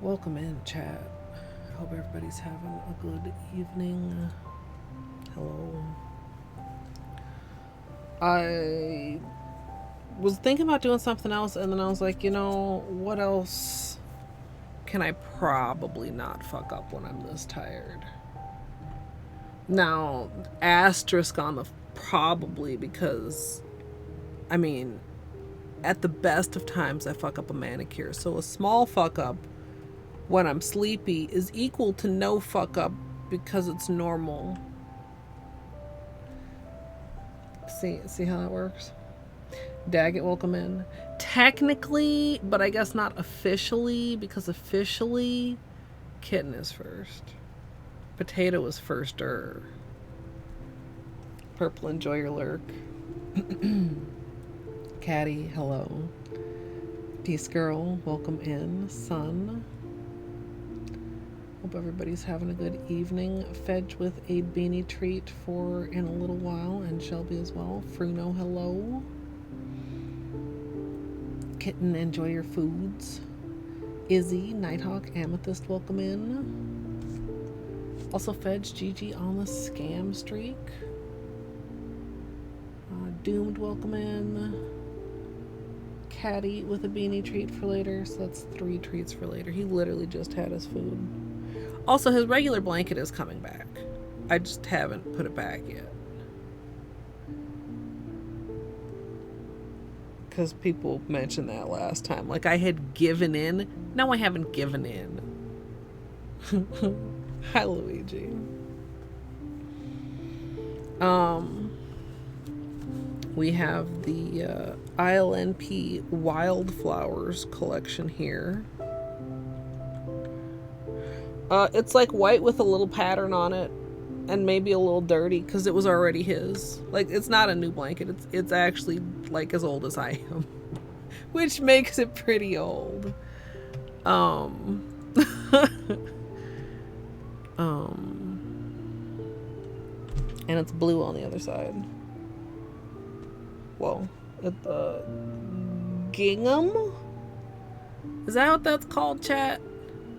Welcome in, chat. I hope everybody's having a good evening. Hello. I was thinking about doing something else, and then I was like, you know, what else can I probably not fuck up when I'm this tired? Now, asterisk on the probably, because, I mean, at the best of times, I fuck up a manicure. So a small fuck up when I'm sleepy is equal to no fuck up because it's normal. See how that works? Daggett, welcome in. Technically, but I guess not officially, because officially, Kitten is first. Potato is firster. Purple, enjoy your lurk. Caddy, hello. Peace girl, welcome in. Sun. Hope everybody's having a good evening. Fedge with a beanie treat for in a little while, and Shelby as well. Fruno, hello. Kitten, enjoy your foods. Izzy, Nighthawk, Amethyst, welcome in. Also Fedge, Gigi on the scam streak. Doomed, welcome in. Caddy with a beanie treat for later, so that's 3 treats for later. He literally just had his food. Also, his regular blanket is coming back. I just haven't put it back yet. Because people mentioned that last time. Like I had given in. No, I haven't given in. Hi, Luigi. We have the ILNP Wildflowers collection here. It's like white with a little pattern on it, and maybe a little dirty because it was already his. Like, it's not a new blanket. It's actually like as old as I am, which makes it pretty old. And it's blue on the other side. Whoa, gingham? Is that what that's called, chat?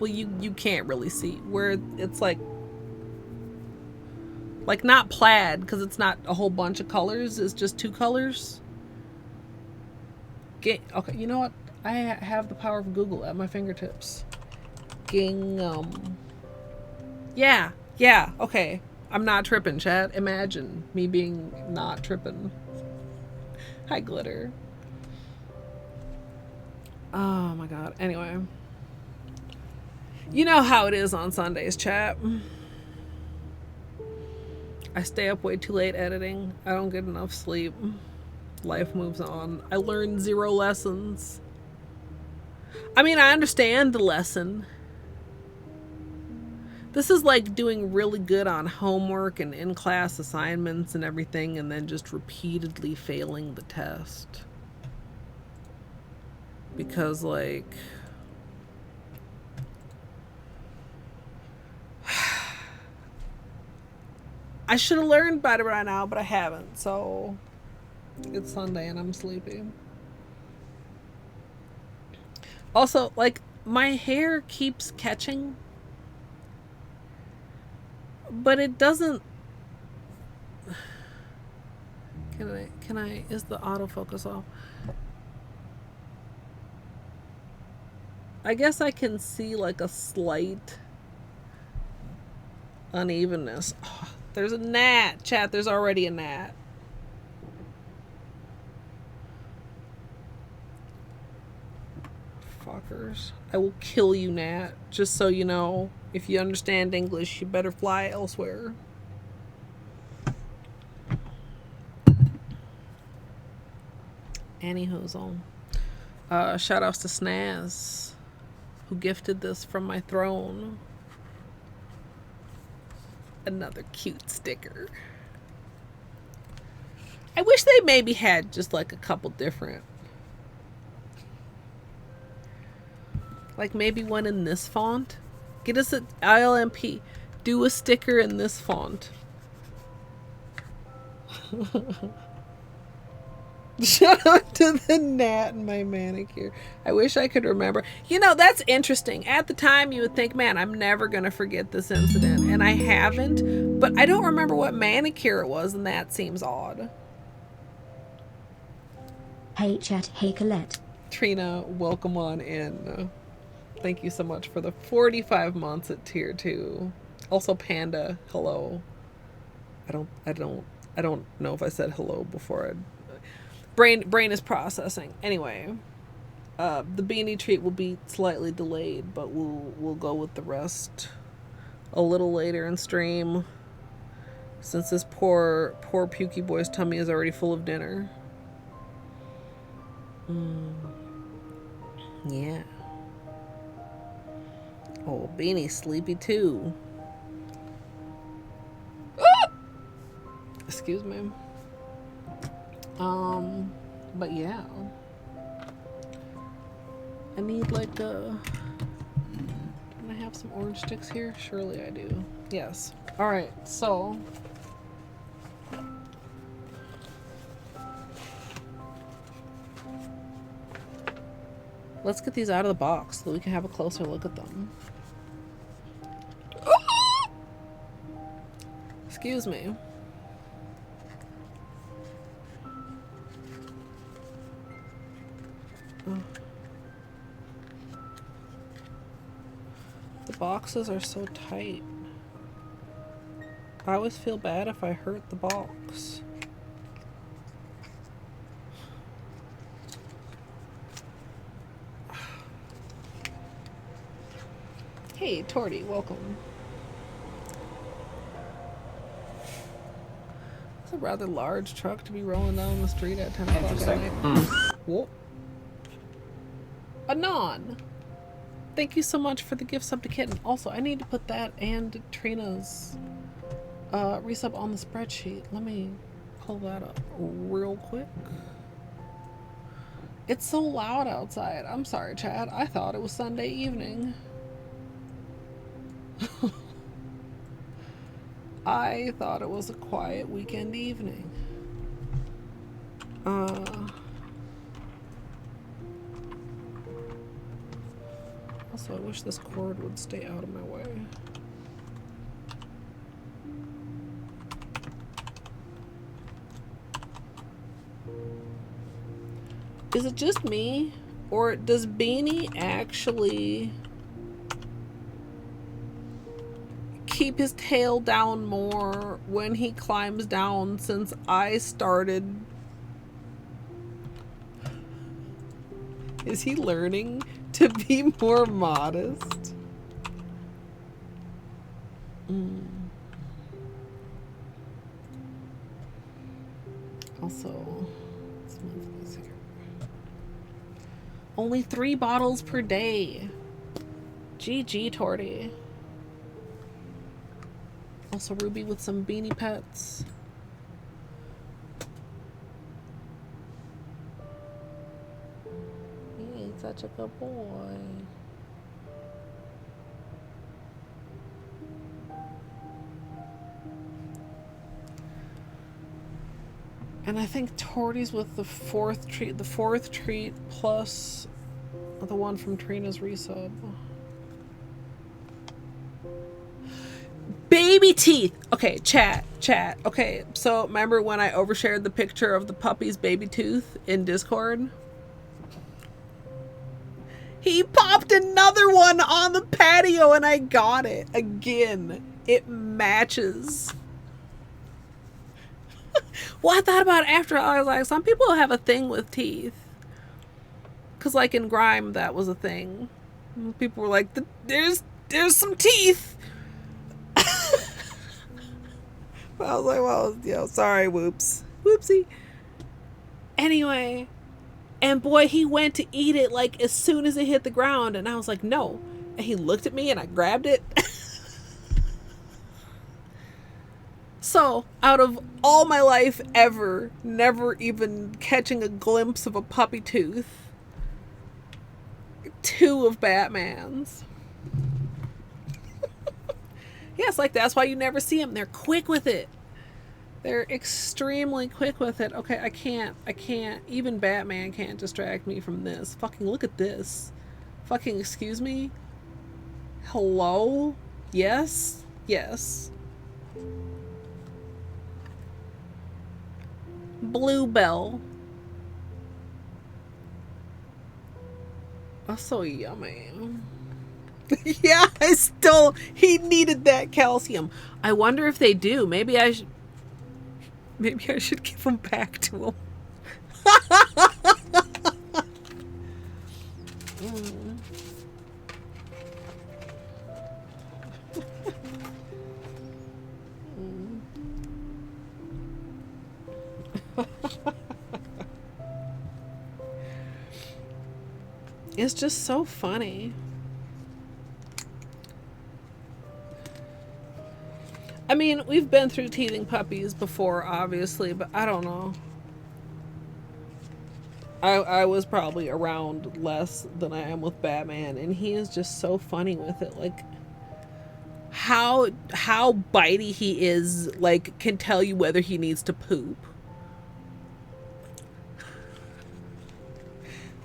Well, you can't really see where it's like not plaid, because it's not a whole bunch of colors, it's just 2 colors. Okay, you know what? I have the power of Google at my fingertips. Gingham. Yeah, okay. I'm not tripping, chat. Imagine me being not tripping. Hi, glitter. Oh my god. Anyway. You know how it is on Sundays, chat. I stay up way too late editing. I don't get enough sleep. Life moves on. I learned 0 lessons. I mean, I understand the lesson. This is like doing really good on homework and in-class assignments and everything, and then just repeatedly failing the test. Because, like... I should have learned better by now, but I haven't, so... It's Sunday and I'm sleepy. Also, like, my hair keeps catching, but it doesn't... Can I, is the autofocus off? I guess I can see like a slight unevenness. Oh, there's a gnat, chat, there's already a gnat. Fuckers. I will kill you, gnat. Just so you know, if you understand English, you better fly elsewhere. Anywhoozle. Shout outs to Snaz, who gifted this from my throne. Another cute sticker. I wish they maybe had just like a couple different. Like maybe one in this font. Get us an ILNP. Do a sticker in this font. Shout out to the gnat in my manicure. I wish I could remember. You know, that's interesting. At the time, you would think, man, I'm never going to forget this incident. And I haven't. But I don't remember what manicure it was, and that seems odd. Hey, chat. Hey, Colette. Trina, welcome on in. Thank you so much for the 45 months at tier 2. Also, Panda, hello. I don't know if I said hello before. Brain is processing. Anyway, the beanie treat will be slightly delayed, but we'll go with the rest a little later in stream, since this poor pukey boy's tummy is already full of dinner. Yeah. Oh, Beanie's sleepy too. Ah! Excuse me. But yeah. I need like a... Can I have some orange sticks here? Surely I do. Yes. Alright, so... Let's get these out of the box so that we can have a closer look at them. Excuse me. The boxes are so tight. I always feel bad if I hurt the box. Hey, Torty, welcome. It's a rather large truck to be rolling down the street at 10 o'clock at night. Whoa. Anon! Thank you so much for the gift sub to Kitten. Also, I need to put that and Trina's resub on the spreadsheet. Let me pull that up real quick. It's so loud outside. I'm sorry, Chad. I thought it was Sunday evening. I thought it was a quiet weekend evening. Also, I wish this cord would stay out of my way. Is it just me? Or does Beanie actually keep his tail down more when he climbs down since I started? Is he learning to be more modest? Also, let's move this here. Only 3 bottles per day. GG, Torty. Also, Ruby with some beanie pets. He's such a good boy. And I think Torty's with the fourth treat plus the one from Trina's resub. Baby teeth. Okay, chat. Okay, so remember when I overshared the picture of the puppy's baby tooth in Discord? He popped another one on the patio and I got it again. It matches. Well, I thought about it after. I was like, some people have a thing with teeth. Because, like, in Grime, that was a thing. People were like, there's some teeth. But I was like, well, you know, sorry, whoopsie. Anyway, and boy, he went to eat it, like, as soon as it hit the ground. And I was like, no. And he looked at me and I grabbed it. So, out of all my life ever, never even catching a glimpse of a puppy tooth, 2 of Batman's. Yes, like that's why you never see them. They're quick with it. They're extremely quick with it. Okay, I can't. Even Batman can't distract me from this. Fucking look at this. Fucking excuse me? Hello? Yes? Bluebell. That's so yummy. Yeah, he needed that calcium. I wonder if they do. Maybe I should give them back to him. It's just so funny. I mean, we've been through teething puppies before, obviously, but I don't know. I was probably around less than I am with Batman, and he is just so funny with it. Like, how bitey he is, like, can tell you whether he needs to poop.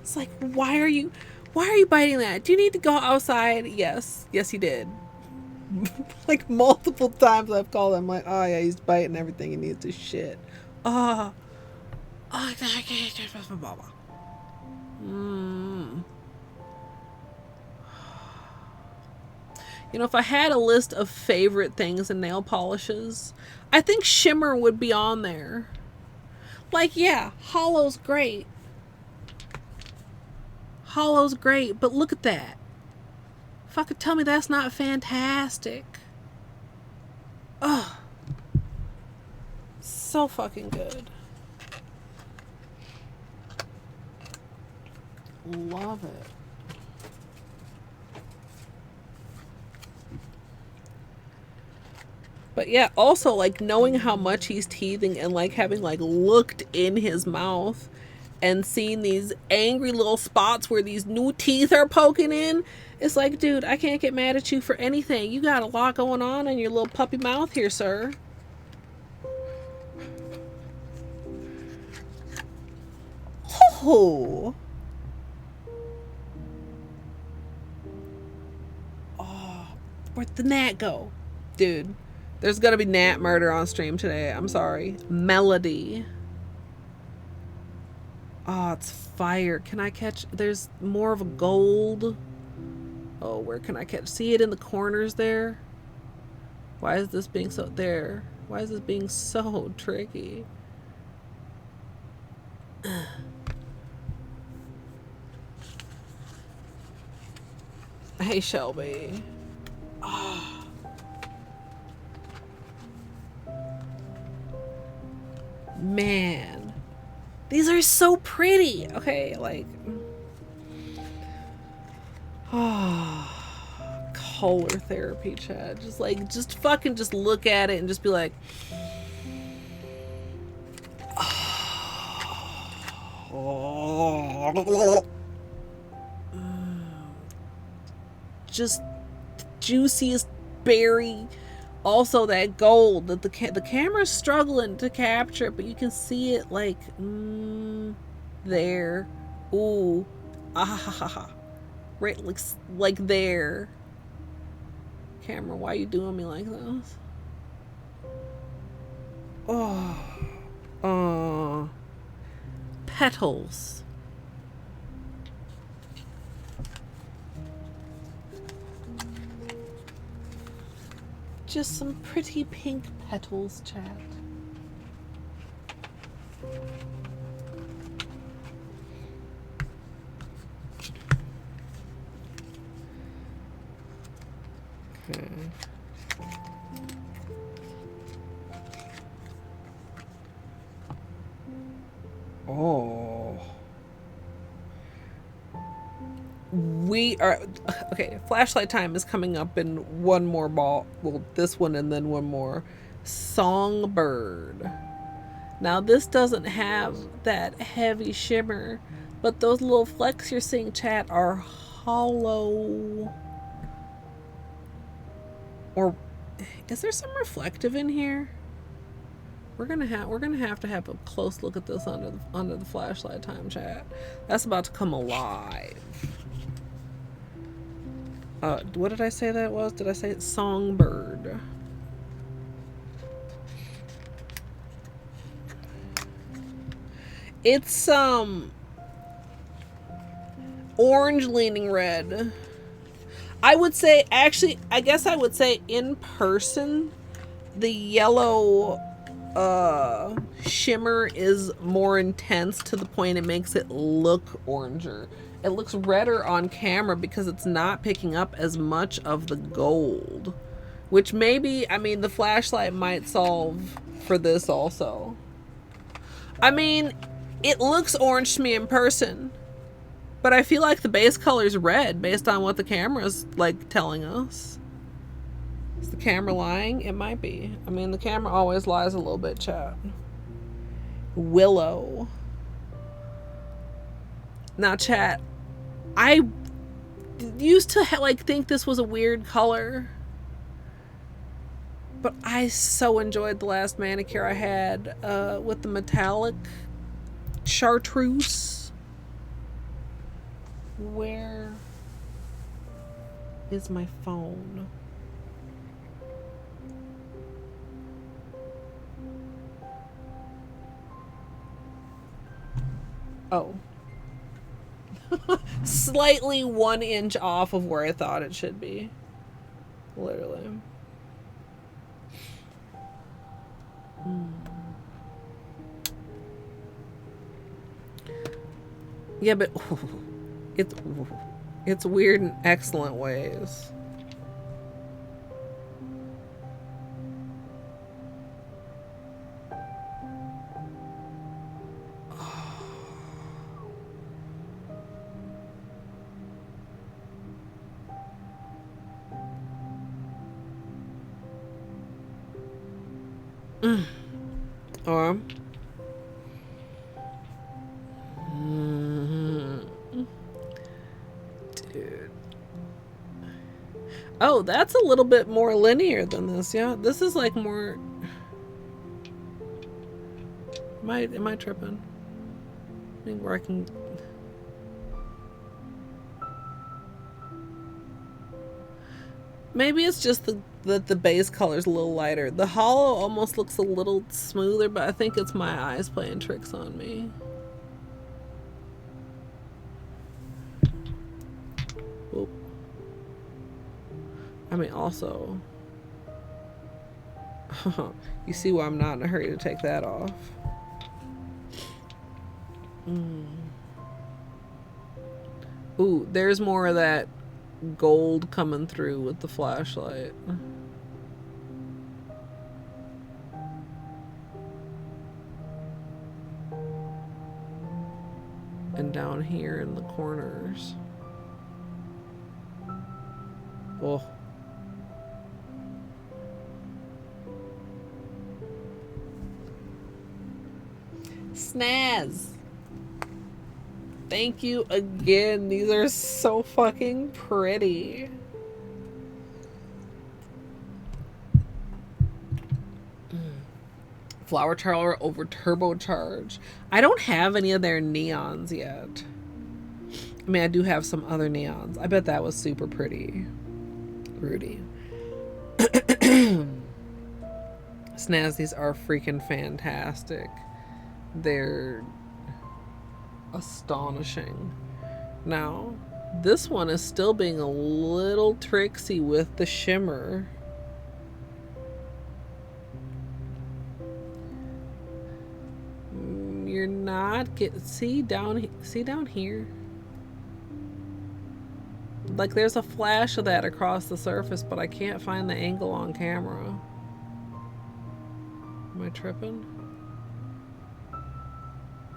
It's like, why are you biting that? Do you need to go outside? Yes, he did. Like multiple times I've called him, like, oh yeah, he's biting everything, he needs to shit. You know, if I had a list of favorite things in nail polishes, I think shimmer would be on there. Like, yeah, Holo's great, but look at that. Fucking tell me that's not fantastic. Ugh. So fucking good. Love it. But yeah, also, like, knowing how much he's teething and, like, having, like, looked in his mouth and seeing these angry little spots where these new teeth are poking in, it's like, dude, I can't get mad at you for anything. You got a lot going on in your little puppy mouth here, sir. Oh. Oh, where'd the gnat go? Dude, there's gonna be gnat murder on stream today. I'm sorry. Melody. Oh, it's fire. Can I catch? There's more of a gold. Oh, where can I catch? See it in the corners there? Why is this being so there? Why is this being so tricky? Hey, Shelby. Oh. Man. These are so pretty. Okay, like... Oh, color therapy, Chad. Just fucking just look at it and just be like... Oh. Just juiciest berry. Also that gold that the camera's struggling to capture, but you can see it like there. Ooh, ah, right, like there. Camera, why you doing me like this? Oh, Petals. Just some pretty pink petals, chat. Okay. Oh. We are okay. Flashlight time is coming up in one more ball. Well, this one and then one more. Songbird. Now this doesn't have that heavy shimmer, but those little flecks you're seeing, chat, are hollow. Or is there some reflective in here? We're gonna have to have a close look at this under the flashlight time, chat. That's about to come alive. What did I say that was? Did I say songbird? It's orange leaning red. I would say, actually, I guess I would say in person, the yellow shimmer is more intense to the point it makes it look oranger. It looks redder on camera because it's not picking up as much of the gold, which maybe, I mean, the flashlight might solve for this also. I mean, it looks orange to me in person, but I feel like the base color is red based on what the camera's like telling us. Is the camera lying? It might be. I mean, the camera always lies a little bit, chat. Willow. Now, chat, I used to like think this was a weird color, but I so enjoyed the last manicure I had with the metallic chartreuse. Where is my phone? Oh. Slightly 1 inch off of where I thought it should be. Literally. Yeah, but it's weird in excellent ways. Or dude. Oh, that's a little bit more linear than this. Yeah, this is like more. Am I tripping? I think where I can. Maybe it's just that the base color's a little lighter. The Holo almost looks a little smoother, but I think it's my eyes playing tricks on me. Oop. I mean, also, you see why I'm not in a hurry to take that off. Ooh, there's more of that gold coming through with the flashlight. And down here in the corners. Oh. Snaz. Thank you again. These are so fucking pretty. Flower Tower over turbocharge. I don't have any of their neons yet. I mean, I do have some other neons. I bet that was super pretty. Rudy. Snaz, these are freaking fantastic. They're astonishing. Now, this one is still being a little tricksy with the shimmer. You're not see down here. Like there's a flash of that across the surface, but I can't find the angle on camera. Am I tripping?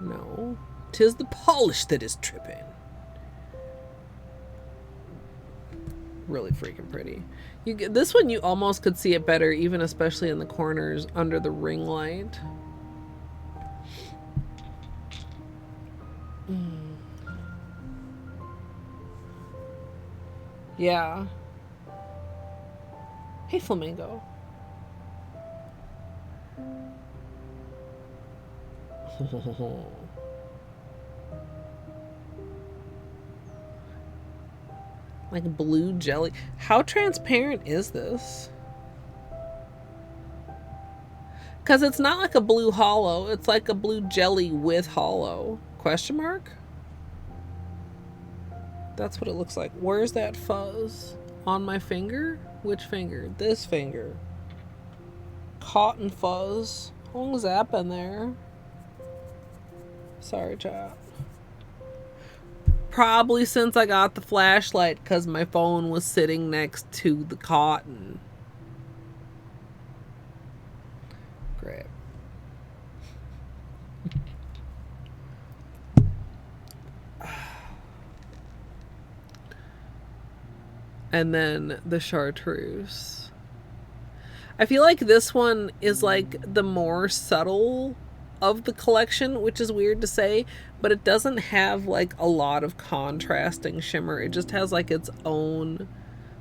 No. 'Tis the polish that is tripping. Really freaking pretty. This one you almost could see it better, even especially in the corners under the ring light. Yeah. Hey, Flamingo. Like blue jelly. How transparent is this? Because it's not like a blue holo. It's like a blue jelly with holo. Question mark? That's what it looks like. Where's that fuzz? On my finger? Which finger? This finger. Cotton fuzz. How long has that been there? Sorry, chat. Probably since I got the flashlight because my phone was sitting next to the cotton. Great. And then the chartreuse. I feel like this one is like the more subtle of the collection, which is weird to say, but it doesn't have like a lot of contrasting shimmer. It just has like its own,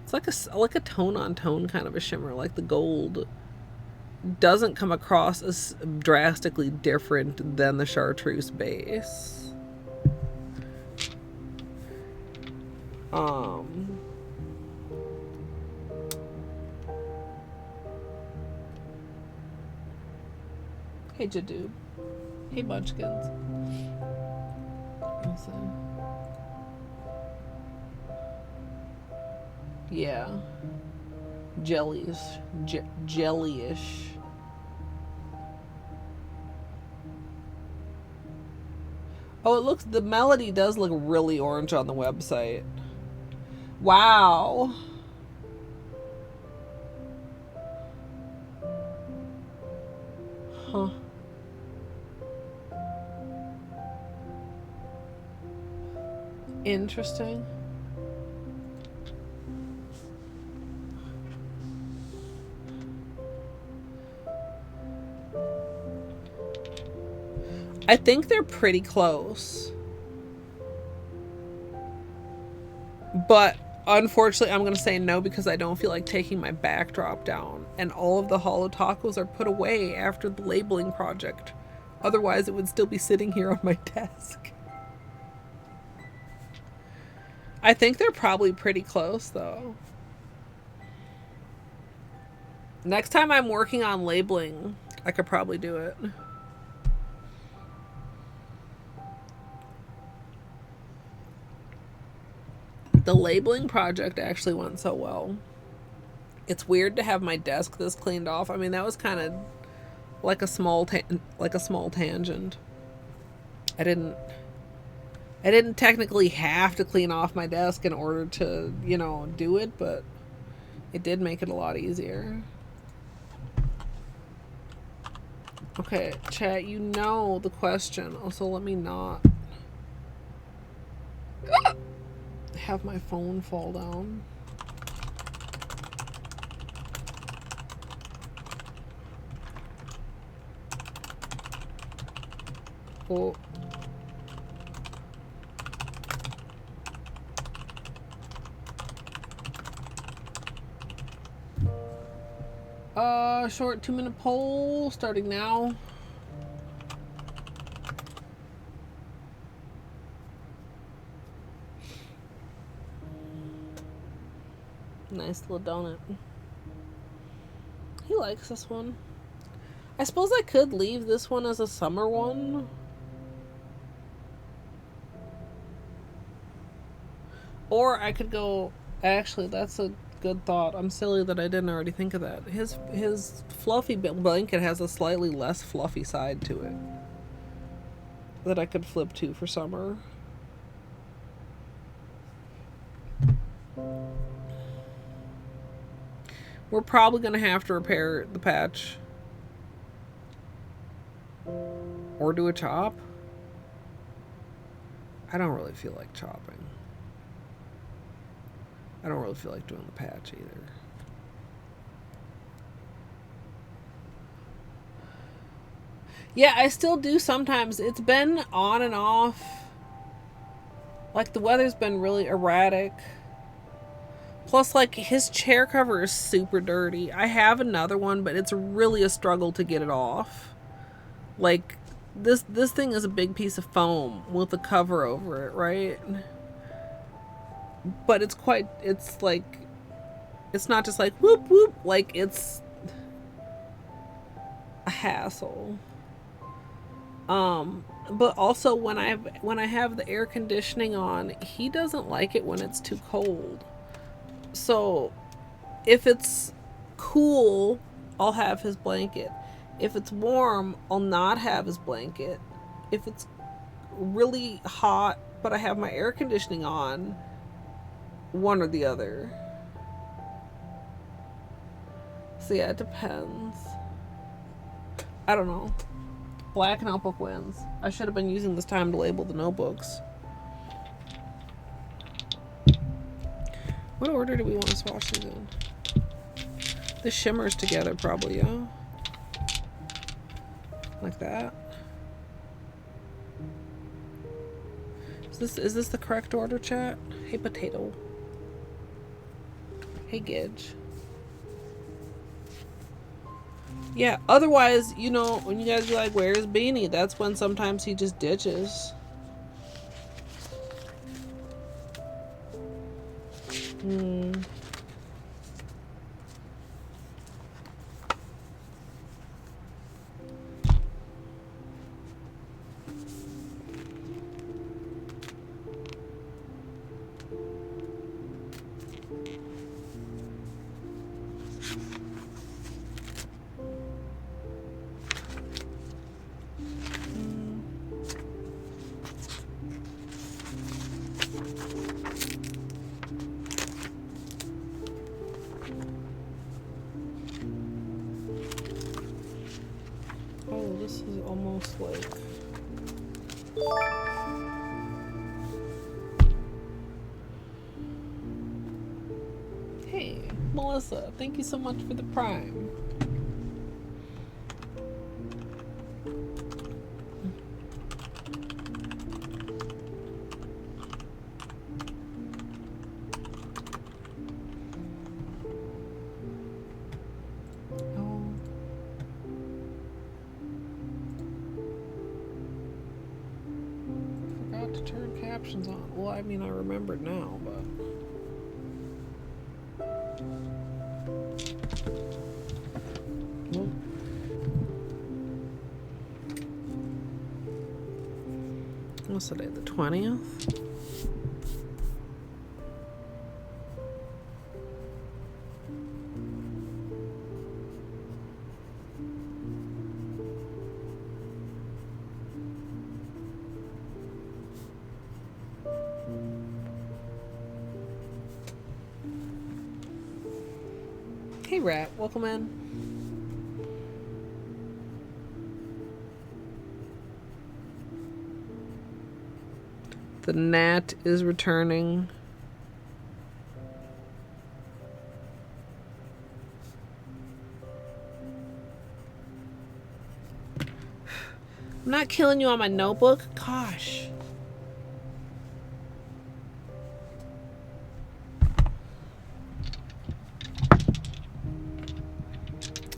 it's like a tone on tone kind of a shimmer. Like the gold doesn't come across as drastically different than the chartreuse base. Hey, Jadoob. Hey, Munchkins. Let's see. Yeah. Jellyish. Jellyish. Oh, it looks, the melody does look really orange on the website. Wow. Huh. Interesting. I think they're pretty close. But unfortunately, I'm going to say no because I don't feel like taking my backdrop down. And all of the holo tacos are put away after the labeling project. Otherwise, it would still be sitting here on my desk. I think they're probably pretty close, though. Next time I'm working on labeling, I could probably do it. The labeling project actually went so well. It's weird to have my desk this cleaned off. I mean, that was kind of like a small tangent. I didn't technically have to clean off my desk in order to, you know, do it, but it did make it a lot easier. Okay, chat, you know the question. Also, let me not have my phone fall down. Oh. Short 2-minute poll starting now. Nice little donut. He likes this one. I suppose I could leave this one as a summer one. Or I could go... Actually, that's a good thought. I'm silly that I didn't already think of that. His fluffy blanket has a slightly less fluffy side to it that I could flip to for summer. We're probably going to have to repair the patch. Or do a chop. I don't really feel like chopping. I don't really feel like doing the patch either. Yeah, I still do sometimes. It's been on and off. Like, the weather's been really erratic. Plus, like, his chair cover is super dirty. I have another one, but it's really a struggle to get it off. Like, this thing is a big piece of foam with a cover over it, right? But it's like, it's not just like whoop whoop, like it's a hassle. But also when I have the air conditioning on, he doesn't like it when it's too cold. So if it's cool, I'll have his blanket. If it's warm, I'll not have his blanket. If it's really hot, but I have my air conditioning on, one or the other. So yeah, it depends. I don't know. Black notebook wins. I should have been using this time to label the notebooks. What order do we want to swatch these in? The shimmers together probably, yeah? Like that. Is this the correct order, chat? Hey, potato. Hey, Gidge. Yeah, otherwise, you know, when you guys be like, where's Beanie? That's when sometimes he just ditches. This is almost like... Hey, Melissa, thank you so much for the Prime. On. Well, I mean, I remembered now, but what's today? The 20th? Hey, Rat. Welcome in. The gnat is returning. I'm not killing you on my notebook. Gosh.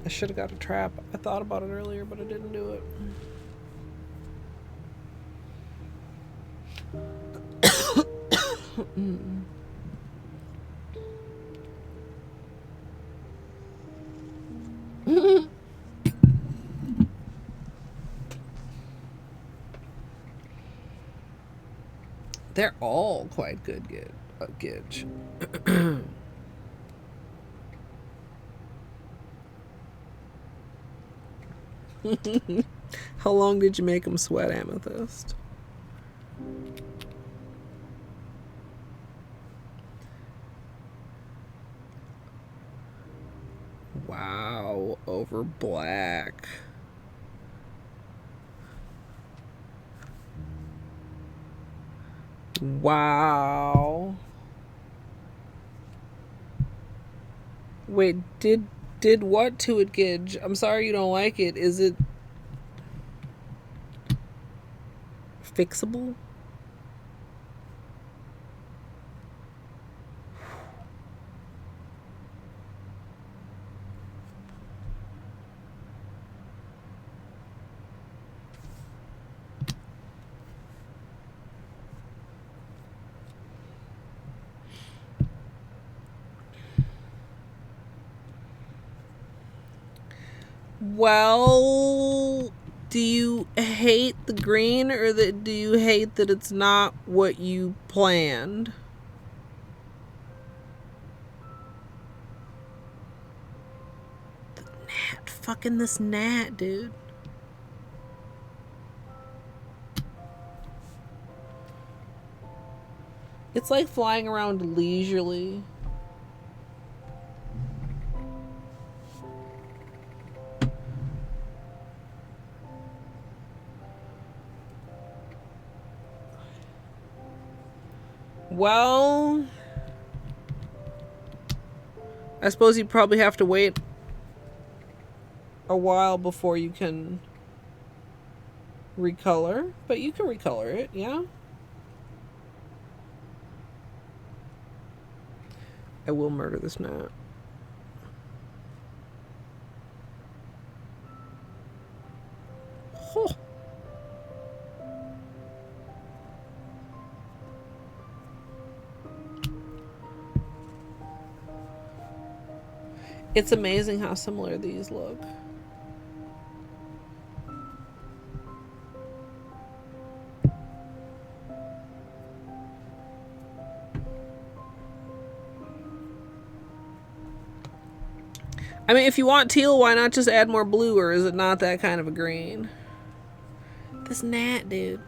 I should have got a trap. I thought about it earlier, but I didn't do it. They're all quite good, Gidge. How long did you make them sweat, Amethyst? Wow, over black. Wow. Wait, did what to it, Gidge? I'm sorry you don't like it. Is it fixable? Well, do you hate the green, or do you hate that it's not what you planned? The gnat. Fucking this gnat, dude. It's like flying around leisurely. Well, I suppose you probably have to wait a while before you can recolor, but you can recolor it, yeah? I will murder this gnat. Oh. It's amazing how similar these look. I mean, if you want teal, why not just add more blue, or is it not that kind of a green? This gnat, dude.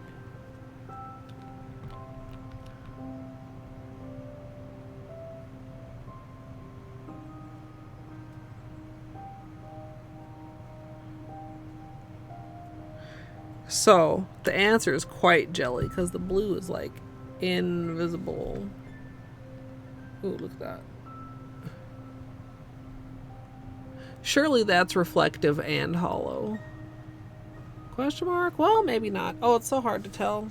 So, the answer is quite jelly, because the blue is, like, invisible. Ooh, look at that. Surely that's reflective and hollow. Question mark? Well, maybe not. Oh, it's so hard to tell.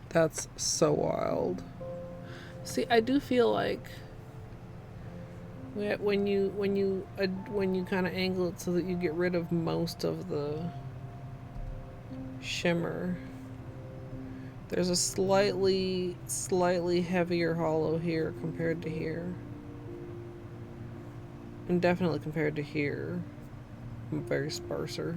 That's so wild. See, I do feel like when you kind of angle it so that you get rid of most of the shimmer, there's a slightly heavier hollow here compared to here, and definitely compared to here. I'm very sparser.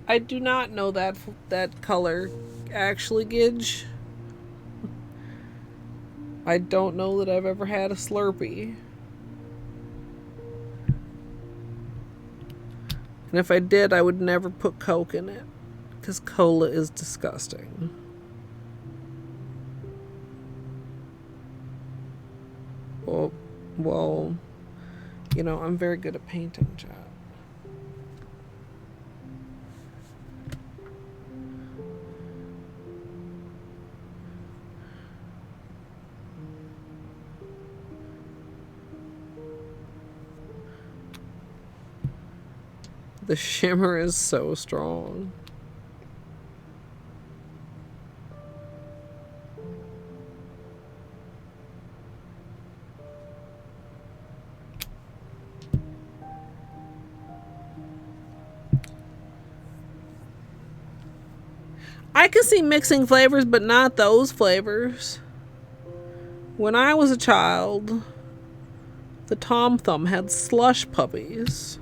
I do not know that color, actually, Gidge. I don't know that I've ever had a Slurpee. And if I did, I would never put Coke in it. Because cola is disgusting. Well, you know, I'm very good at painting, chat. The shimmer is so strong. I can see mixing flavors, but not those flavors. When I was a child, the Tom Thumb had slush puppies.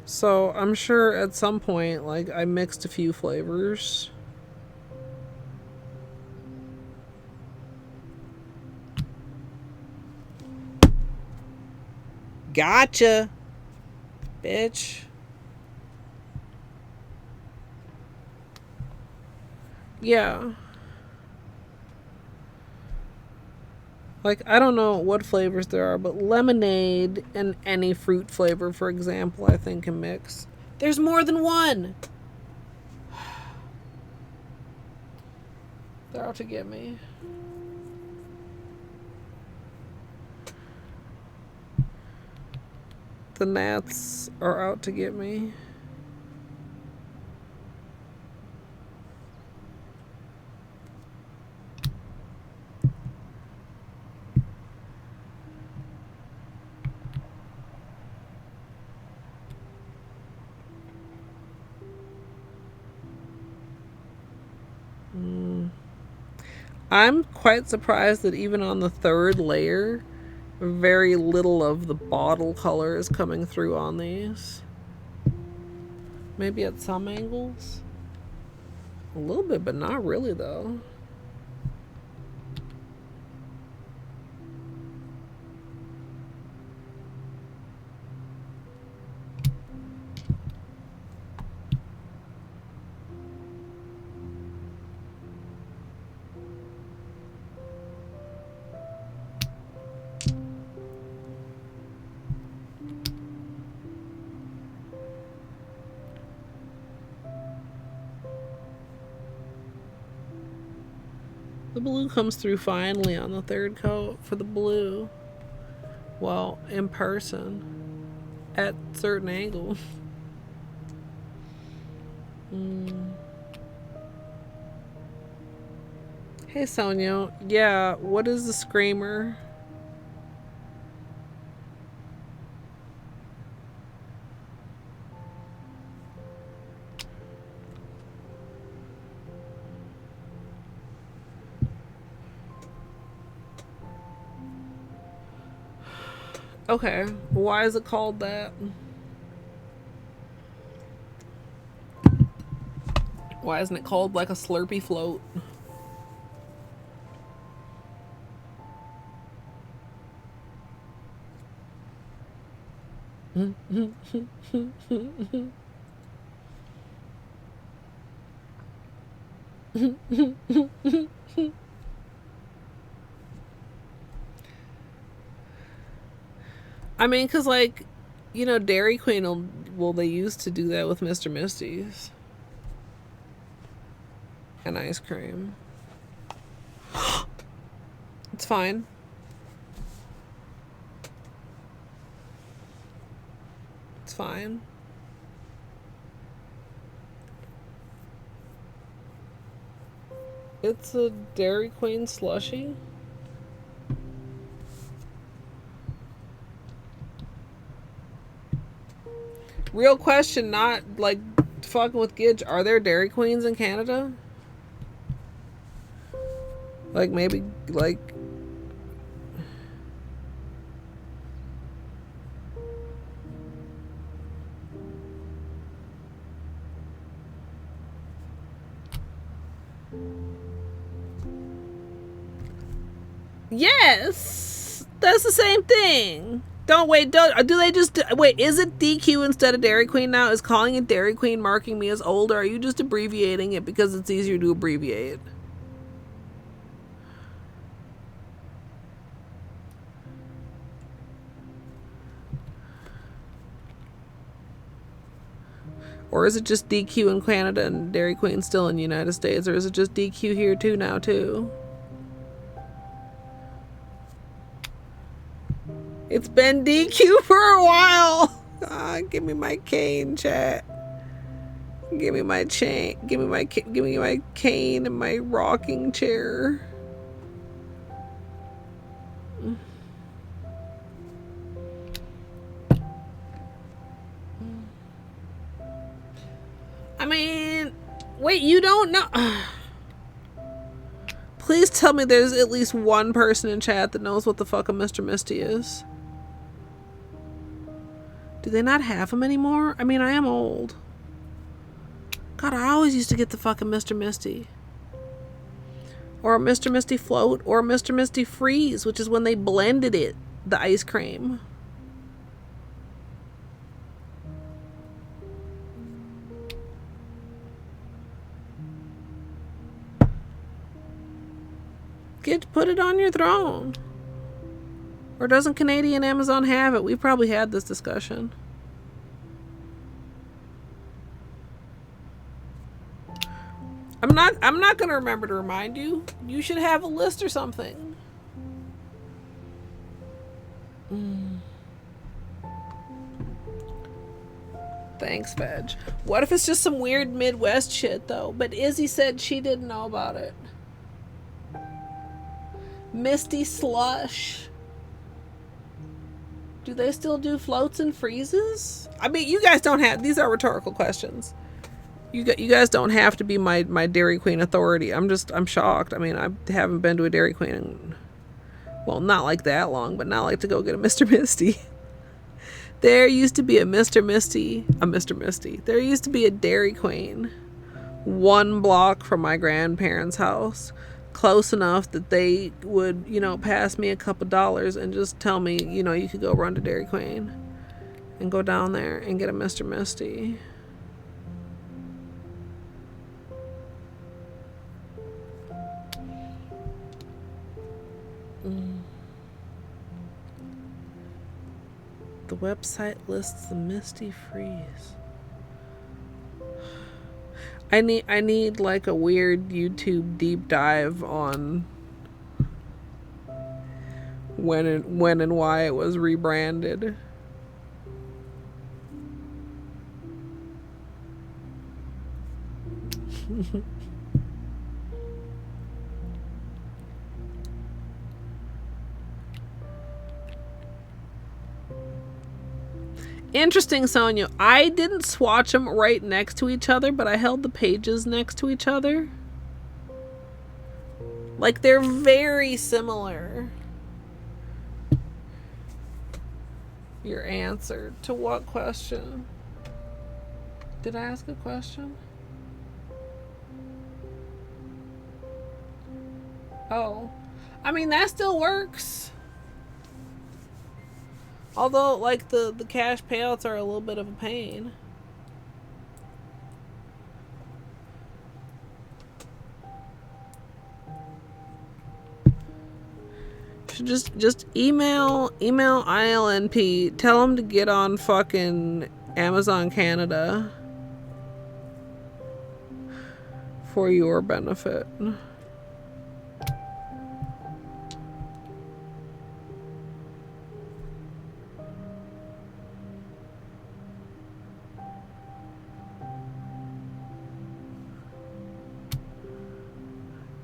So I'm sure at some point, like, I mixed a few flavors. Gotcha, bitch. Yeah. Like, I don't know what flavors there are, but lemonade and any fruit flavor, for example, I think can mix. There's more than one! They're out to get me. The gnats are out to get me. I'm quite surprised that even on the third layer, very little of the bottle color is coming through on these. Maybe at some angles. A little bit, but not really though. The blue comes through finally on the third coat for the blue. Well, in person. At certain angles. Hey, Sonia. Yeah, what is the screamer? Okay, why is it called that? Why isn't it called like a Slurpee float? I mean, because, like, you know, Dairy Queen they used to do that with Mr. Misty's. And ice cream. It's fine. It's fine. It's a Dairy Queen slushie. Real question, not like fucking with Gidge. Are there Dairy Queens in Canada? Like, maybe, like... Yes, that's the same thing. Do they just wait? Is it DQ instead of Dairy Queen now? Is calling it Dairy Queen marking me as old, or are you just abbreviating it because it's easier to abbreviate? Or is it just DQ in Canada and Dairy Queen still in the United States? Or is it just DQ here too now too? It's been DQ for a while. Give me my cane, chat. Give me my chain. Give me my cane and my rocking chair. I mean, wait, you don't know? Please tell me there's at least one person in chat that knows what the fuck a Mr. Misty is. Do they not have them anymore? I mean, I am old. God, I always used to get the fucking Mr. Misty. Or a Mr. Misty float, or a Mr. Misty freeze, which is when they blended it, the ice cream. Put it on your throne. Or doesn't Canadian Amazon have it? We probably had this discussion. I'm not gonna remember to remind you. You should have a list or something. Thanks, Veg. What if it's just some weird Midwest shit though? But Izzy said she didn't know about it. Misty Slush. Do they still do floats and freezes? I mean, you guys don't have... These are rhetorical questions. You guys don't have to be my Dairy Queen authority. I'm shocked. I mean, I haven't been to a Dairy Queen in, well, not like that long, but not like to go get a Mr. Misty. There used to be a Mr. Misty. There used to be a Dairy Queen 1 block from my grandparents' house. Close enough that they would, pass me a couple dollars and just tell me, you could go run to Dairy Queen and go down there and get a Mr. Misty. The website lists the Misty Freeze. I need like a weird YouTube deep dive on when and why it was rebranded. Interesting, Sonia. I didn't swatch them right next to each other, but I held the pages next to each other. Like, they're very similar. Your answer to what question? Did I ask a question? Oh. I mean, that still works. Although, like, the cash payouts are a little bit of a pain. Should just email ILNP. Tell them to get on fucking Amazon Canada for your benefit.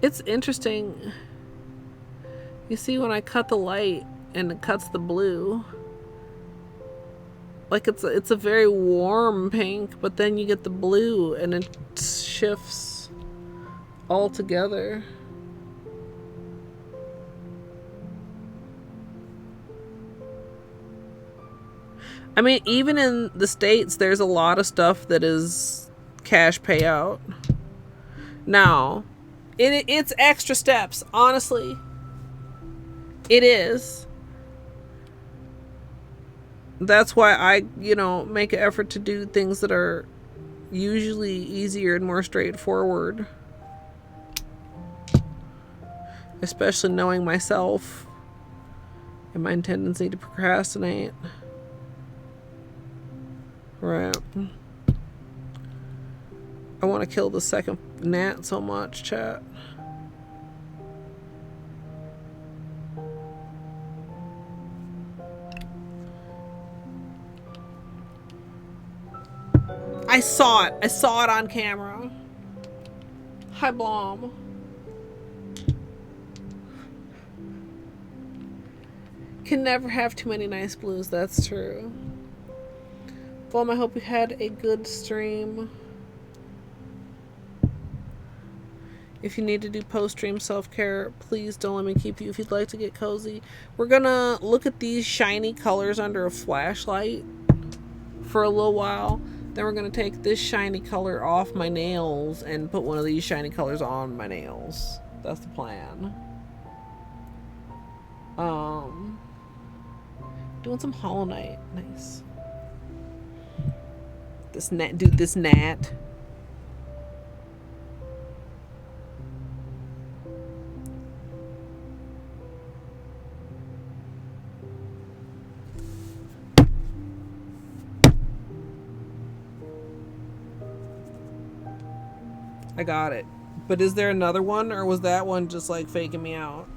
It's interesting. You see when I cut the light and it cuts the blue. Like it's a very warm pink, but then you get the blue and it shifts all together. I mean, even in the States, there's a lot of stuff that is cash payout. Now, it's extra steps, honestly. It is. That's why I, you know, make an effort to do things that are usually easier and more straightforward. Especially knowing myself and my tendency to procrastinate. Right. I want to kill the second gnat so much, chat. I saw it. I saw it on camera. Hi, Blom. Can never have too many nice blues. That's true. Blom, I hope you had a good stream. If you need to do post-stream self-care, please don't let me keep you if you'd like to get cozy. We're gonna look at these shiny colors under a flashlight for a little while. Then we're gonna take this shiny color off my nails and put one of these shiny colors on my nails. That's the plan. Doing some Hollow Knight. Nice. This gnat, dude, this gnat. I got it. But is there another one, or was that one just like faking me out?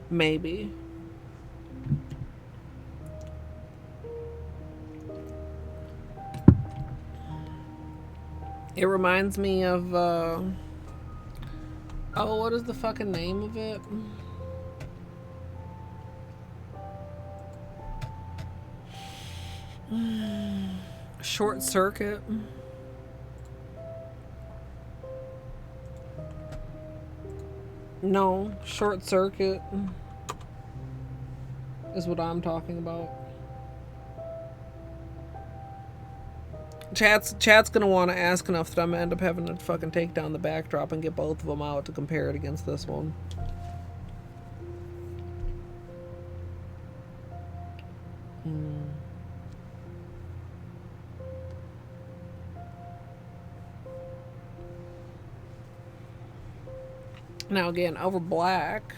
Maybe. It reminds me of, oh, what is the fucking name of it? Short Circuit. No, Short Circuit is what I'm talking about. Chat's gonna want to ask enough that I'm gonna end up having to fucking take down the backdrop and get both of them out to compare it against this one. Now again, over black,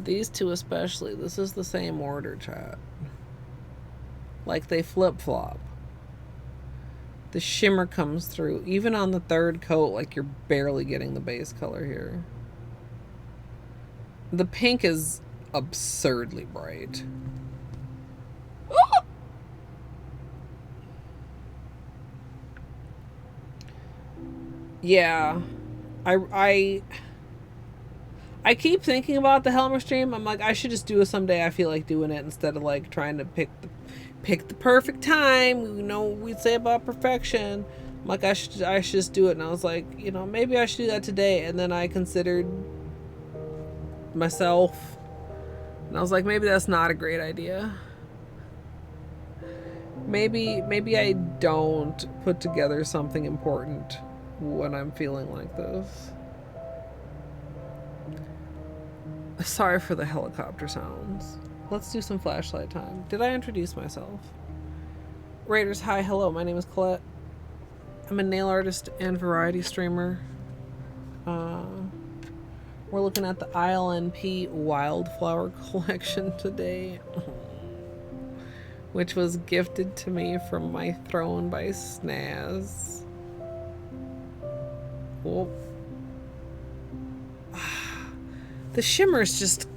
these two especially, this is the same order, chat. Like they flip-flop. The shimmer comes through, even on the third coat, like you're barely getting the base color here. The pink is absurdly bright. Yeah, I keep thinking about the Helmer stream. I'm like, I should just do it someday. I feel like doing it instead of like trying to pick the perfect time. You know, we'd say about perfection. I'm like, I should just do it. And I was like, you know, maybe I should do that today. And then I considered myself, and I was like, maybe that's not a great idea. Maybe I don't put together something important when I'm feeling like this. Sorry for the helicopter sounds. Let's do some flashlight time. Did I introduce myself? Raiders, hi, hello, my name is Colette. I'm a nail artist and variety streamer. We're looking at the ILNP Wildflower collection today, which was gifted to me from my throne by Snaz. Oh. The shimmer's just,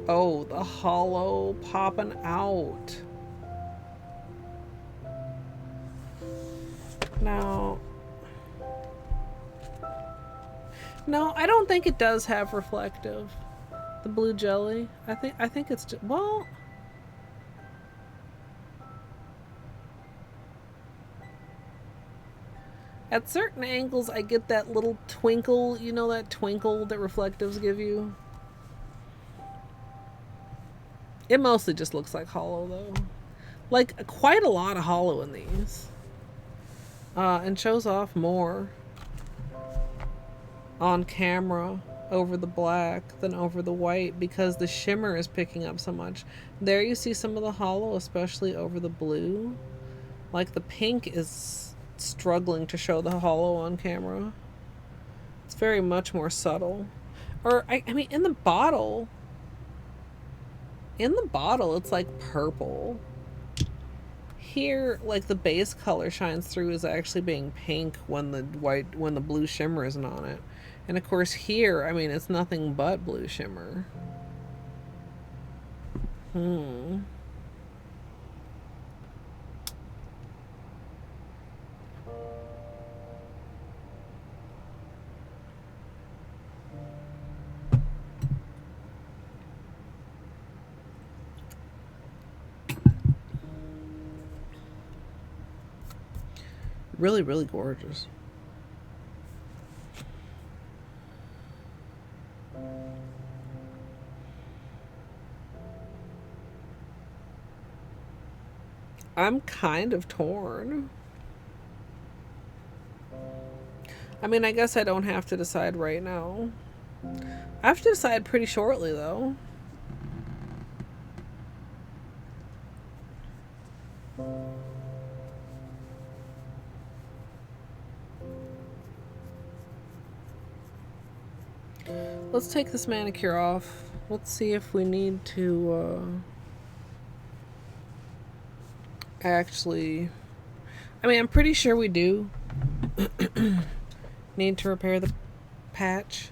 Oh, the hollow popping out. No, I don't think it does have reflective. The blue jelly. I think it's just, well, at certain angles I get that little twinkle, you know, that twinkle that reflectives give you. It mostly just looks like Holo, though. Like, quite a lot of Holo in these. And shows off more on camera over the black than over the white because the shimmer is picking up so much. There you see some of the Holo, especially over the blue. Like, the pink is struggling to show the Holo on camera. It's very much more subtle. Or, I mean, in the bottle, it's like purple. Here, like, the base color shines through as actually being pink when the blue shimmer isn't on it. And of course here, I mean, it's nothing but blue shimmer. Really, really gorgeous. I'm kind of torn. I mean, I guess I don't have to decide right now. I have to decide pretty shortly, though. Let's take this manicure off. Let's see if we need to actually... I mean, I'm pretty sure we do need to repair the patch.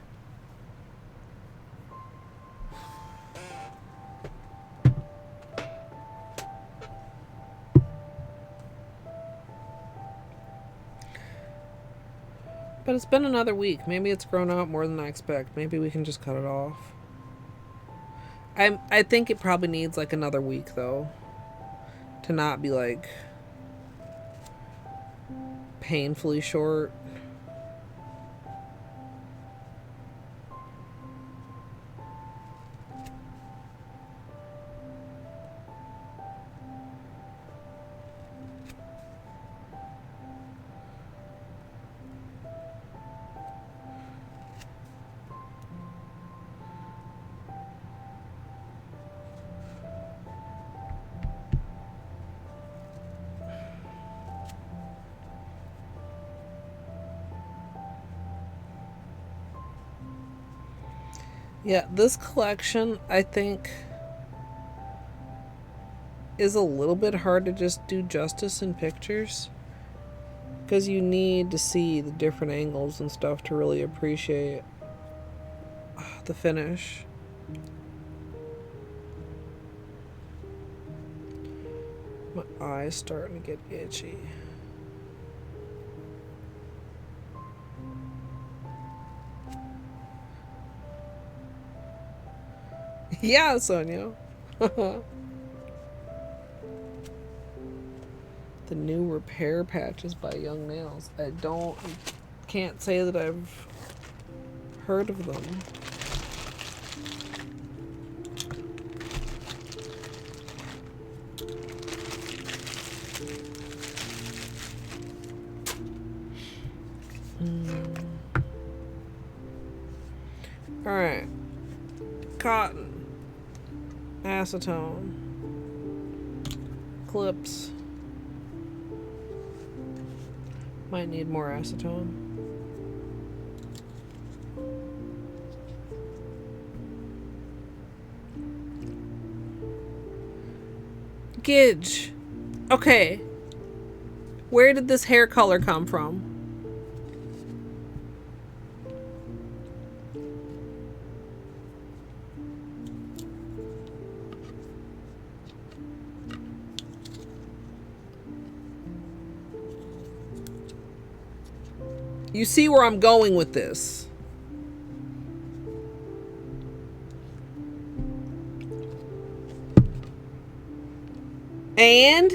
But it's been another week. Maybe it's grown out more than I expect. Maybe we can just cut it off. I think it probably needs like another week though, to not be like painfully short. Yeah, this collection, I think, is a little bit hard to just do justice in pictures. Because you need to see the different angles and stuff to really appreciate the finish. My eye's starting to get itchy. Yeah, Sonia. The new repair patches by Young Nails. Can't say that I've heard of them. All right. Cotton. Acetone, clips, might need more acetone. Gidge, okay, where did this hair color come from? You see where I'm going with this. And?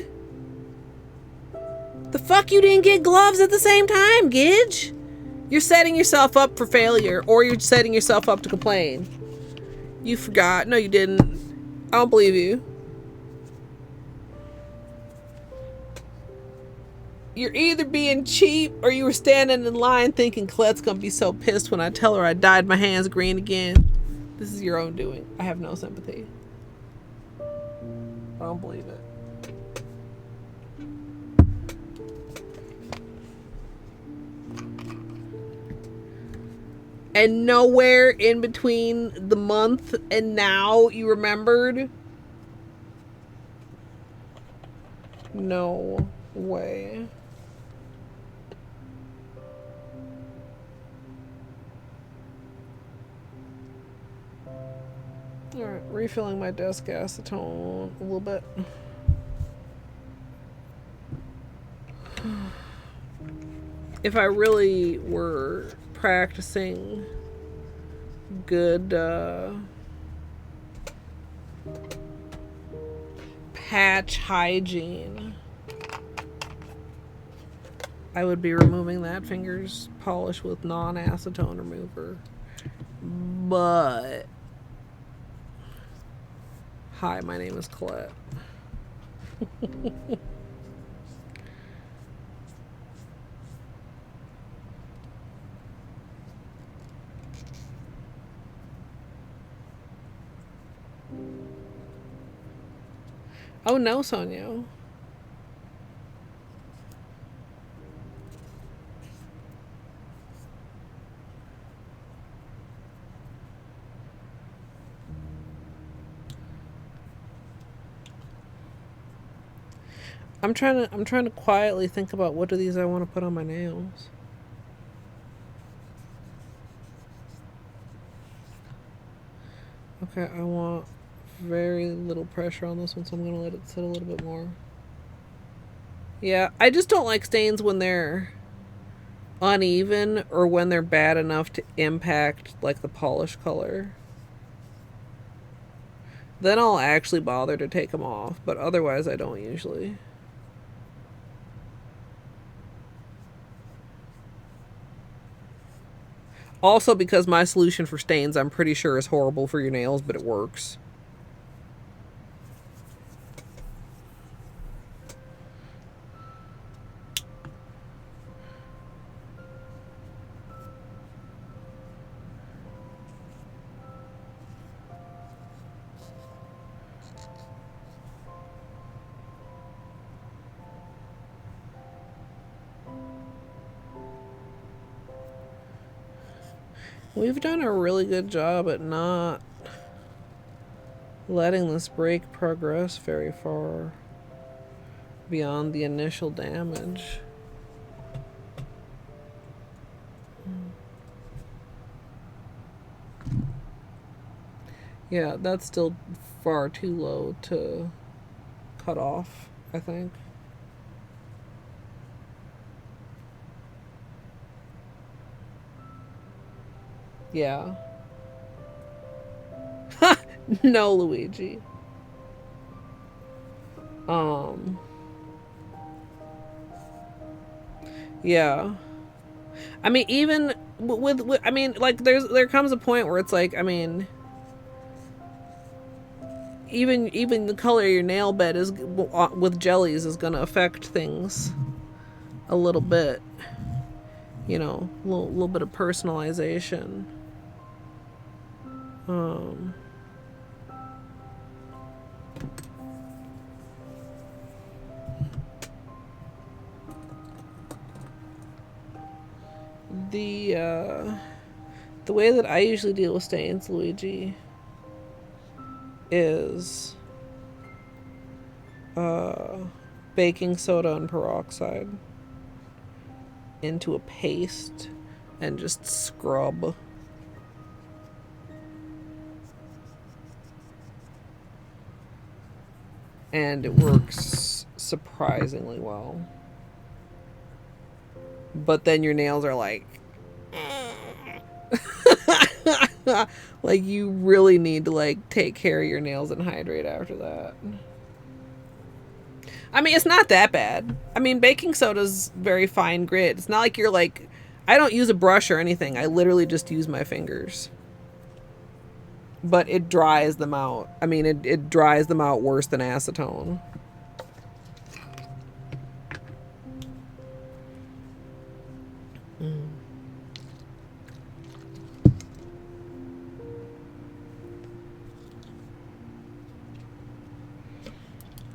The fuck you didn't get gloves at the same time, Gidge? You're setting yourself up for failure, or you're setting yourself up to complain. You forgot. No, you didn't. I don't believe you. You're either being cheap or you were standing in line thinking Colette's gonna be so pissed when I tell her I dyed my hands green again. This is your own doing. I have no sympathy. I don't believe it. And nowhere in between the month and now you remembered? No way. Alright, refilling my desk acetone a little bit. If I really were practicing good patch hygiene, I would be removing that finger's polish with non-acetone remover. But hi, my name is Colette. Oh no, Sonia. I'm trying to quietly think about what of these I want to put on my nails. Okay, I want very little pressure on this one, so I'm gonna let it sit a little bit more. Yeah, I just don't like stains when they're uneven or when they're bad enough to impact like the polish color. Then I'll actually bother to take them off, but otherwise I don't usually. Also because my solution for stains I'm pretty sure is horrible for your nails, but it works. We've done a really good job at not letting this break progress very far beyond the initial damage. Yeah, that's still far too low to cut off, I think. Yeah. No, Luigi. Yeah. I mean, even with I mean, like, there comes a point where it's like, I mean, even the color of your nail bed is with jellies is gonna affect things a little bit. You know, a little bit of personalization. The way that I usually deal with stains, Luigi, is baking soda and peroxide into a paste and just scrub. And it works surprisingly well. But then your nails are like like you really need to like take care of your nails and hydrate after that. I mean, it's not that bad. I mean, baking soda's very fine grit. It's not like you're like, I don't use a brush or anything. I literally just use my fingers. but it dries them out. I mean, it dries them out worse than acetone.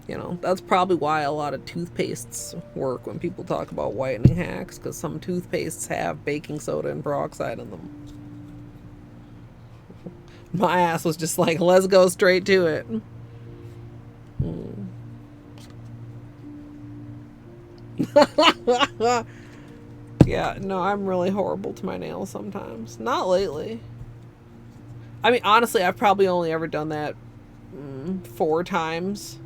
You know, that's probably why a lot of toothpastes work when people talk about whitening hacks, because some toothpastes have baking soda and peroxide in them. My ass was just like, let's go straight to it. Yeah, no, I'm really horrible to my nails sometimes. Not lately. I mean, honestly, I've probably only ever done that 4 times.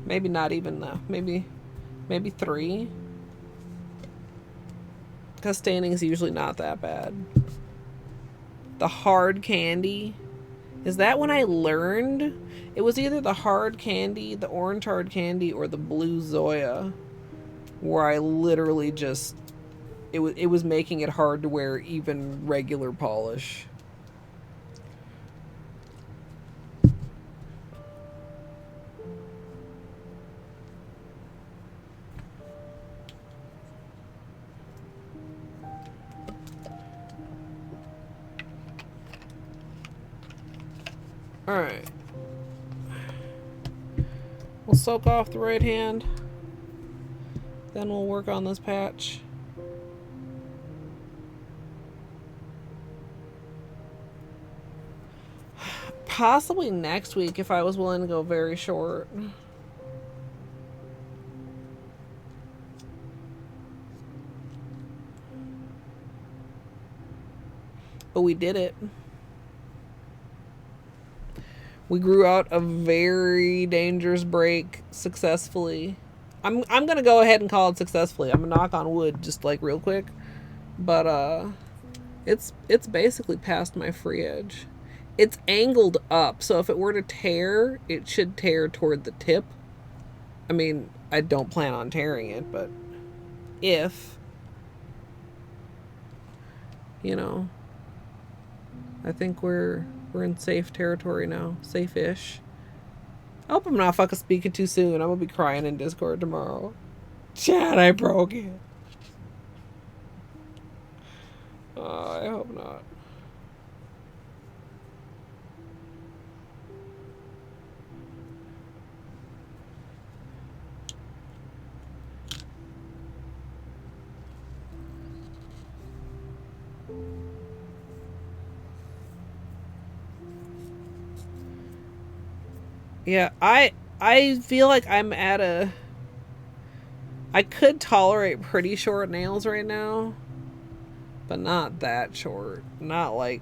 Maybe not even though. Maybe 3. Because staining is usually not that bad. The hard candy. Is that when I learned? It was either the hard candy, the orange hard candy, or the blue Zoya. Where I literally just... It was making it hard to wear even regular polish. Alright. We'll soak off the right hand. Then we'll work on this patch. Possibly next week if I was willing to go very short. But we did it. We grew out a very dangerous break successfully. I'm gonna go ahead and call it successfully. I'm gonna knock on wood just like real quick. But it's basically past my free edge. It's angled up, so if it were to tear, it should tear toward the tip. I mean, I don't plan on tearing it, but if, you know, I think we're in safe territory now. Safe-ish. I hope I'm not fucking speaking too soon. I'm gonna be crying in Discord tomorrow. Chad, I broke it. I hope not. Yeah, I feel like I'm at a... I could tolerate pretty short nails right now, but not that short. Not like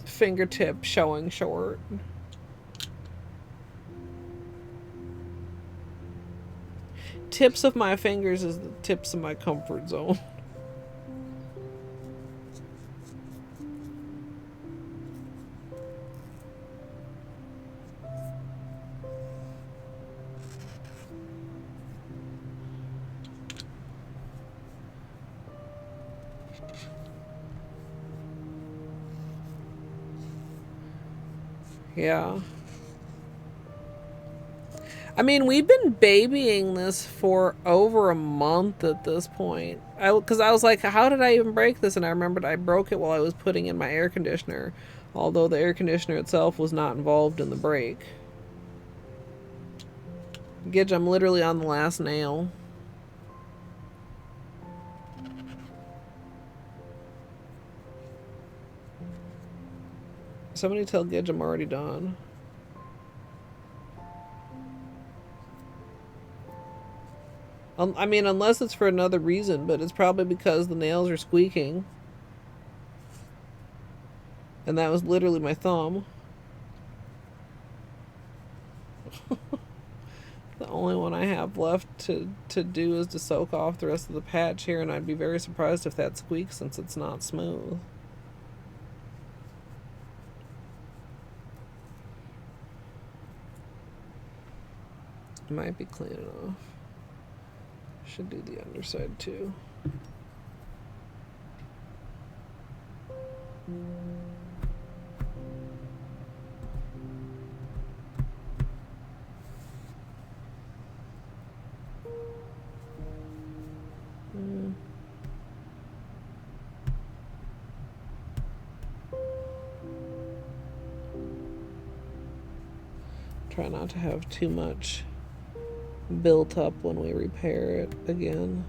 fingertip showing short. Tips of my fingers is the tips of my comfort zone. Yeah. I mean, we've been babying this for over a month at this point. Because I was like, how did I even break this? And I remembered I broke it while I was putting in my air conditioner. Although the air conditioner itself was not involved in the break. Gidge, I'm literally on the last nail. Somebody tell Gidge I'm already done. I mean, unless it's for another reason, but it's probably because the nails are squeaking. And that was literally my thumb. The only one I have left to do is to soak off the rest of the patch here, and I'd be very surprised if that squeaks since it's not smooth. It might be clean enough. Should do the underside too. try not to have too much built up when we repair it again.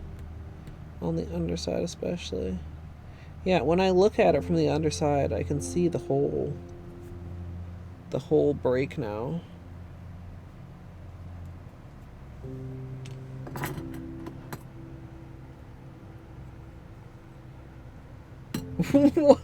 On the underside especially. Yeah, when I look at it from the underside, I can see the whole break now. What?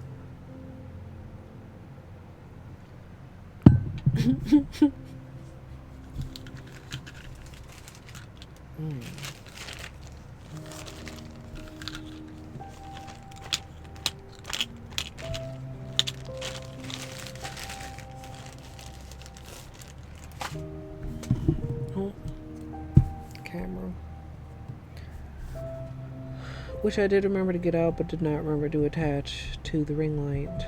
Oh, camera. Which I did remember to get out, but did not remember to attach to the ring light.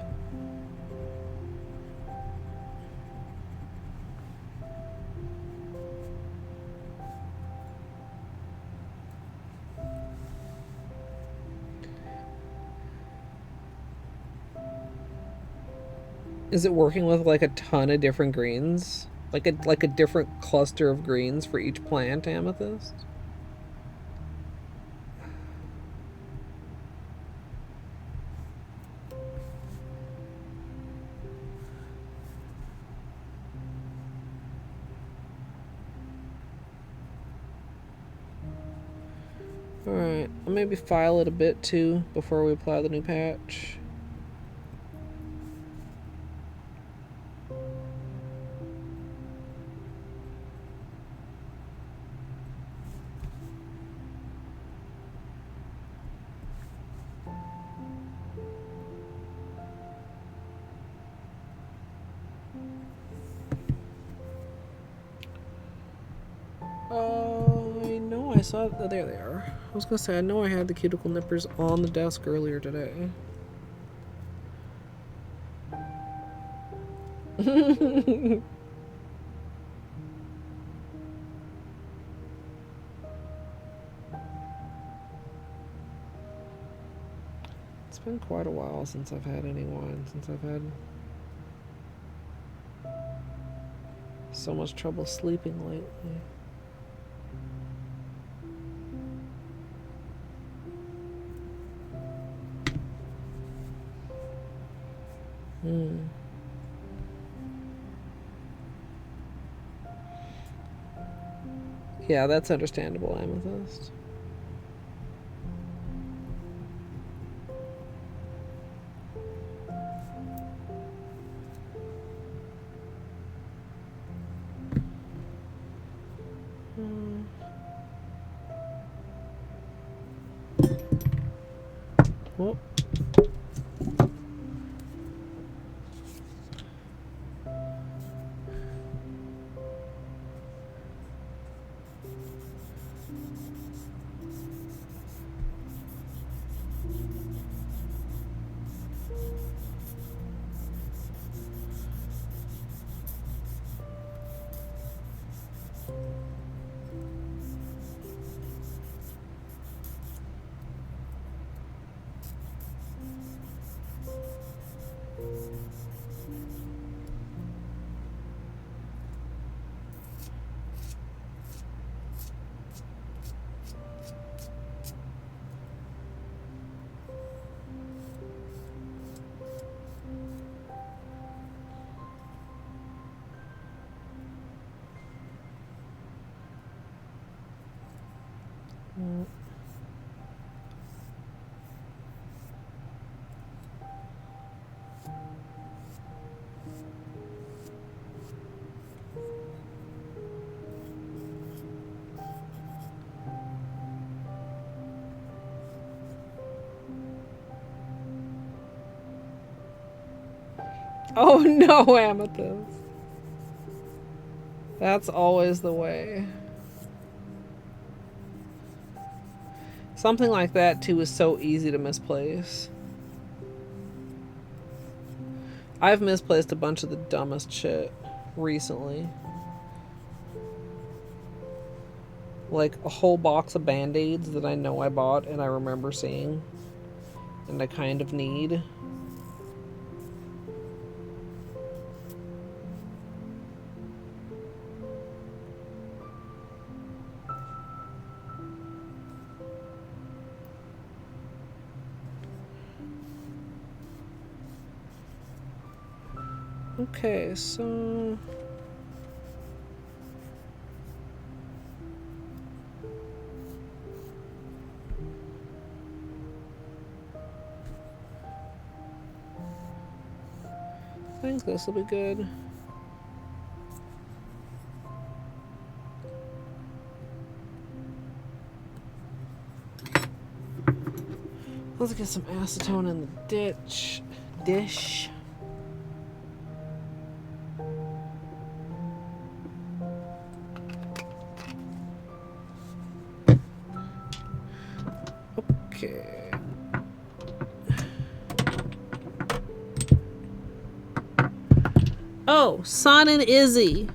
Is it working with like a ton of different greens? Like a different cluster of greens for each plant, Amethyst? Alright, I'll maybe file it a bit too before we apply the new patch. I know I saw it. There they are. I was gonna say, I know I had the cuticle nippers on the desk earlier today. It's been quite a while since I've had any wine, since I've had so much trouble sleeping lately. Yeah, that's understandable, Amethyst. Oh. Oh no, Amethyst. That's always the way. Something like that too is so easy to misplace. I've misplaced a bunch of the dumbest shit recently. Like a whole box of Band-Aids that I know I bought and I remember seeing and I kind of need. Okay, so I think this will be good. Let's get some acetone in the dish. Okay. Oh, Son and Izzy.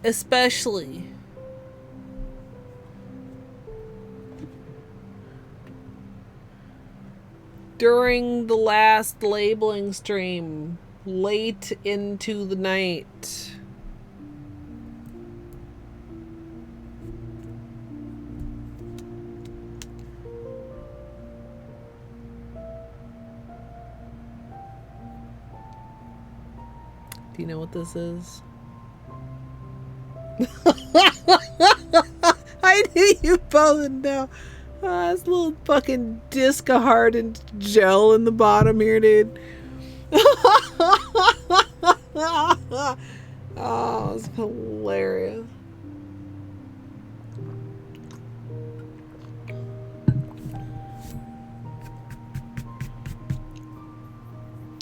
Especially. During the last labeling stream, late into the night. Do you know what this is? I knew you both know. Oh, this little fucking disc of hardened gel in the bottom here, dude. Oh, it's hilarious.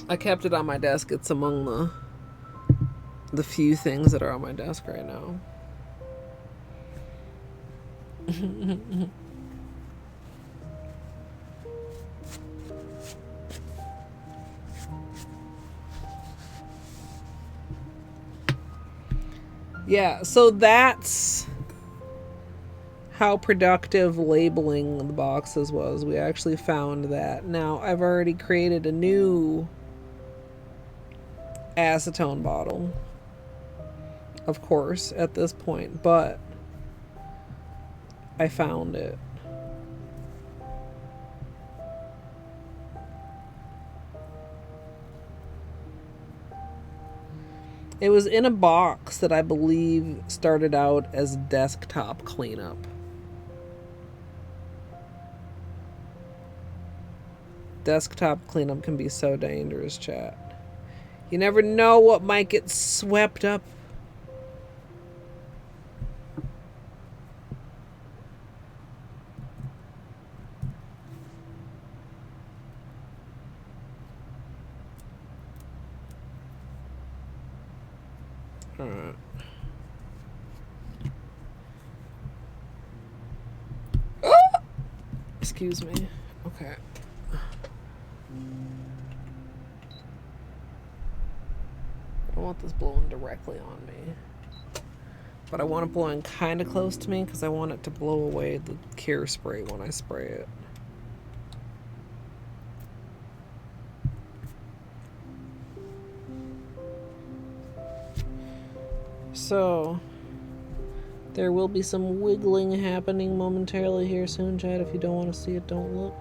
I kept it on my desk. It's among the few things that are on my desk right now. Yeah, so that's how productive labeling the boxes was. We actually found that. Now, I've already created a new acetone bottle, of course, at this point, but I found it. It was in a box that I believe started out as desktop cleanup. Desktop cleanup can be so dangerous, chat. You never know what might get swept up. Alright. Excuse me. Okay. I don't want this blowing directly on me. But I want it blowing kind of close to me because I want it to blow away the cure spray when I spray it. So, there will be some wiggling happening momentarily here soon, Chad. If you don't want to see it, don't look.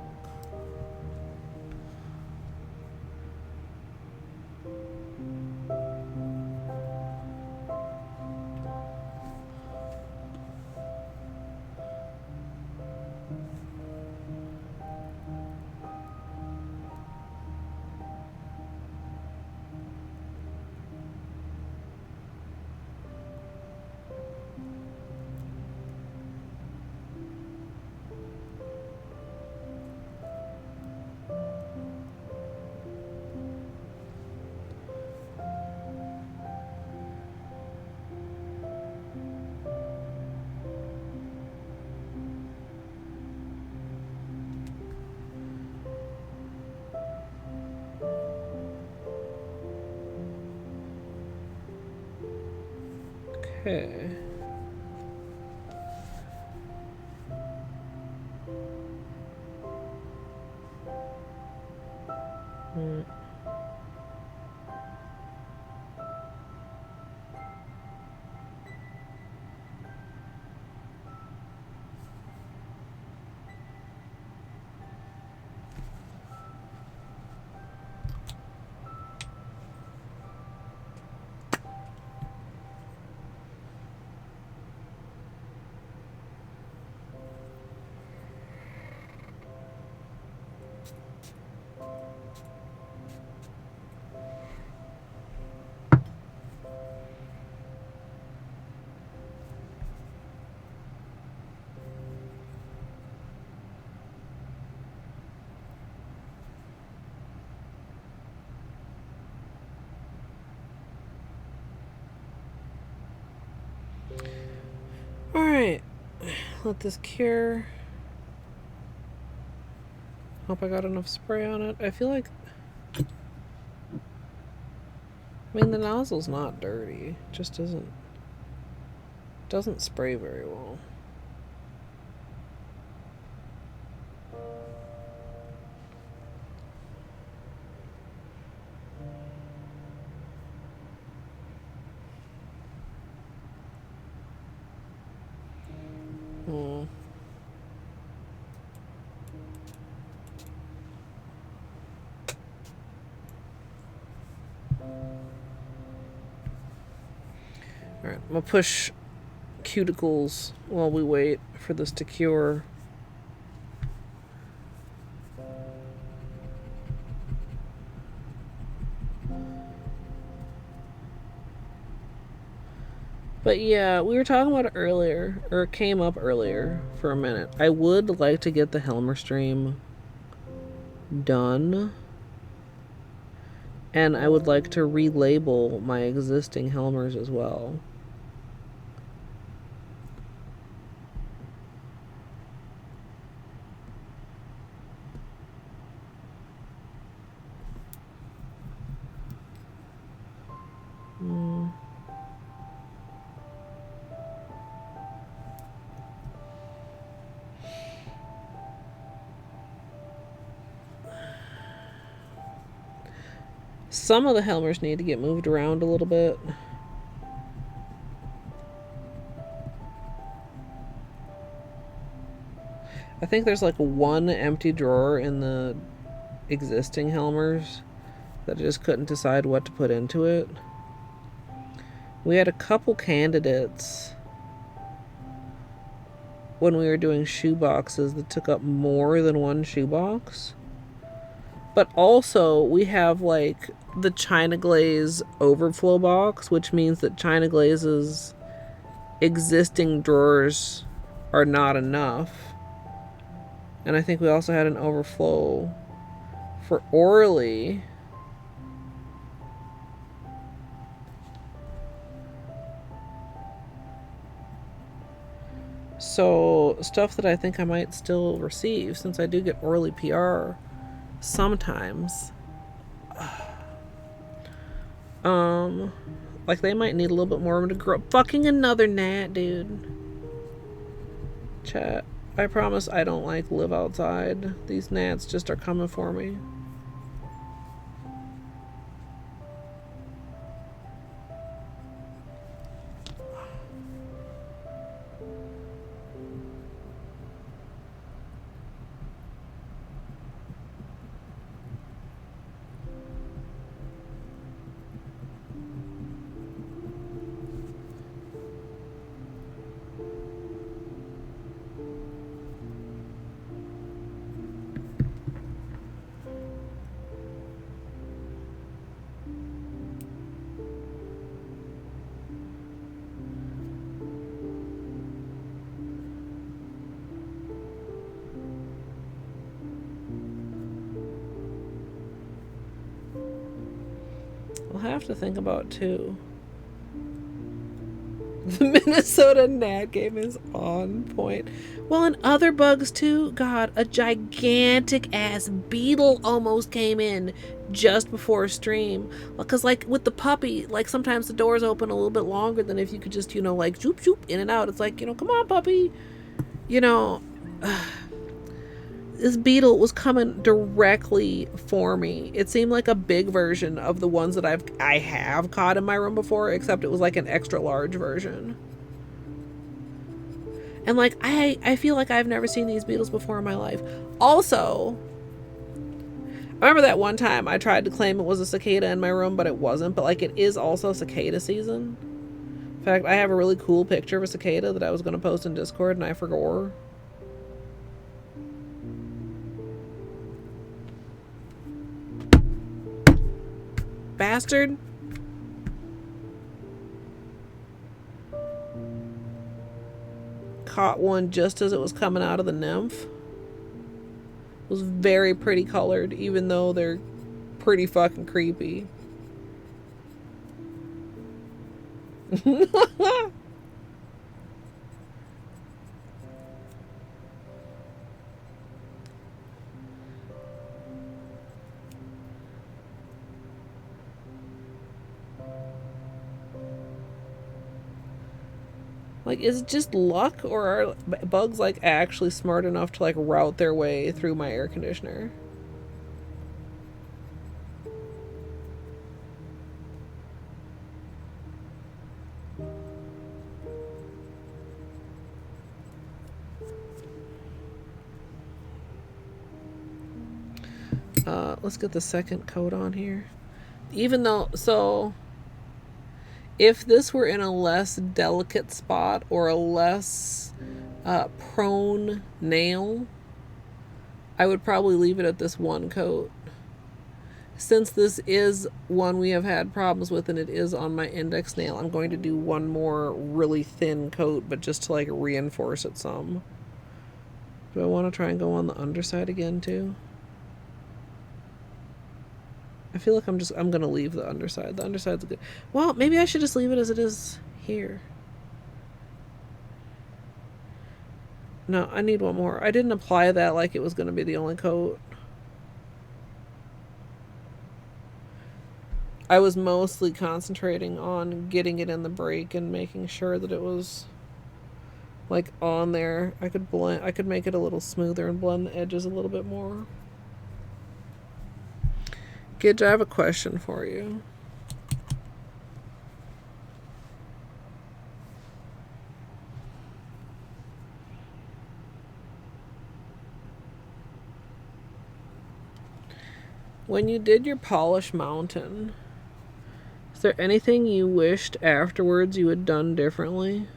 Okay. Alright. Let this cure. Hope I got enough spray on it. I feel like... I mean, the nozzle's not dirty. It just doesn't spray very well. Alright, I'm gonna push cuticles while we wait for this to cure. But yeah, we were talking about it earlier, or it came up earlier for a minute. I would like to get the Helmer stream done. And I would like to relabel my existing Helmers as well. Some of the Helmers need to get moved around a little bit. I think there's like one empty drawer in the existing Helmers that I just couldn't decide what to put into it. We had a couple candidates when we were doing shoe boxes that took up more than one shoebox. But also, we have like the China Glaze overflow box, which means that China Glaze's existing drawers are not enough. And I think we also had an overflow for Orly. So, stuff that I think I might still receive, since I do get Orly PR sometimes. Like they might need a little bit more room to grow. Fucking another gnat, dude. Chat. I promise I don't like live outside. These gnats just are coming for me. Have to think about too. The Minnesota gnat game is on point. Well, and other bugs too. God, a gigantic ass beetle almost came in just before stream. Because like with the puppy, like sometimes the doors open a little bit longer than if you could just, you know, like zoop zoop in and out. It's like, you know, come on puppy. You know, this beetle was coming directly for me. It seemed like a big version of the ones that I have caught in my room before, except it was like an extra large version. And like I feel like I've never seen these beetles before in my life. Also, I remember that one time I tried to claim it was a cicada in my room, but it wasn't. But like it is also cicada season. In fact, I have a really cool picture of a cicada that I was going to post in Discord and I forgot. Bastard. Caught one just as it was coming out of the nymph. It was very pretty colored, even though they're pretty fucking creepy. Like, is it just luck, or are bugs, like, actually smart enough to, like, route their way through my air conditioner? Let's get the second coat on here. Even though, so if this were in a less delicate spot or a less prone nail, I would probably leave it at this one coat. Since this is one we have had problems with and it is on my index nail, I'm going to do one more really thin coat, but just to like reinforce it some. Do I want to try and go on the underside again too? I feel like I'm going to leave the underside. The underside's good. Well, maybe I should just leave it as it is here. No, I need one more. I didn't apply that like it was going to be the only coat. I was mostly concentrating on getting it in the break and making sure that it was like on there. I could make it a little smoother and blend the edges a little bit more. Gidge, I have a question for you. When you did your polish mountain, is there anything you wished afterwards you had done differently?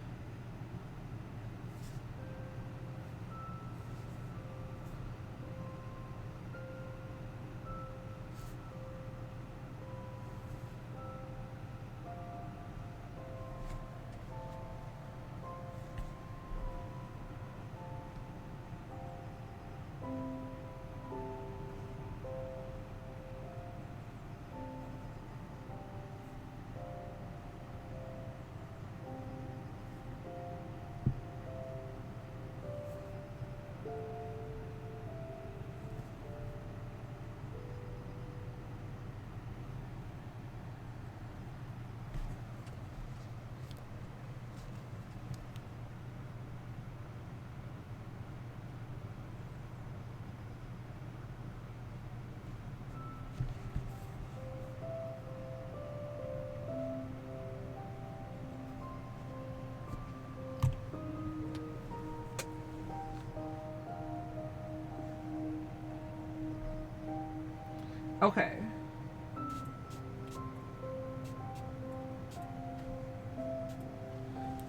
Okay.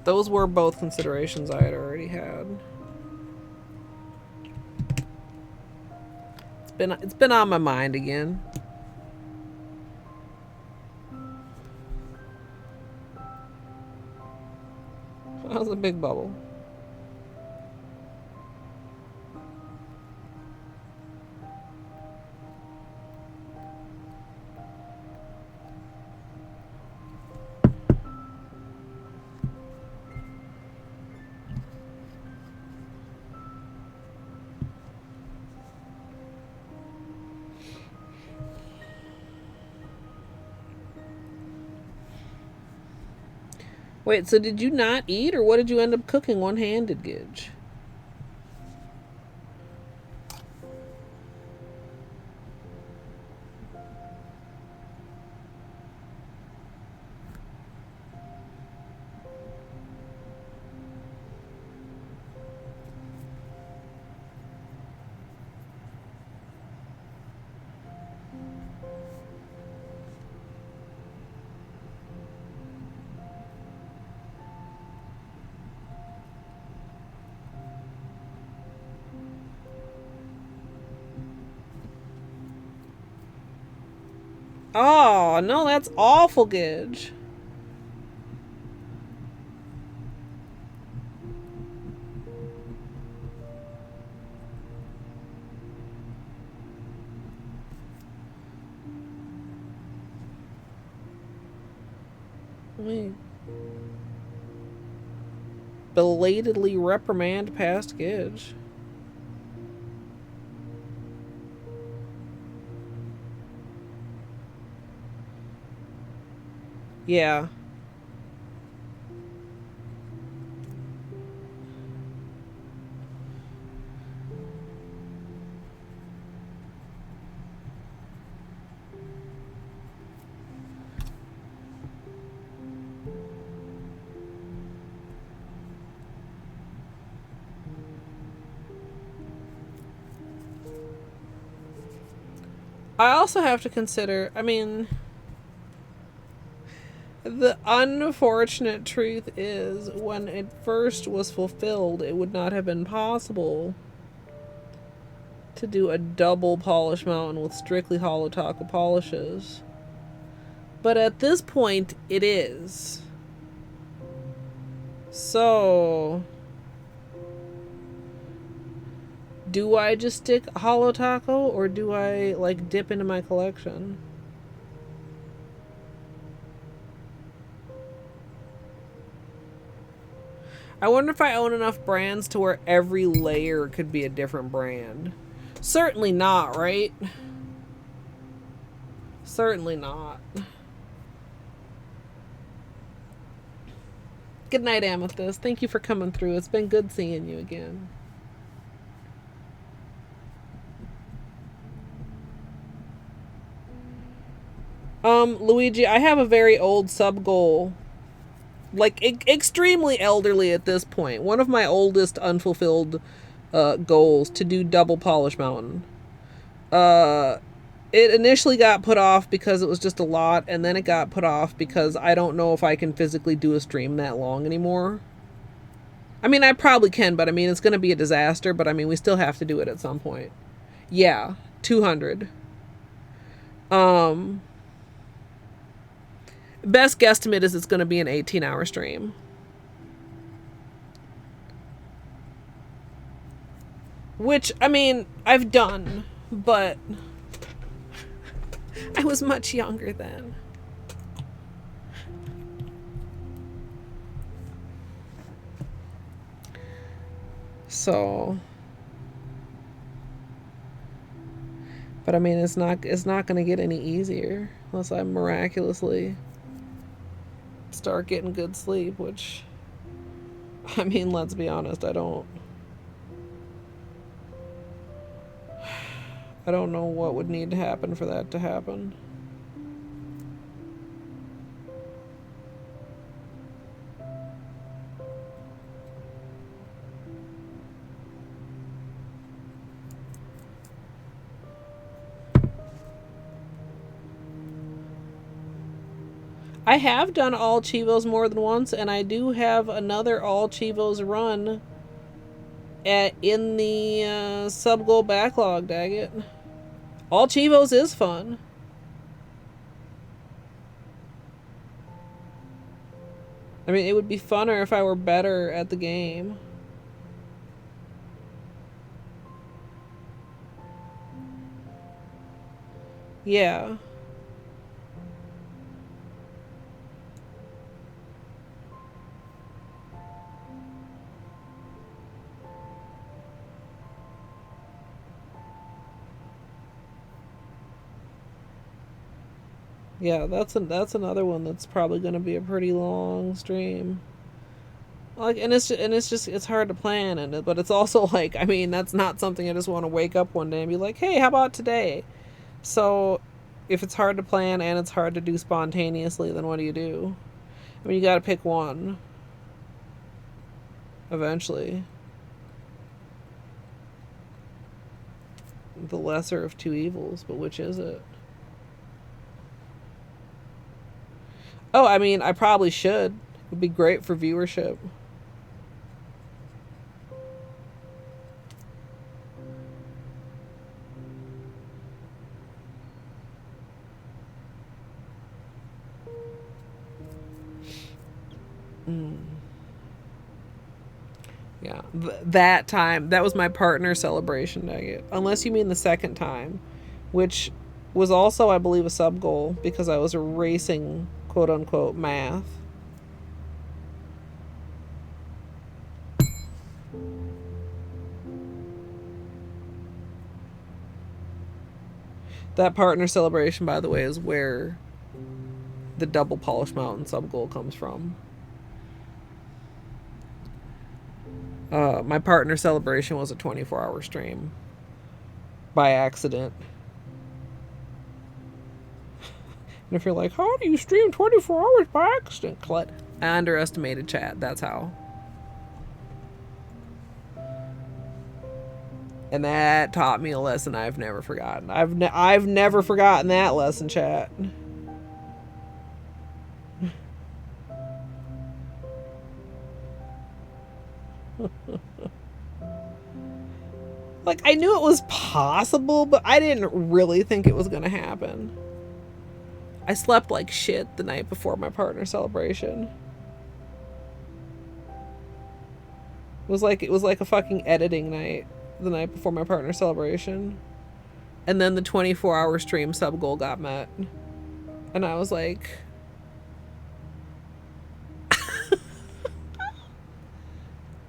Those were both considerations I had already had. It's been on my mind again. That was a big bubble. Wait, so did you not eat, or what did you end up cooking one-handed, Gidge? Oh, no, that's awful, Gidge. We belatedly reprimand past Gidge. Yeah. I also have to consider, I mean, the unfortunate truth is when it first was fulfilled, it would not have been possible to do a double polish mountain with strictly Holo taco polishes. But at this point, it is. So, do I just stick Holo taco, or do I, like, dip into my collection? I wonder if I own enough brands to where every layer could be a different brand. Certainly not, right? Certainly not. Good night, Amethyst. Thank you for coming through. It's been good seeing you again. Luigi, I have a very old sub goal. Like, extremely elderly at this point. One of my oldest unfulfilled goals to do double polish mountain. It initially got put off because it was just a lot, and then it got put off because I don't know if I can physically do a stream that long anymore. I mean, I probably can, but I mean, it's going to be a disaster, but I mean, we still have to do it at some point. Yeah, 200. Best guesstimate is it's going to be an 18-hour stream. Which, I mean, I've done, but I was much younger then. So, but I mean, it's not going to get any easier unless I miraculously start getting good sleep, which, I mean, let's be honest, I don't know what would need to happen for that to happen. I have done all Chivos more than once, and I do have another all Chivos run in the sub goal backlog, daggit. All Chivos is fun. I mean, it would be funner if I were better at the game. Yeah. Yeah, that's another one that's probably going to be a pretty long stream. Like, and it's hard to plan, but it's also like, I mean, that's not something I just want to wake up one day and be like, hey, how about today? So, if it's hard to plan and it's hard to do spontaneously, then what do you do? I mean, you got to pick one. Eventually. The lesser of two evils, but which is it? Oh, I mean, I probably should. It would be great for viewership. Yeah, that time, that was my partner celebration, dang it. Unless you mean the second time, which was also, I believe, a sub goal because I was erasing quote unquote math. That partner celebration, by the way, is where the double polish mountain sub goal comes from. My partner celebration was a 24-hour stream by accident. And if you're like, how do you stream 24 hours by accident, Colette? I underestimated chat. That's how. And that taught me a lesson I've never forgotten. I've never forgotten that lesson, chat. Like, I knew it was possible, but I didn't really think it was gonna happen. I slept like shit the night before my partner celebration. It was like a fucking editing night the night before my partner celebration. And then the 24-hour stream sub goal got met. And I was like,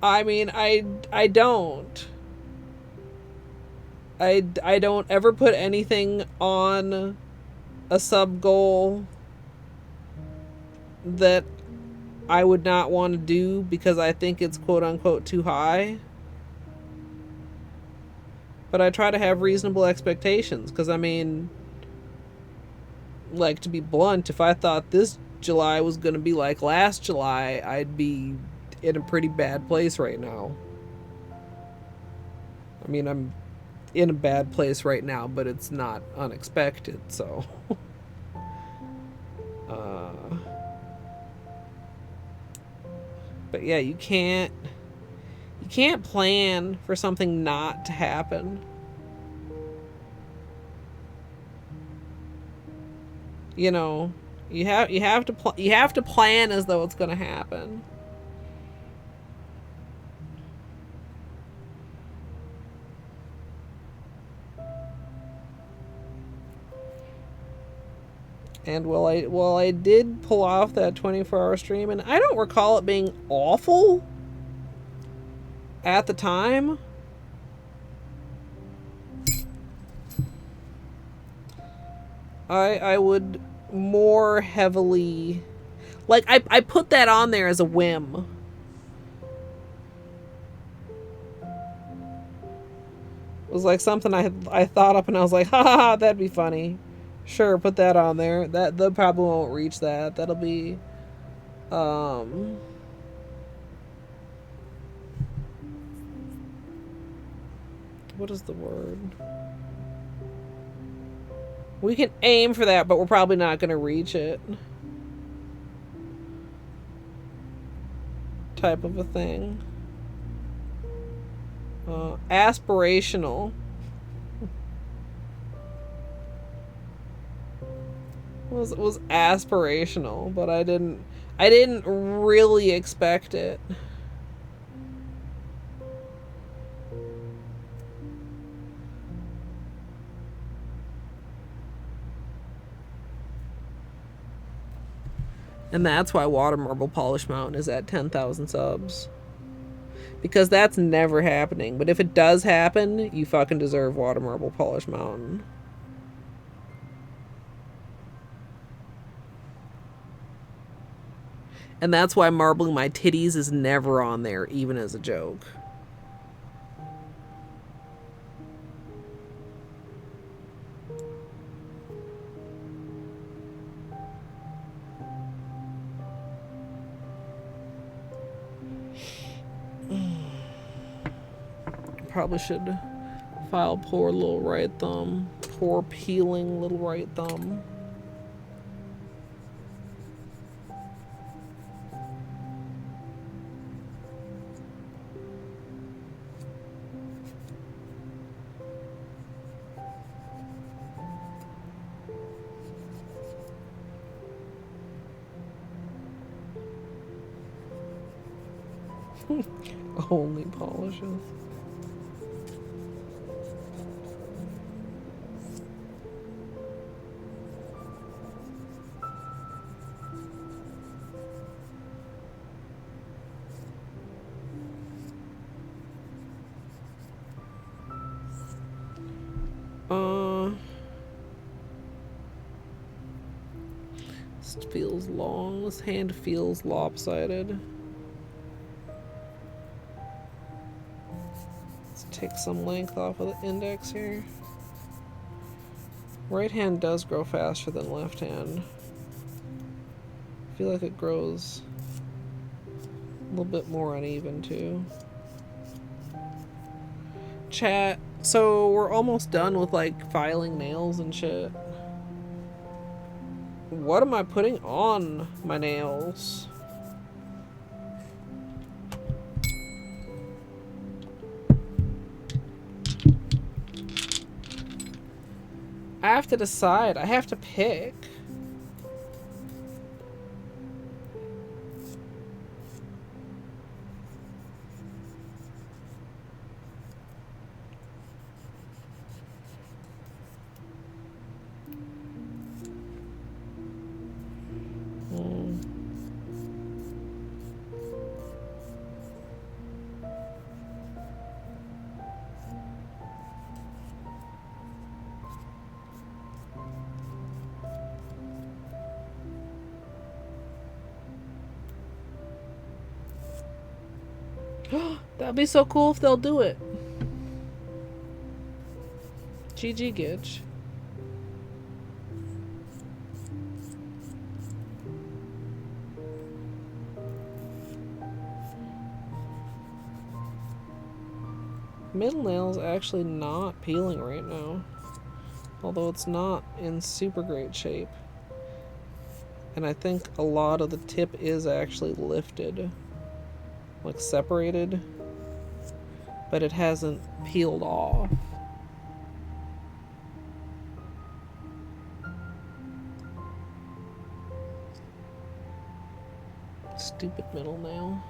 I mean, I don't ever put anything on a sub goal that I would not want to do because I think it's quote unquote too high. But I try to have reasonable expectations because, I mean, like, to be blunt, if I thought this July was going to be like last July, I'd be in a pretty bad place right now. I mean, I'm in a bad place right now, but it's not unexpected, so but yeah, you can't plan for something not to happen. You know, you have to plan as though it's going to happen. And while I did pull off that 24-hour stream, and I don't recall it being awful at the time, I would more heavily, like, I put that on there as a whim. It was like something I thought up and I was like, ha, that'd be funny. Sure, put that on there. They probably won't reach that. That'll be, what is the word? We can aim for that, but we're probably not going to reach it. Type of a thing. Aspirational. It was aspirational, but I didn't really expect it. And that's why Water Marble Polish Mountain is at 10,000 subs. Because that's never happening. But if it does happen, you fucking deserve Water Marble Polish Mountain. And that's why marbling my titties is never on there, even as a joke. Probably should file poor little right thumb. Poor peeling little right thumb. Only polishes. This feels long. This hand feels lopsided. Take some length off of the index here. Right hand does grow faster than left hand. I feel like it grows a little bit more uneven too. Chat, So we're almost done with like filing nails and shit. What am I putting on my nails? I have to decide. I have to pick. That'd be so cool if they'll do it. GG Gitch. Middle nail's actually not peeling right now. Although it's not in super great shape. And I think a lot of the tip is actually lifted. Like separated. But it hasn't peeled off. Stupid middle nail.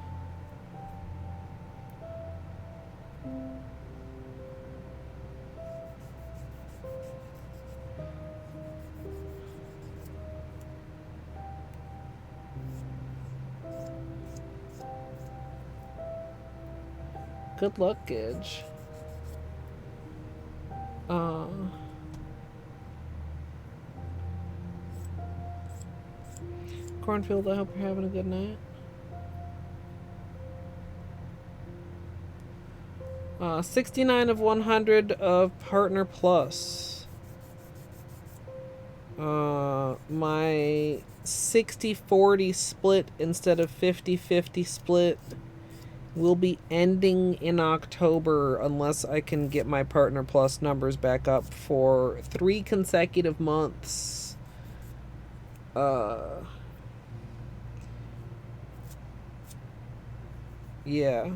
Good luck, Gidge. Cornfield, I hope you're having a good night. 69 of 100 of Partner Plus. My 60-40 split instead of 50-50 split will be ending in October unless I can get my Partner Plus numbers back up for 3 consecutive months. Yeah.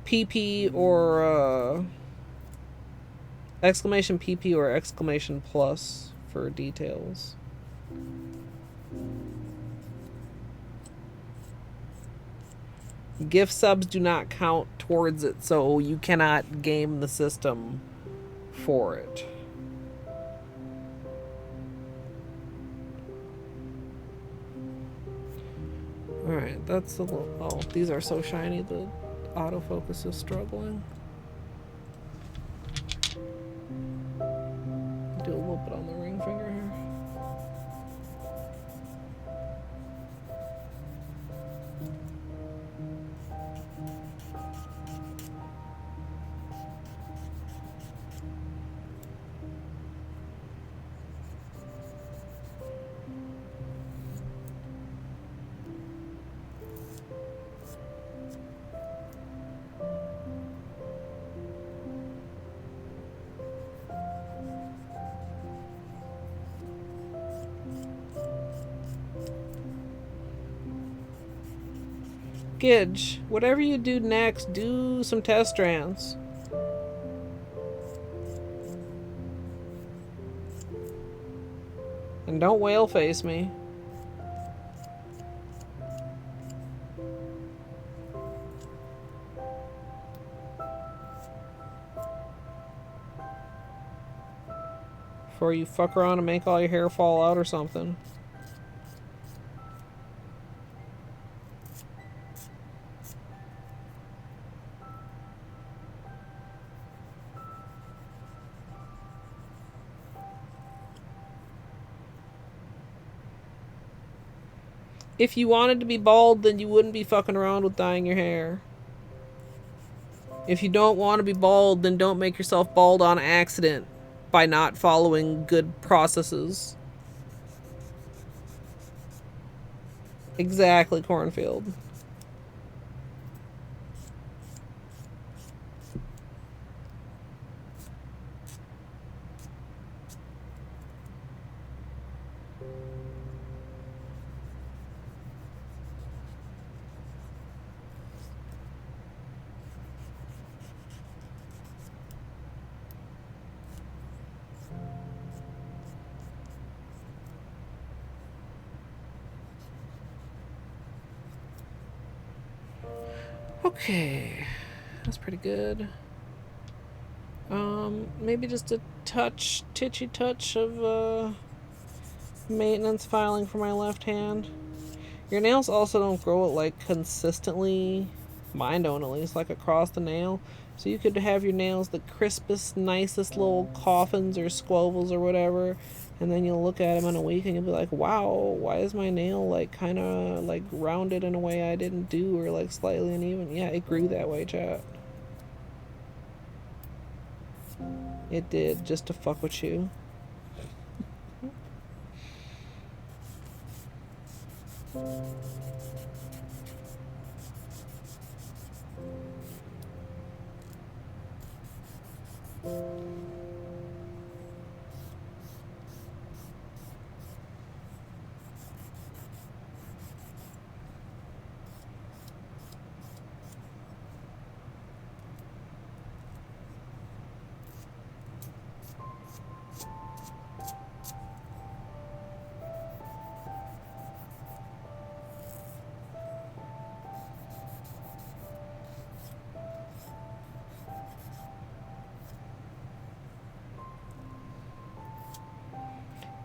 PP or exclamation PP or exclamation plus for details. Gift subs do not count towards it, so you cannot game the system for it. Alright, that's a little... Oh, these are so shiny, the autofocus is struggling. Do a little bit on the ring finger here. Gidge, whatever you do next, do some test strands. And don't whale face me. Before you fuck around and make all your hair fall out or something. If you wanted to be bald, then you wouldn't be fucking around with dyeing your hair. If you don't want to be bald, then don't make yourself bald on accident by not following good processes. Exactly, Cornfield. Okay, that's pretty good. Maybe just a titchy touch of maintenance filing for my left hand. Your nails also don't grow like consistently. Mine don't, at least, like across the nail. So you could have your nails the crispest, nicest little coffins or squovels or whatever, and then you'll look at them in a week and you'll be like, wow, why is my nail like kind of like rounded in a way I didn't do, or like slightly uneven? Yeah, it grew that way, chat. It did, just to fuck with you.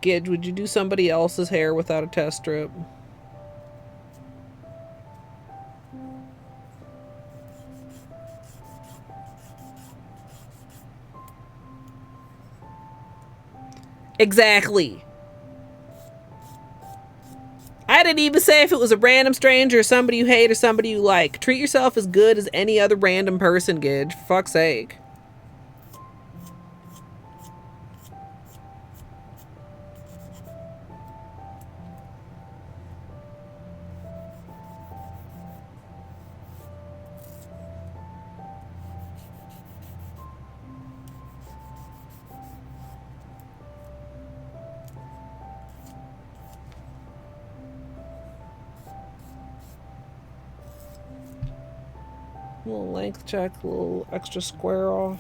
Gidge, would you do somebody else's hair without a test strip? Exactly. I didn't even say if it was a random stranger or somebody you hate or somebody you like. Treat yourself as good as any other random person, Gidge. For fuck's sake. A little length check, a little extra square off.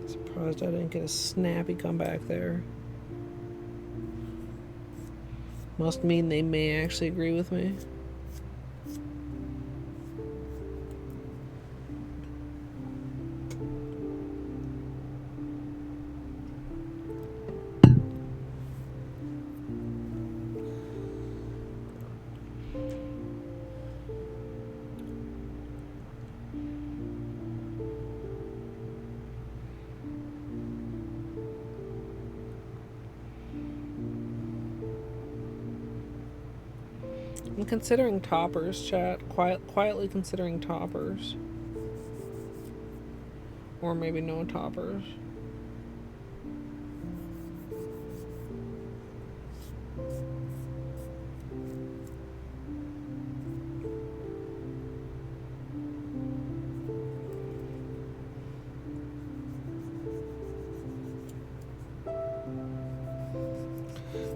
Surprised I didn't get a snappy comeback there. Must mean they may actually agree with me. I'm considering toppers, chat. Quietly considering toppers. Or maybe no toppers.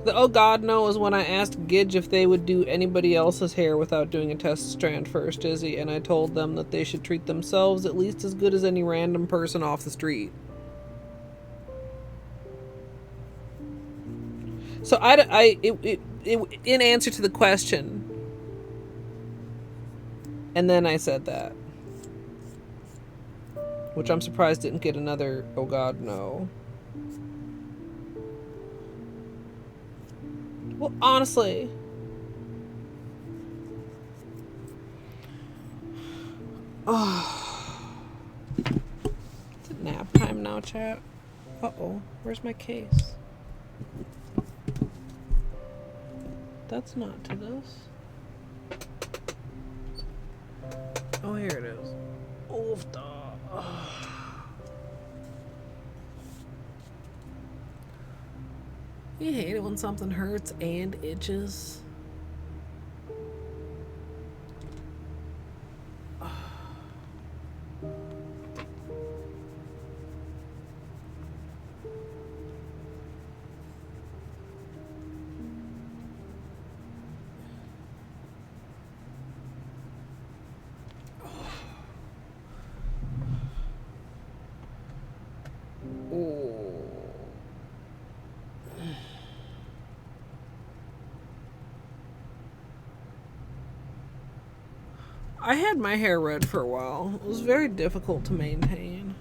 The oh god no is when I asked Gidge if they would do anybody else's hair without doing a test strand first, Izzy, and I told them that they should treat themselves at least as good as any random person off the street. So in answer to the question, and then I said that, which I'm surprised didn't get another oh god no. Well, honestly, oh, is it nap time now, chat? Uh-oh, where's my case? That's not to this. Oh, here it is. Oof, You hate it when something hurts and itches. I had my hair red for a while. It was very difficult to maintain.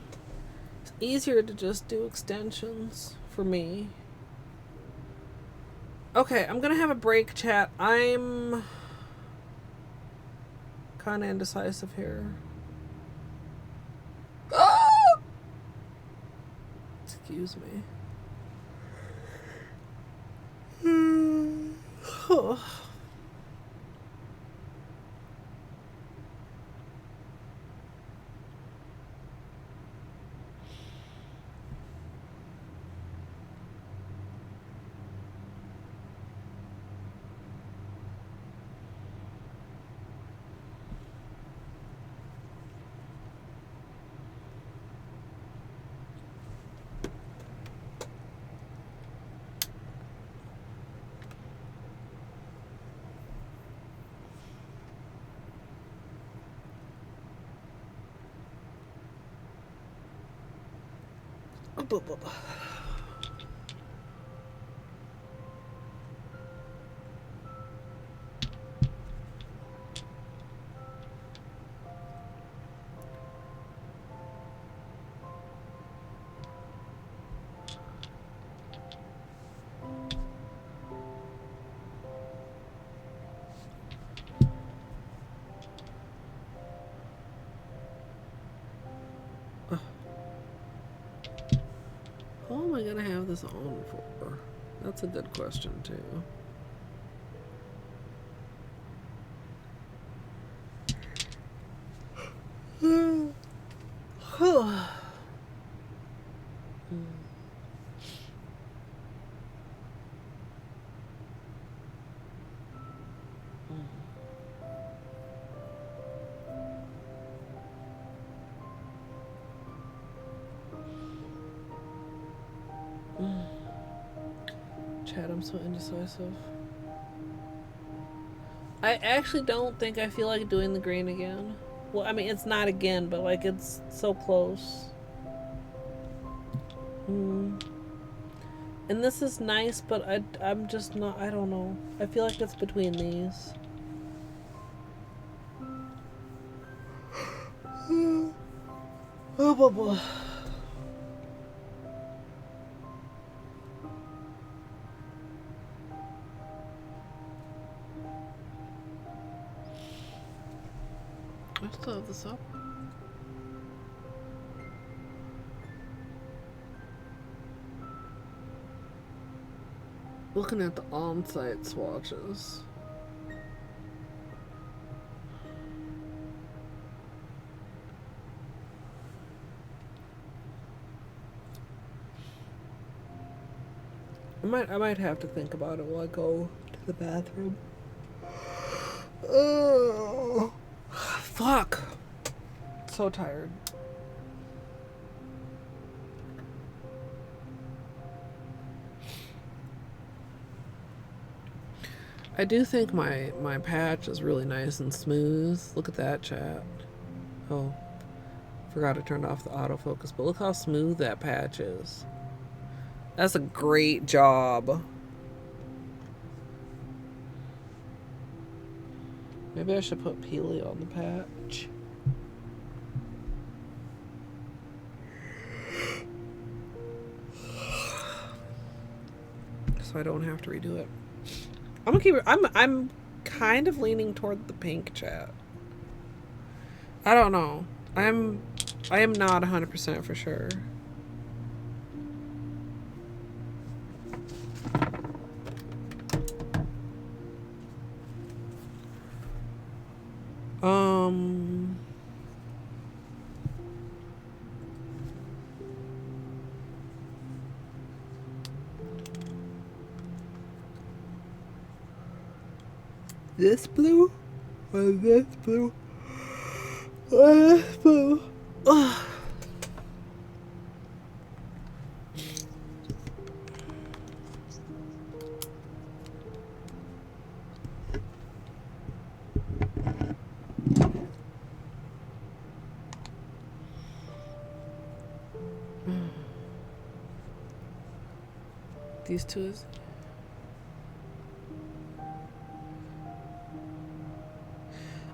It's easier to just do extensions for me. Okay, I'm gonna have a break, chat. I'm kind of indecisive here. Excuse me. How am I gonna have this on for? That's a good question too. Chad, I'm so indecisive. I actually don't think I feel like doing the green again. Well, I mean, it's not again, but like it's so close. And this is nice, but I'm just not, I don't know. I feel like it's between these. Oh, blah, blah. I still have this up. Looking at the on-site swatches. I might have to think about it while I go to the bathroom. Oh, fuck. So tired. I do think my patch is really nice and smooth. Look at that, chat. Oh, forgot to turn off the autofocus, but look how smooth that patch is. That's a great job. Maybe I should put Peely on the patch. So I don't have to redo it. I'm gonna keep it. I'm kind of leaning toward the pink, chat. I don't know. I am not 100% for sure. This blue? Or this blue? Or this blue? Ugh. These two is...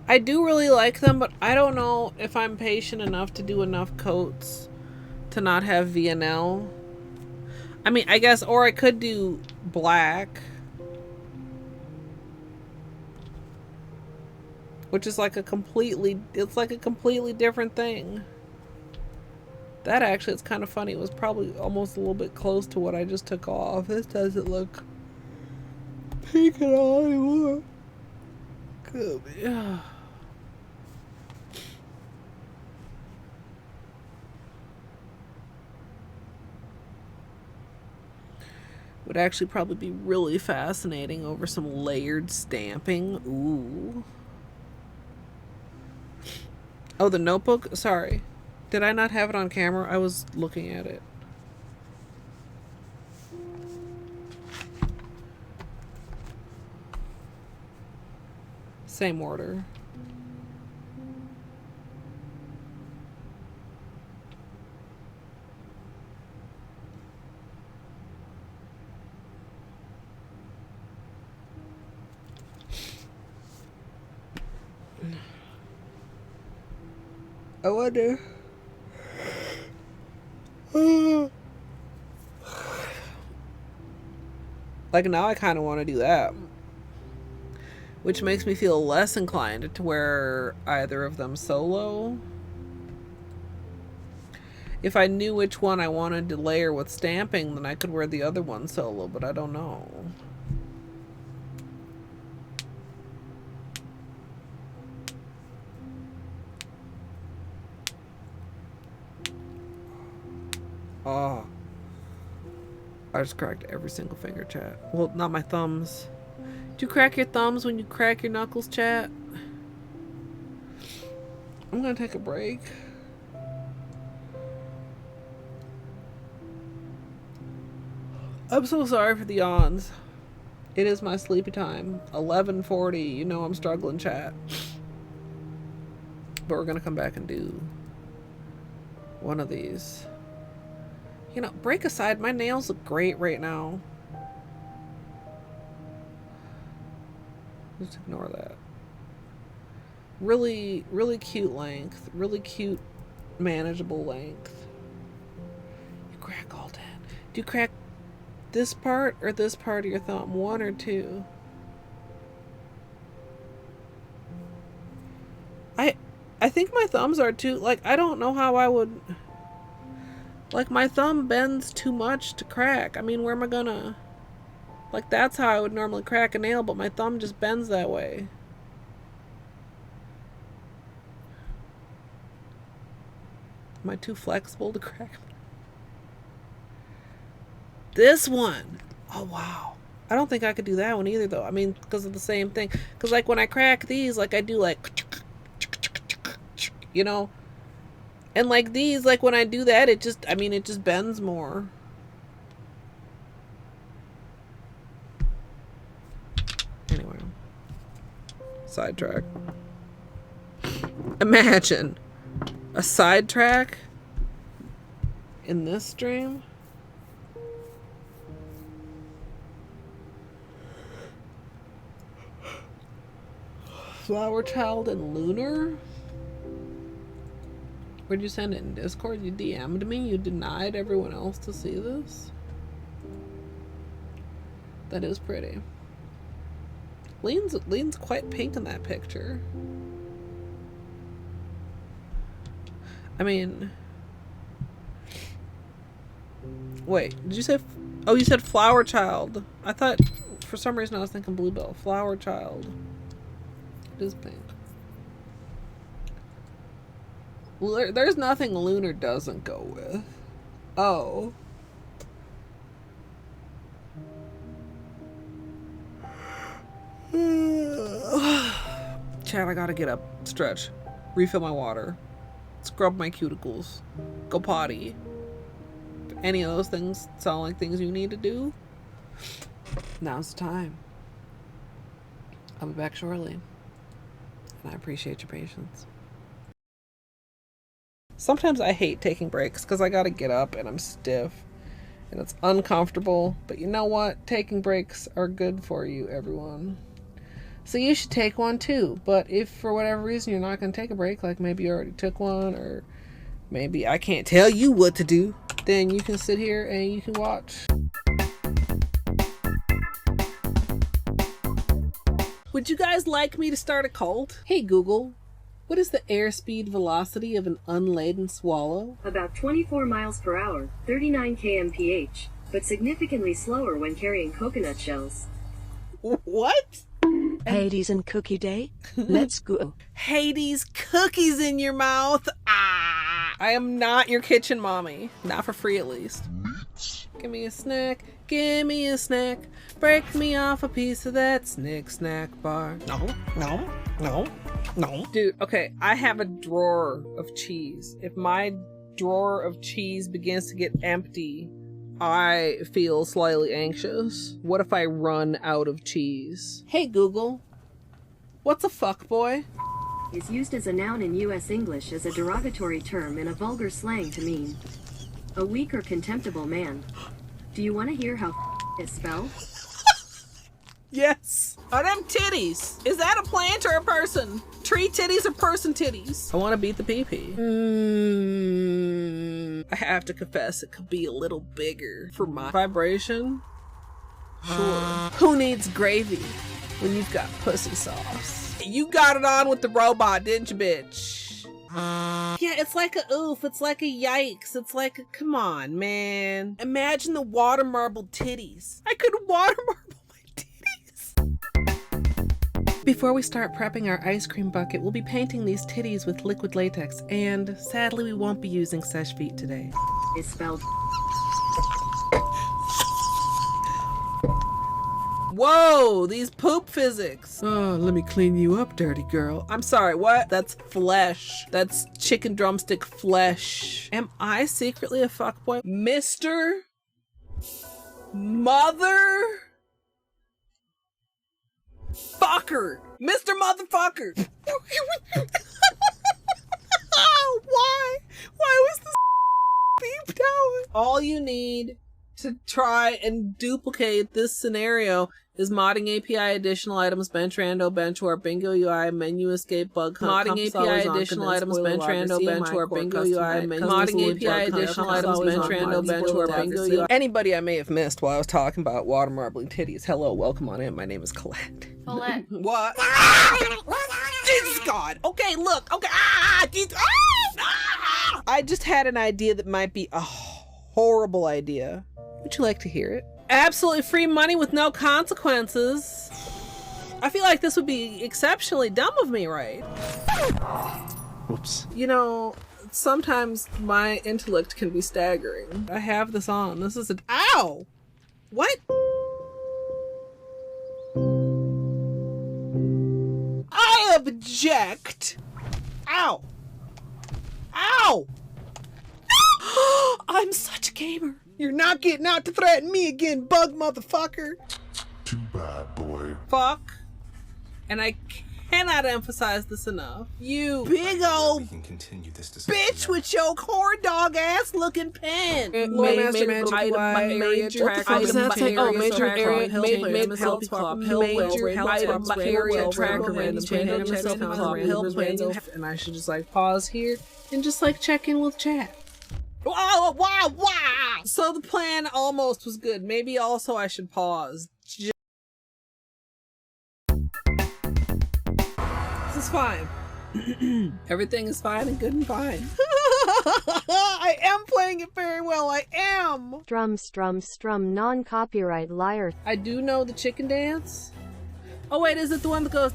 I do really like them, but I don't know if I'm patient enough to do enough coats to not have VNL. I mean, I guess, or I could do black, which is like a completely, it's like a completely different thing. That actually, it's kind of funny. It was probably almost a little bit close to what I just took off. This doesn't look pink at all anymore. Good. Yeah. Would actually probably be really fascinating over some layered stamping. Ooh. Oh, the notebook? Sorry. Did I not have it on camera? I was looking at it. Same order. I wonder. Like now I kind of want to do that. Which makes me feel less inclined to wear either of them solo. If I knew which one I wanted to layer with stamping, then I could wear the other one solo, but I don't know. Oh. I just cracked every single finger, chat. Well, not my thumbs. Do you crack your thumbs when you crack your knuckles, chat? I'm gonna take a break. I'm so sorry for the yawns. It is my sleepy time. 11:40. You know I'm struggling, chat. But we're gonna come back and do one of these. You know, break aside. My nails look great right now. Just ignore that. Really, really cute length. Really cute, manageable length. You crack all 10. Do you crack this part or this part of your thumb? One or two? I think my thumbs are too, like, I don't know how I would, like, my thumb bends too much to crack. I mean, where am I gonna, like, that's how I would normally crack a nail, but my thumb just bends that way. Am I too flexible to crack? This one. Oh, wow. I don't think I could do that one either, though. I mean, because of the same thing. Because, like, when I crack these, like, I do, like, you know? And, like, these, like, when I do that, it just, I mean, it just bends more. Anyway. Sidetrack. Imagine a sidetrack in this stream. Flower Child and Lunar? Where'd you send it? In Discord? You DM'd me? You denied everyone else to see this? That is pretty. Lean's quite pink in that picture. I mean... Wait, did you say... Oh, you said Flower Child. I thought... For some reason I was thinking Bluebell. Flower Child. It is pink. There's nothing Lunar doesn't go with. Oh. Chad, I gotta get up, stretch, refill my water, scrub my cuticles, go potty. If any of those things sound like things you need to do, now's the time. I'll be back shortly. And I appreciate your patience. Sometimes I hate taking breaks because I gotta get up and I'm stiff and it's uncomfortable. But you know what? Taking breaks are good for you, everyone. So you should take one too. But if for whatever reason you're not gonna take a break, like maybe you already took one, or maybe I can't tell you what to do, then you can sit here and you can watch. Would you guys like me to start a cult? Hey Google, what is the airspeed velocity of an unladen swallow? About 24 miles per hour, 39 kmph, but significantly slower when carrying coconut shells. What? Hades and Cookie Day? Let's go. Hades, cookies in your mouth. Ah! I am not your kitchen mommy. Not for free, at least. Give me a snack. Give me a snack. Break me off a piece of that Snick Snack bar. No. Dude, okay, I have a drawer of cheese. If my drawer of cheese begins to get empty, I feel slightly anxious. What if I run out of cheese? Hey Google, what's a fuckboy? Is used as a noun in U.S. English as a derogatory term in a vulgar slang to mean a weak or contemptible man. Do you want to hear how is spelled? Yes. Are them titties? Is that a plant or a person? Tree titties or person titties? I want to beat the pee-pee. I have to confess, it could be a little bigger for my vibration. Sure. Who needs gravy when you've got pussy sauce? You got it on with the robot, didn't you, bitch? Yeah, it's like a oof, it's like a yikes, it's like a, come on, man. Imagine the water marble titties. I could water marble my titties. Before we start prepping our ice cream bucket, we'll be painting these titties with liquid latex, and sadly we won't be using Seche Vite today. Is spelled. Whoa, these poop physics. Oh, let me clean you up, dirty girl. I'm sorry, what? That's flesh. That's chicken drumstick flesh. Am I secretly a fuckboy? Mr. Mother Fucker. Mr. Motherfucker. Why? Why was this beeped out? All you need to try and duplicate this scenario is modding API additional items, bench rando, bench warp, bingo UI, menu escape, bug hunt, modding API additional items, bench rando, bench warp, bingo UI, modding API additional items, bench rando, bench warp, bingo UI. Anybody I may have missed while I was talking about water marbling titties, hello, welcome on in. My name is Colette. Colette. What? Jesus God. Okay, look. Okay. I just had an idea that might be a horrible idea. Would you like to hear it? Absolutely free money with no consequences. I feel like this would be exceptionally dumb of me, right? Whoops. You know, sometimes my intellect can be staggering. I have this on. This is ow! What? I object! Ow! Ow! I'm such a gamer. You're not getting out to threaten me again, bug motherfucker. Too bad, boy. Fuck. And I cannot emphasize this enough. You big old We can continue this discussion bitch with your corn dog ass looking pen. Major and I should just like pause here and just like check in with chat. Wow. So the plan almost was good. Maybe also I should pause. This is fine. Everything is fine and good and fine. I am playing it very well. I am. Strum, non-copyright liar. I do know the chicken dance. Oh wait, is it the one that goes?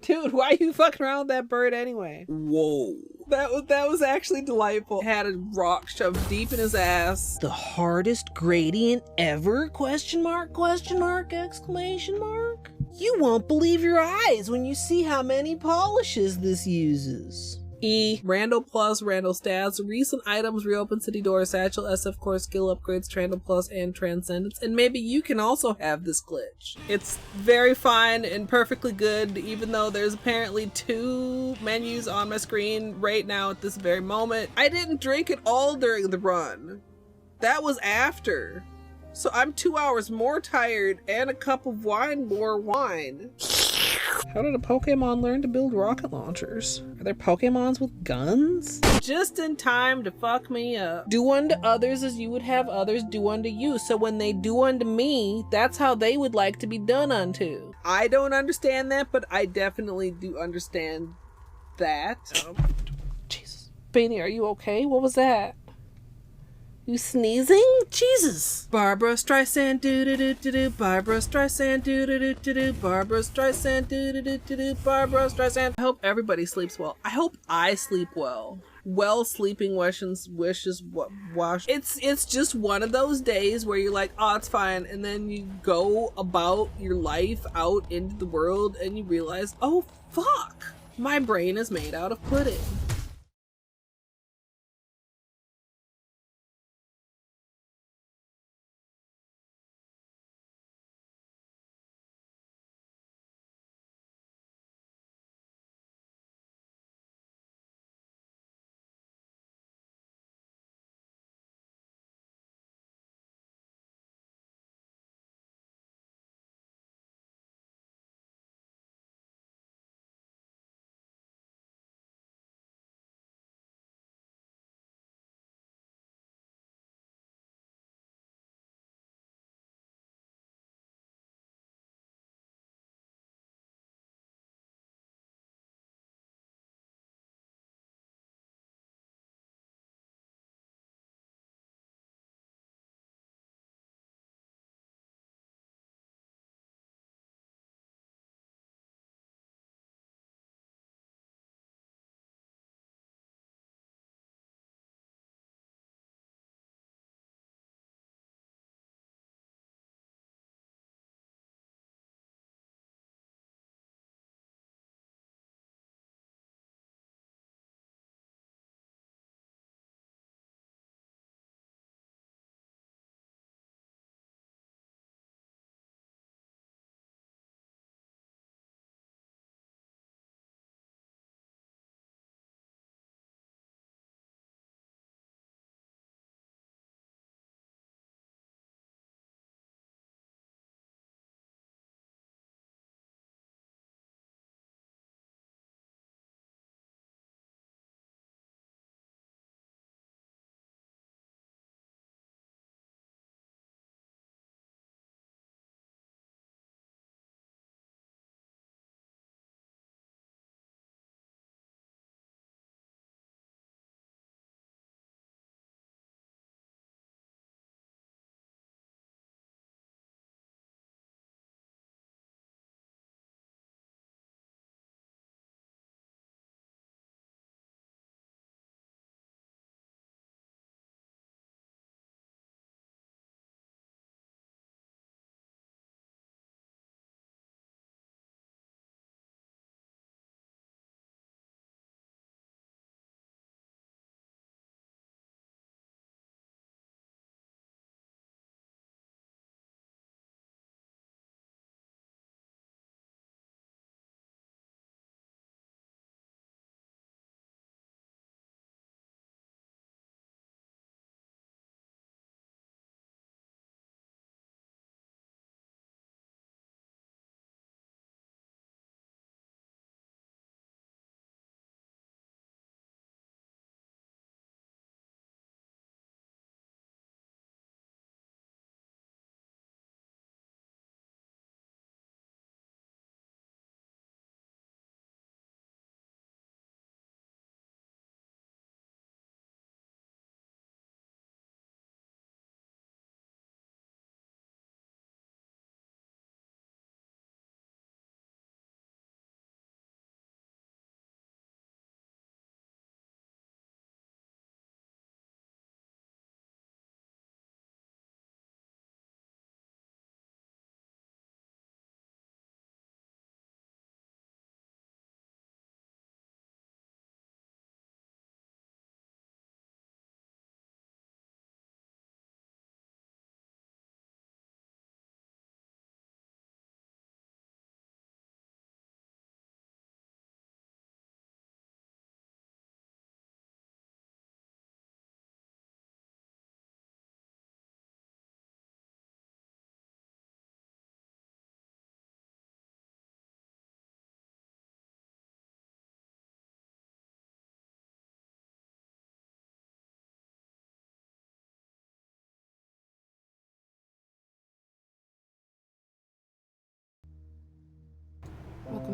Dude, why are you fucking around with that bird anyway? Whoa. That was actually delightful. Had a rock shoved deep in his ass. The hardest gradient ever? Question mark, exclamation mark. You won't believe your eyes when you see how many polishes this uses. E. Randall Plus, Randall Stats, recent items, reopen city door, satchel, SF core, skill upgrades, Trandall Plus, and Transcendence. And maybe you can also have this glitch. It's very fine and perfectly good, even though there's apparently 2 menus on my screen right now at this very moment. I didn't drink it all during the run. That was after. So I'm 2 hours more tired and a cup of wine more wine. How did a Pokemon learn to build rocket launchers? Are there Pokemons with guns? Just in time to fuck me up. Do unto others as you would have others do unto you. So when they do unto me, that's how they would like to be done unto. I don't understand that, but I definitely do understand that. Jesus. Beanie, are you okay? What was that? You sneezing? Jesus. Barbara Streisand do do do do do. Barbara Streisand do do do do do. Barbara Streisand do do do do do. Barbara Streisand. I hope everybody sleeps well. I hope I sleep well. Well, sleeping wishes wash. It's just one of those days where you're like, oh, it's fine, and then you go about your life out into the world and you realize, oh fuck, my brain is made out of pudding.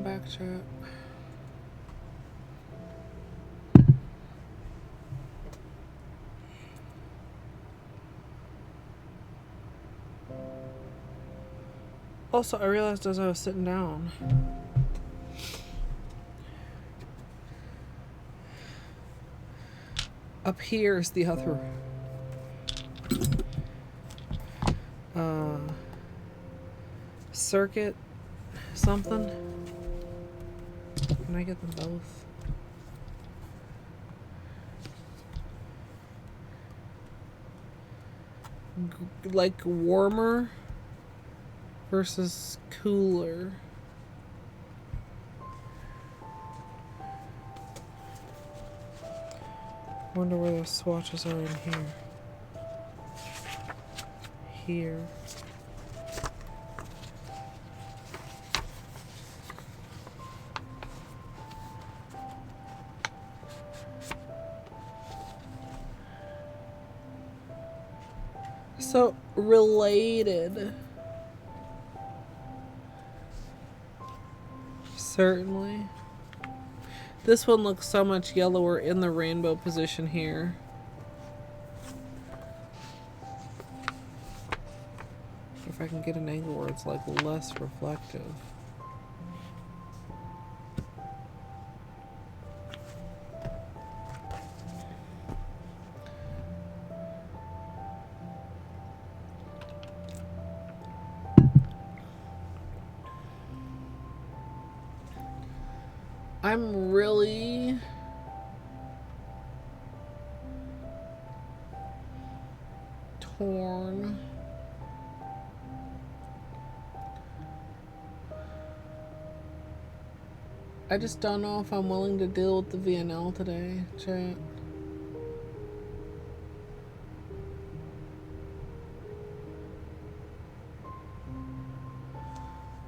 back, chat. Also, I realized as I was sitting down, up here is the other circuit something. Can I get them both? Like warmer versus cooler. Wonder where those swatches are in here. Here. So related. Certainly. This one looks so much yellower in the rainbow position here. If I can get an angle where it's like less reflective. I'm really torn. I just don't know if I'm willing to deal with the VNL today, chat.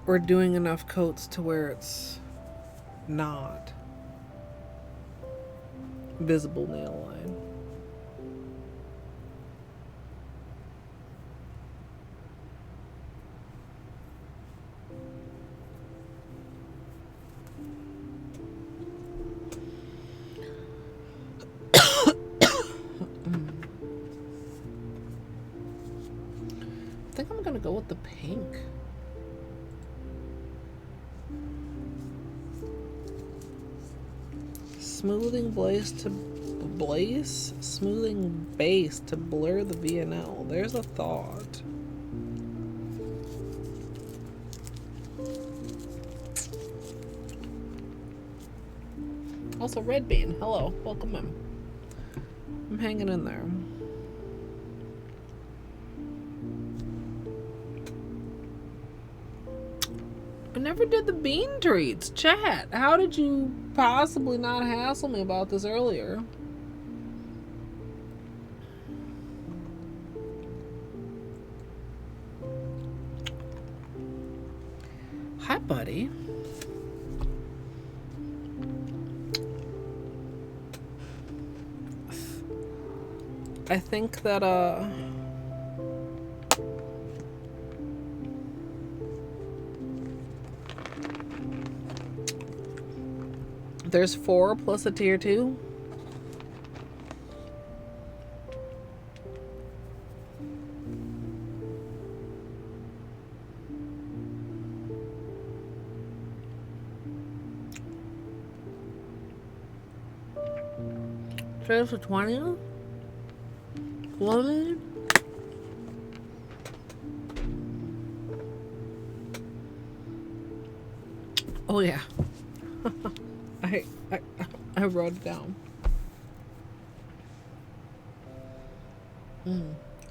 Or doing enough coats to where it's not visible nail line. I think I'm gonna go with the pink. Smoothing smoothing base to blur the VNL. There's a thought. Also, Red Bean, hello, welcome in. I'm hanging in there. I never did the bean treats. Chat, how did you possibly not hassle me about this earlier? Hi, buddy. I think that, there's 4 plus a tier 2. Trade for 20? What? Oh yeah. I wrote it down.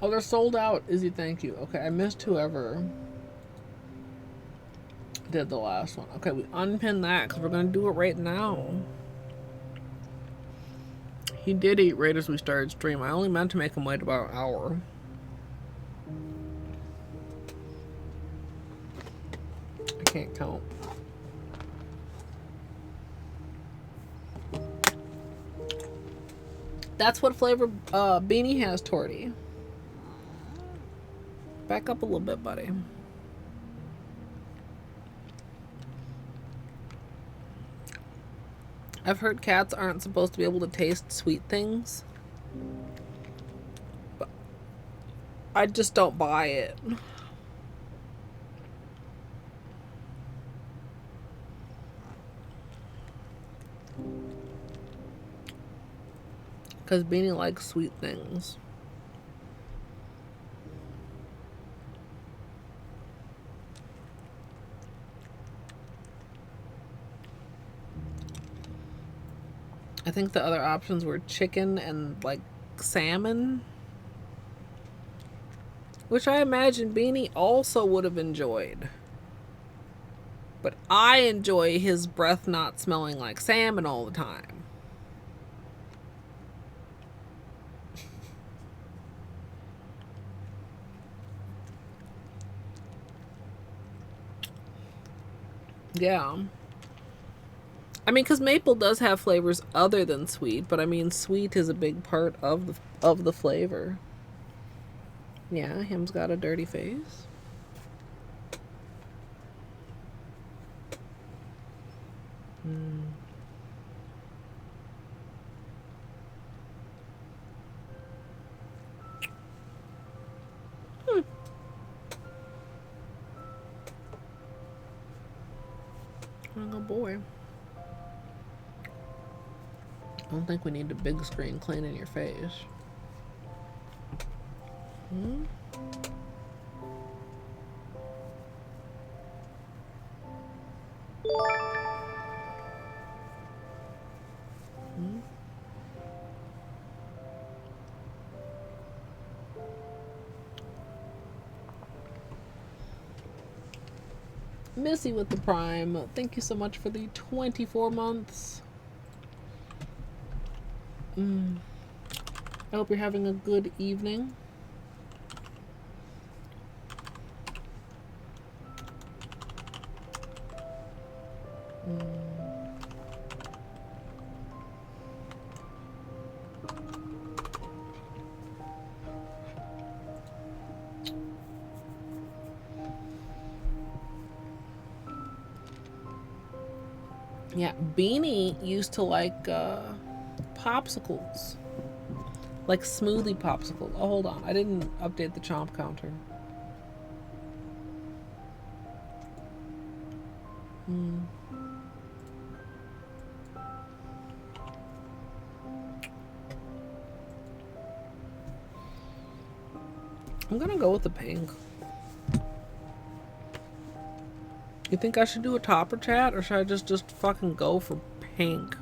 Oh, they're sold out, Izzy, thank you. Okay, I missed whoever did the last one. Okay, we unpin that because we're going to do it right now. He did eat right as we started stream. I only meant to make him wait about an hour. I can't count. That's what flavor Beanie has, Torty. Back up a little bit, buddy. I've heard cats aren't supposed to be able to taste sweet things. But I just don't buy it. Because Beanie likes sweet things. I think the other options were chicken and like salmon, which I imagine Beanie also would have enjoyed. But I enjoy his breath not smelling like salmon all the time. Yeah. I mean, because maple does have flavors other than sweet, but I mean, sweet is a big part of the flavor. Yeah, him's got a dirty face. Hmm. Oh boy. I don't think we need a big screen cleaning your face. Hmm? Hmm? Missy with the Prime. Thank you so much for the 24 months. I hope you're having a good evening. Yeah, Beanie used to like popsicles. Like smoothie popsicles. Oh, hold on. I didn't update the chomp counter. I'm gonna go with the pink. You think I should do a topper chat, or should I just fucking go for pink?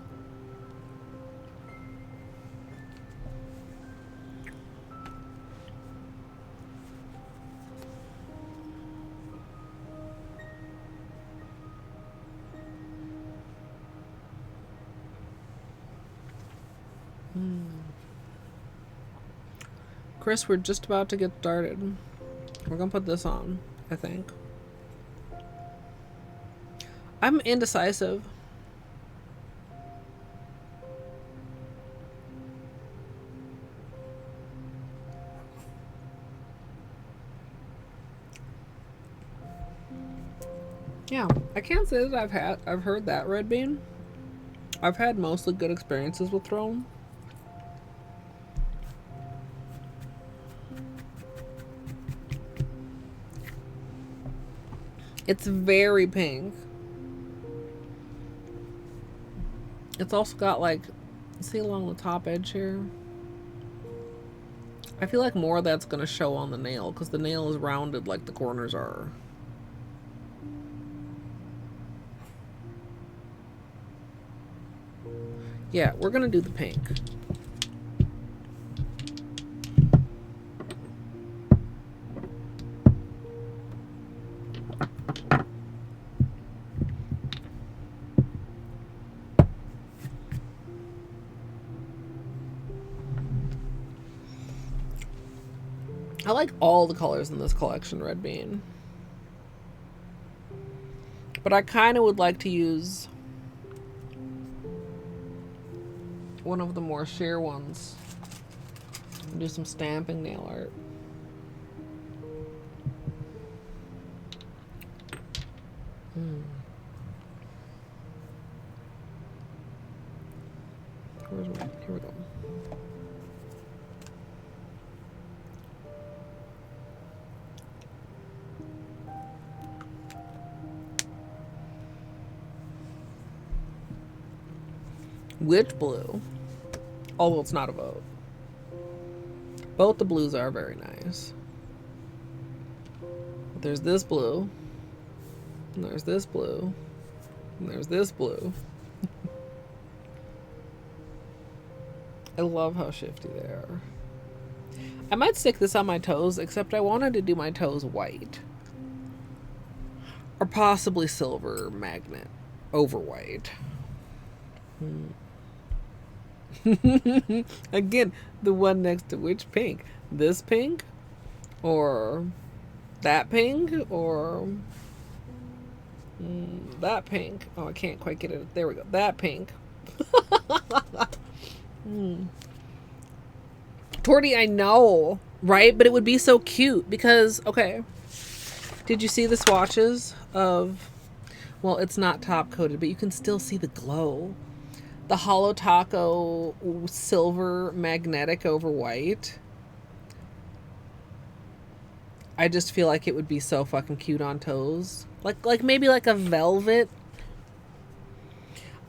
Chris, we're just about to get started. We're gonna put this on, I think. I'm indecisive. Yeah, I can't say that I've heard that red bean. I've had mostly good experiences with Throne. It's very pink. It's also got like, see along the top edge here? I feel like more of that's gonna show on the nail because the nail is rounded like the corners are. Yeah, we're gonna do the pink. I like all the colors in this collection, Red Bean. But I kind of would like to use one of the more sheer ones and do some stamping nail art. Where's my, here we go. Which blue? Although it's not a vote. Both the blues are very nice. But there's this blue. And there's this blue. And there's this blue. I love how shifty they are. I might stick this on my toes, except I wanted to do my toes white. Or possibly silver magnet over white. Again, the one next to which pink? This pink? Or that pink? Or that pink? Oh, I can't quite get it. There we go. That pink. Torty, I know, right? But it would be so cute because, okay, did you see the swatches of, well, it's not top coated, but you can still see the glow. The Holo Taco silver magnetic over white. I just feel like it would be so fucking cute on toes. Like maybe like a velvet.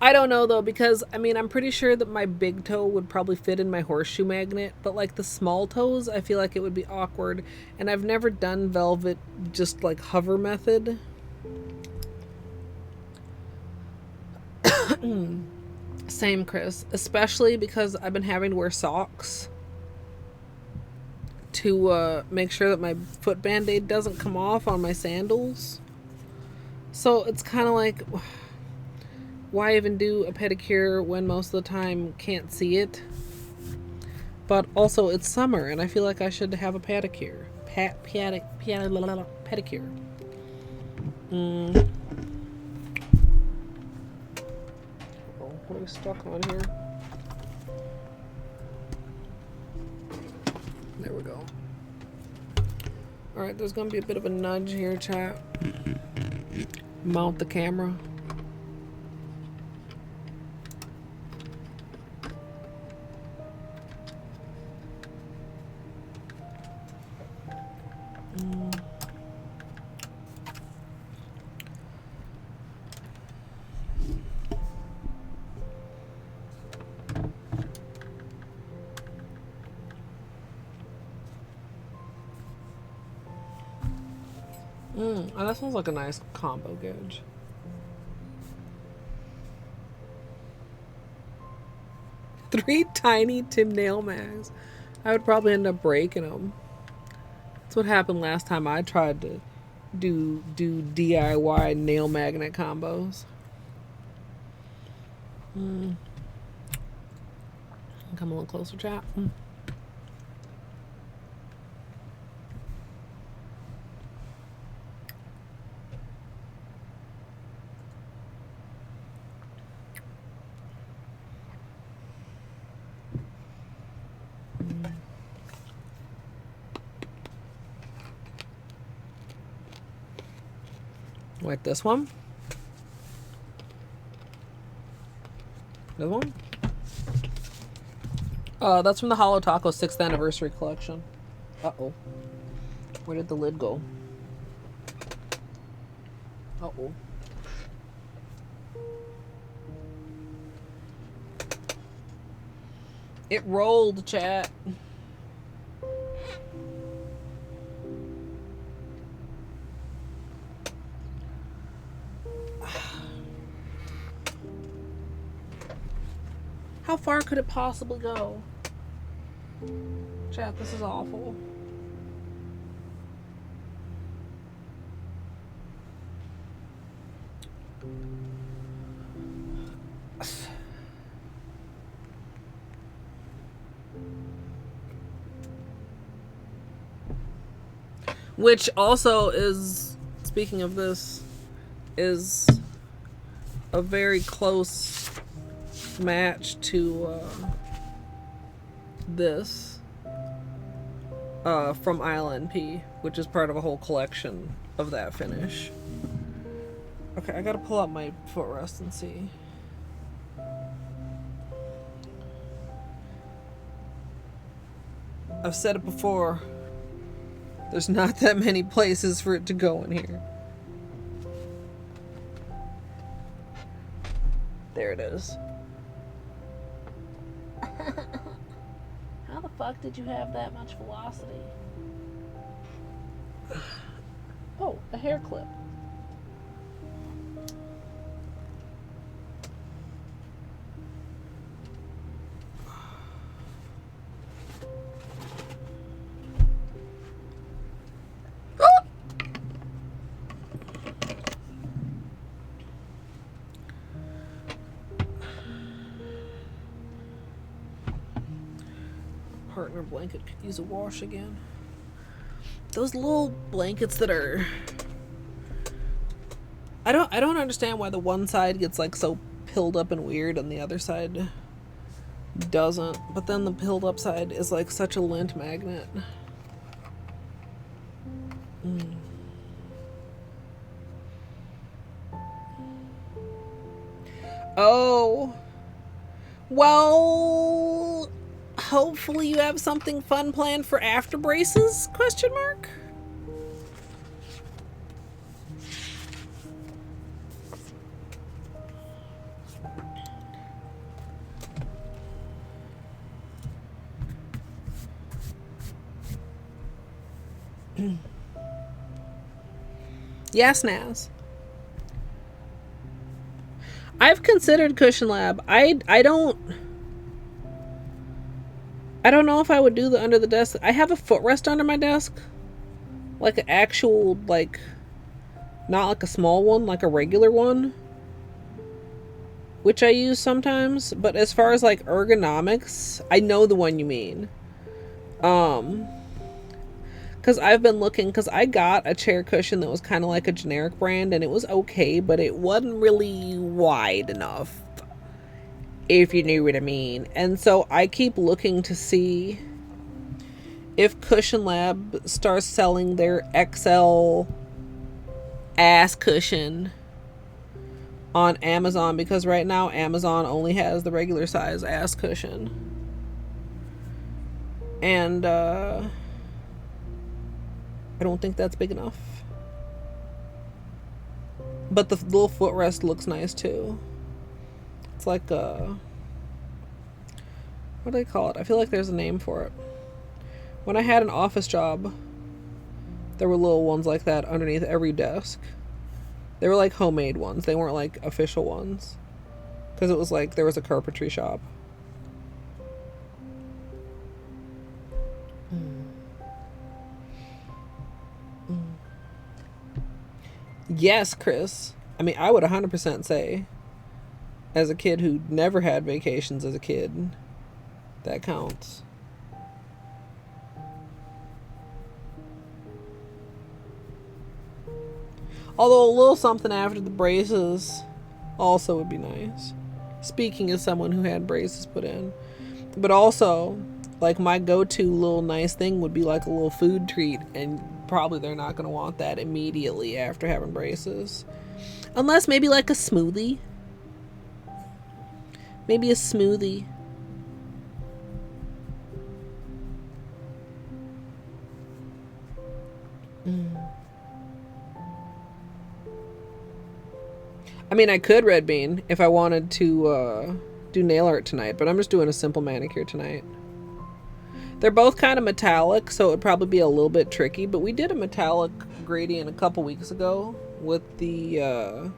I don't know though, because I mean, I'm pretty sure that my big toe would probably fit in my horseshoe magnet, but like the small toes, I feel like it would be awkward. And I've never done velvet just like hover method. Same, Chris. Especially because I've been having to wear socks to make sure that my foot band-aid doesn't come off on my sandals. So it's kind of like, why even do a pedicure when most of the time can't see it? But also it's summer and I feel like I should have a pedicure. Pedicure. What are we stuck on here? There we go. Alright, there's gonna be a bit of a nudge here, chat. Mount the camera. Oh, that sounds like a nice combo gauge. Three tiny tin nail mags. I would probably end up breaking them. That's what happened last time I tried to do DIY nail magnet combos. Come a little closer, chat. Wait, this one? This one? That's from the Holo Taco 6th anniversary collection. Uh-oh. Where did the lid go? Uh-oh. It rolled, chat. How far could it possibly go? Chat, this is awful. Which also is, speaking of this, is a very close match to this from ILNP, which is part of a whole collection of that finish. Okay, I gotta pull out my footrest and see. I've said it before. There's not that many places for it to go in here. There it is. How the fuck did you have that much velocity? Oh, a hair clip. Partner blanket could use a wash again. Those little blankets that are, I don't understand why the one side gets like so pilled up and weird and the other side doesn't. But then the pilled up side is like such a lint magnet. Oh, well, hopefully you have something fun planned for after braces, question mark? Yes, Naz. I've considered Cushion Lab. I don't know if I would do the under the desk. I have a footrest under my desk. Like an actual, like, not like a small one, like a regular one. Which I use sometimes. But as far as like ergonomics, I know the one you mean. Because I've been looking, because I got a chair cushion that was kind of like a generic brand, and it was okay, but it wasn't really wide enough, if you knew what I mean. And so I keep looking to see if Cushion Lab starts selling their XL ass cushion on Amazon, because right now Amazon only has the regular size ass cushion. And, I don't think that's big enough. But the little footrest looks nice too. It's like a, what do they call it? I feel like there's a name for it. When I had an office job, there were little ones like that underneath every desk. They were like homemade ones. They weren't like official ones. Because it was like, there was a carpentry shop. Yes, Chris. I mean, I would 100% say, as a kid who never had vacations as a kid, that counts. Although a little something after the braces also would be nice. Speaking as someone who had braces put in. But also, like, my go-to little nice thing would be like a little food treat, and probably they're not going to want that immediately after having braces. Unless maybe like a smoothie. Maybe a smoothie. I mean, I could red bean if I wanted to do nail art tonight, but I'm just doing a simple manicure tonight. They're both kind of metallic, so it would probably be a little bit tricky, but we did a metallic gradient a couple weeks ago with the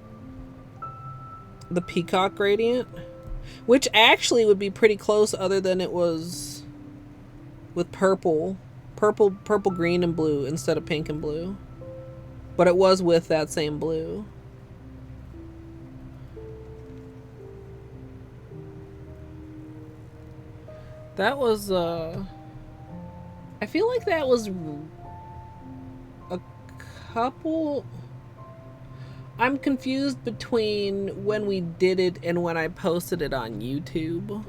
peacock gradient, which actually would be pretty close, other than it was with purple, green, and blue instead of pink and blue. But it was with that same blue. That was, I feel like that was a couple... I'm confused between when we did it and when I posted it on YouTube.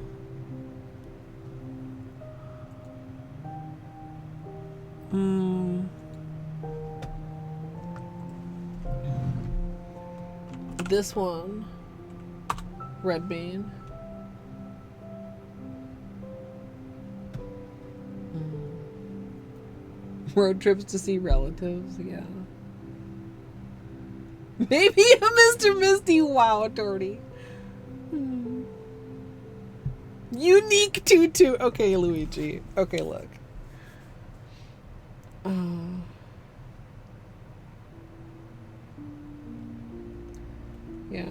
This one, red bean. Road trips to see relatives, yeah. Maybe a Mr. Misty. Wow, Torty. Unique tutu. Okay, Luigi. Okay, look. Yeah.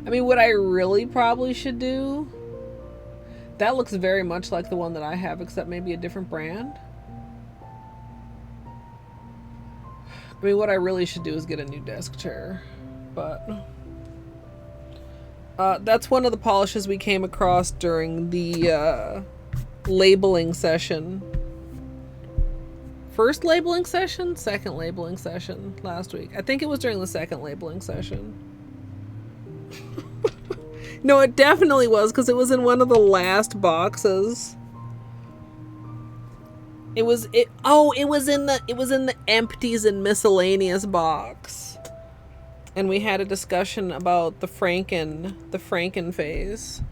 I mean, what I really probably should do... That looks very much like the one that I have, except maybe a different brand. I mean, what I really should do is get a new desk chair. But... that's one of the polishes we came across during the labeling session. First labeling session? Second labeling session last week. I think it was during the second labeling session. No, it definitely was, because it was in one of the last boxes. It was in the empties and miscellaneous box. And we had a discussion about the Franken phase.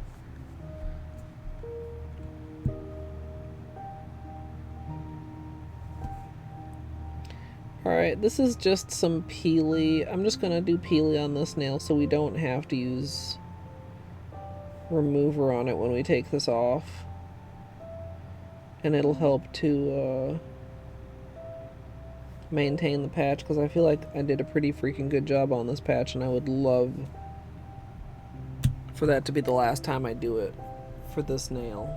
Alright, this is just some peely. I'm just gonna do peely on this nail so we don't have to use remover on it when we take this off. And it'll help to maintain the patch, because I feel like I did a pretty freaking good job on this patch, and I would love for that to be the last time I do it for this nail.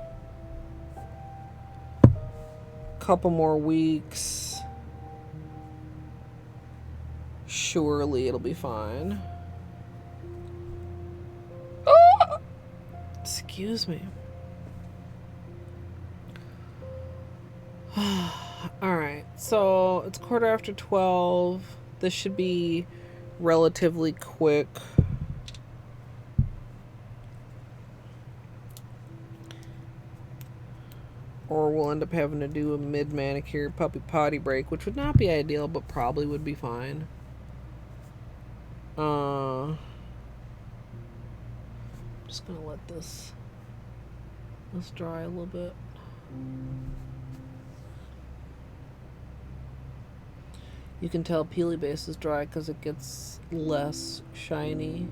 Couple more weeks. Surely it'll be fine. Ah! Excuse me. Alright, so it's 12:15. This should be relatively quick. Or we'll end up having to do a mid-manicure puppy potty break, which would not be ideal, but probably would be fine. Just gonna let this dry a little bit. You can tell peely base is dry because it gets less shiny.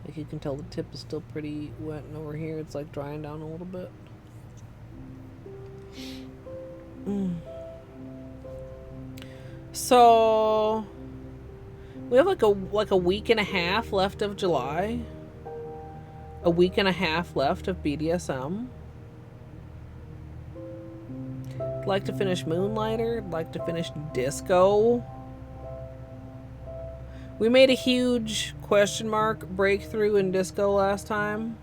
Like you can tell the tip is still pretty wet, and over here it's like drying down a little bit. So we have like a week and a half left of July. A week and a half left of BDSM. I'd like to finish Moonlighter. I'd like to finish Disco. We made a huge question mark breakthrough in Disco last time.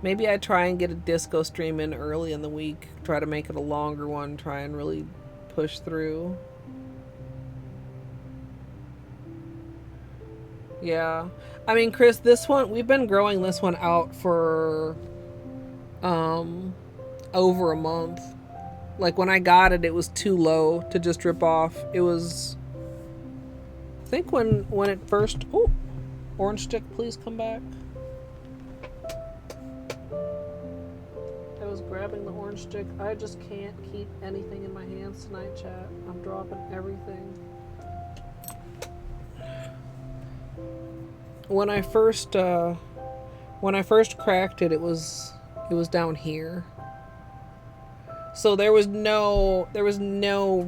Maybe I try and get a Disco stream in early in the week. Try to make it a longer one. Try and really push through. Yeah. I mean, Chris, this one, we've been growing this one out for over a month. Like when I got it, it was too low to just rip off. It was, I think when it first, oh, orange stick, please come back. I was grabbing the orange stick. I just can't keep anything in my hands tonight, chat. I'm dropping everything. When I first cracked it, it was down here. So there was no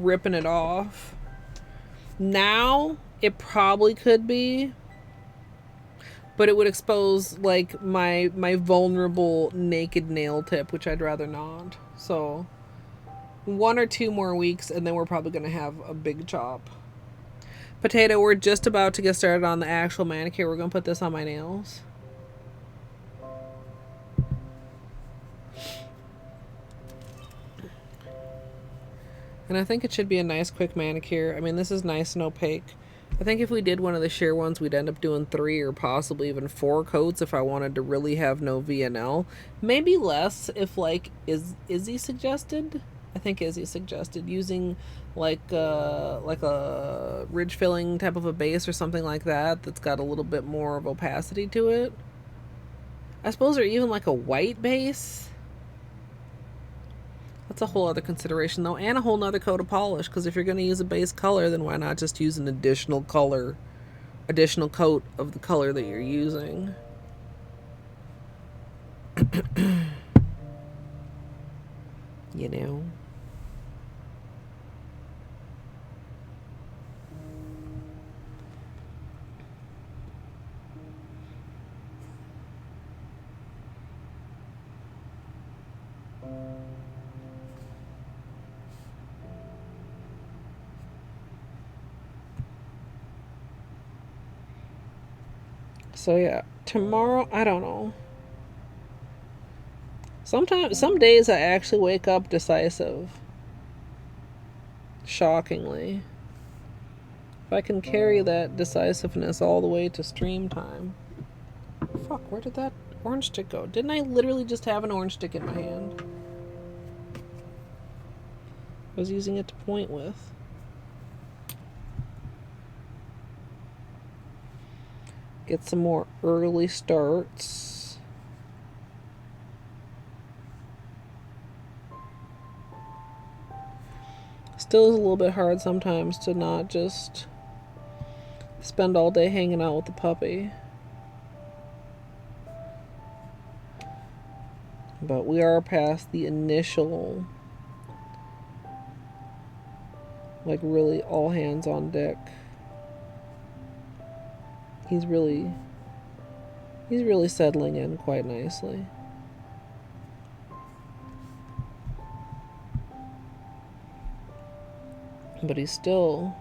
ripping it off. Now it probably could be, but it would expose like my vulnerable naked nail tip, which I'd rather not. So 1 or 2 more weeks and then we're probably gonna have a big chop. Potato, we're just about to get started on the actual manicure. We're gonna put this on my nails. And I think it should be a nice quick manicure. I mean, this is nice and opaque. I think if we did one of the sheer ones, we'd end up doing 3 or possibly even 4 coats if I wanted to really have no VNL. Maybe less if, like, Izzy suggested? I think Izzy suggested using like a ridge filling type of a base or something like that that's got a little bit more of opacity to it. I suppose, or even like a white base. That's a whole other consideration, though, and a whole nother coat of polish, because if you're going to use a base color, then why not just use an additional coat of the color that you're using? You know? So yeah, tomorrow, I don't know. Sometimes, some days I actually wake up decisive. Shockingly. If I can carry that decisiveness all the way to stream time. Fuck, where did that orange stick go? Didn't I literally just have an orange stick in my hand? I was using it to point with. Get some more early starts. Still is a little bit hard sometimes to not just spend all day hanging out with the puppy. But we are past the initial, like, really all hands on deck. He's really settling in quite nicely. But he's still,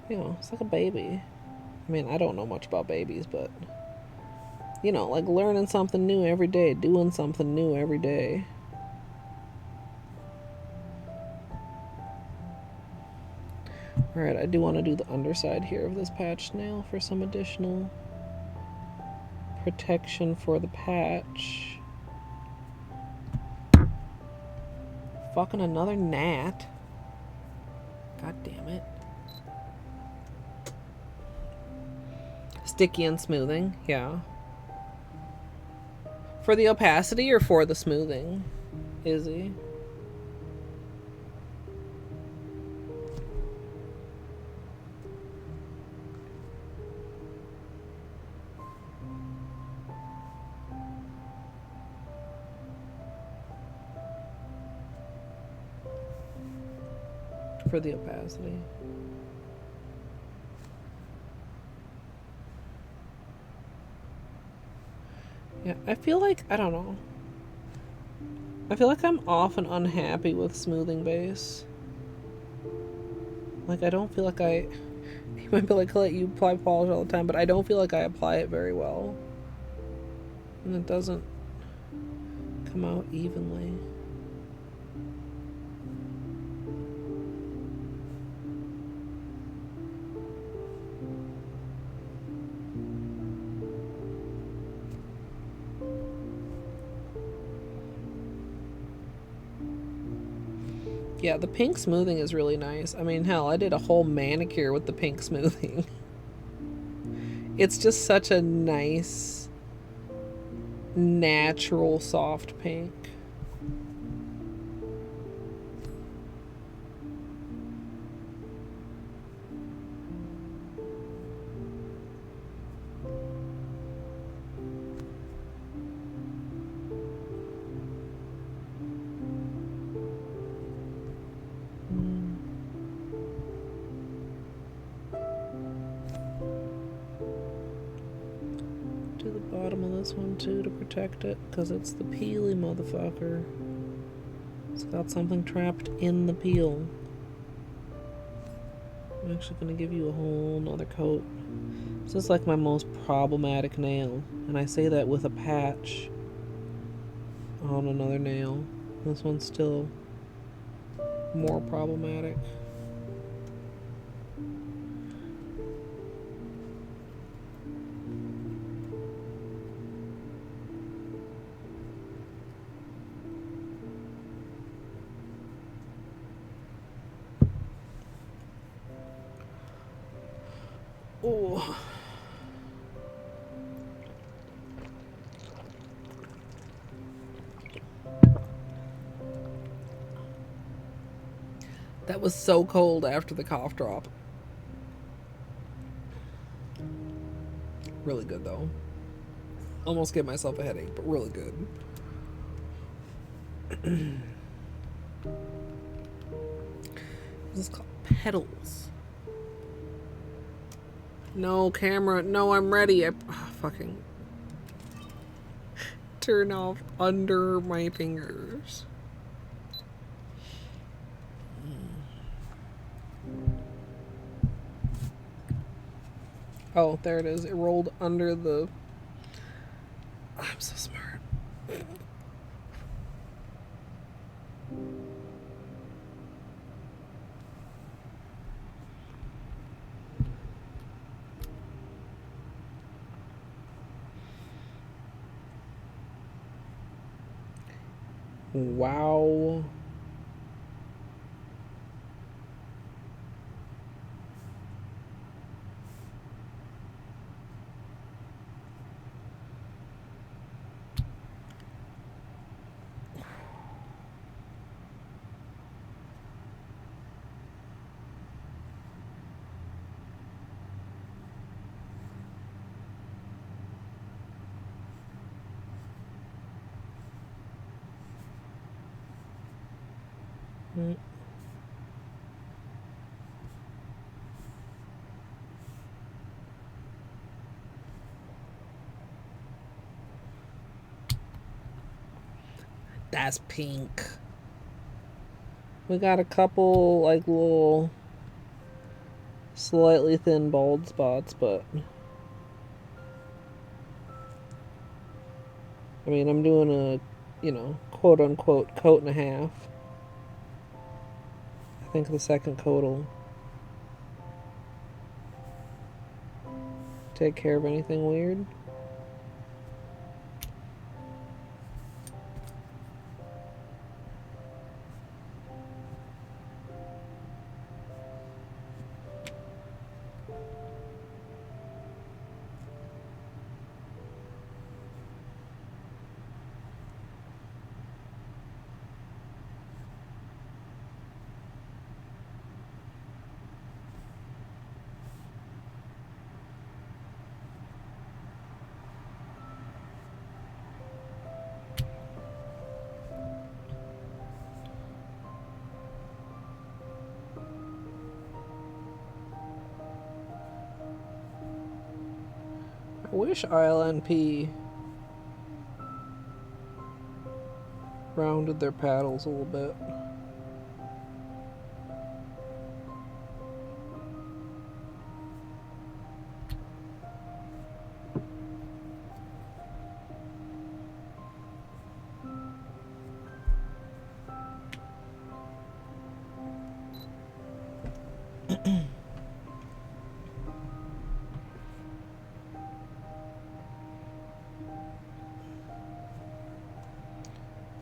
you know, it's like a baby. I mean, I don't know much about babies, but, you know, like learning something new every day, doing something new every day. Alright, I do want to do the underside here of this patch nail for some additional protection for the patch. Fucking another gnat. God damn it. Sticky and smoothing, yeah. For the opacity or for the smoothing, Izzy? For the opacity. Yeah, I feel like, I don't know. I feel like I'm often unhappy with smoothing base. Like, I don't feel like I... You might be like, Colette, you apply polish all the time, but I don't feel like I apply it very well. And it doesn't come out evenly. Yeah, the pink smoothing is really nice. I mean, hell, I did a whole manicure with the pink smoothing. It's just such a nice, natural, soft pink. One too to protect it because it's the peely motherfucker. It's got something trapped in the peel. I'm actually going to give you a whole nother coat. This is like my most problematic nail, and I say that with a patch on another nail. This one's still more problematic. Oh. That was so cold after the cough drop. Really good though. Almost gave myself a headache, but really good. This is called Petals. No, camera. No, I'm ready. Fucking turn off under my fingers. Oh, there it is. It rolled under the... I'm so smart. Wow. That's pink. We got a couple like little slightly thin bald spots, but I mean, I'm doing a, you know, quote unquote coat and a half. I think the second coat will take care of anything weird. I wish ILNP rounded their paddles a little bit.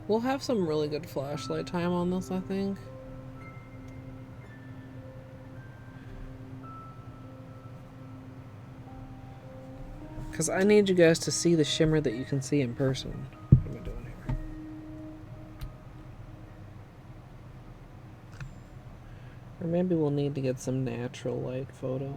We'll have some really good flashlight time on this, I think. Because I need you guys to see the shimmer that you can see in person. What am I doing here? Or maybe we'll need to get some natural light photos.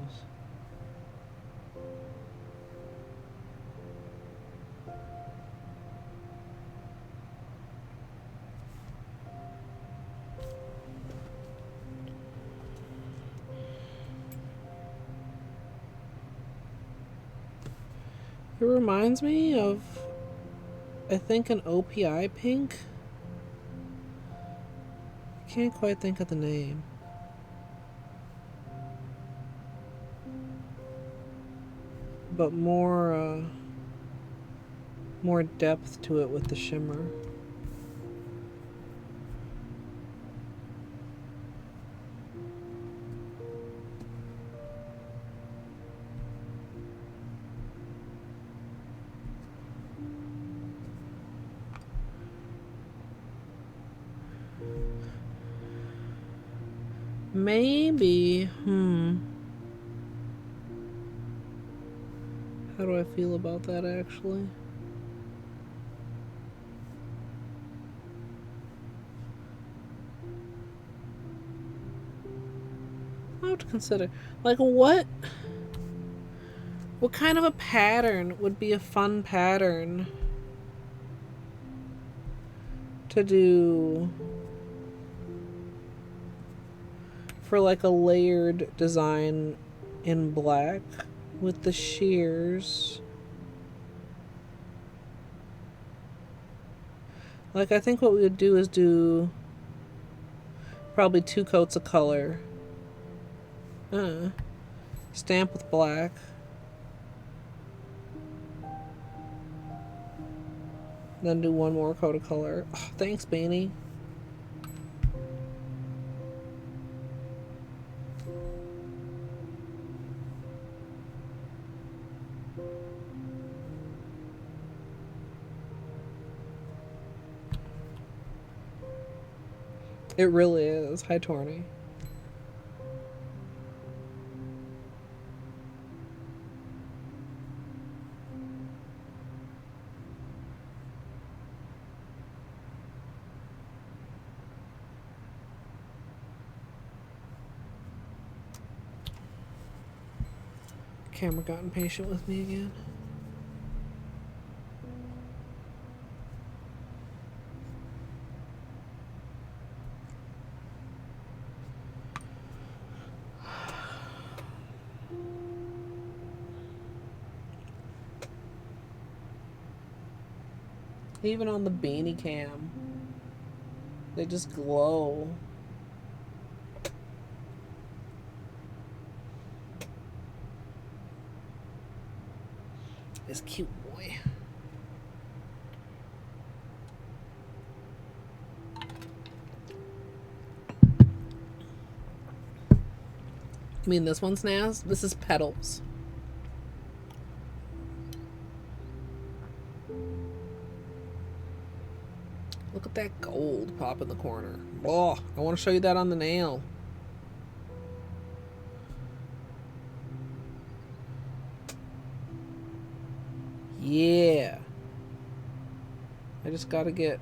It reminds me of, I think, an OPI pink. I can't quite think of the name. But more depth to it with the shimmer. Maybe, how do I feel about that actually? I'll have to consider. Like, what kind of a pattern would be a fun pattern to do for like a layered design in black with the shears? Like, I think what we would do is do probably 2 coats of color. Stamp with black. Then do 1 more coat of color. Oh, thanks, Beanie. It really is. Hi, Torny. Camera got impatient with me again. Even on the beanie cam, they just glow. This cute boy. I mean, this one's Naz. This is Petals. Look at that gold pop in the corner. Oh, I want to show you that on the nail. Yeah. I just gotta get...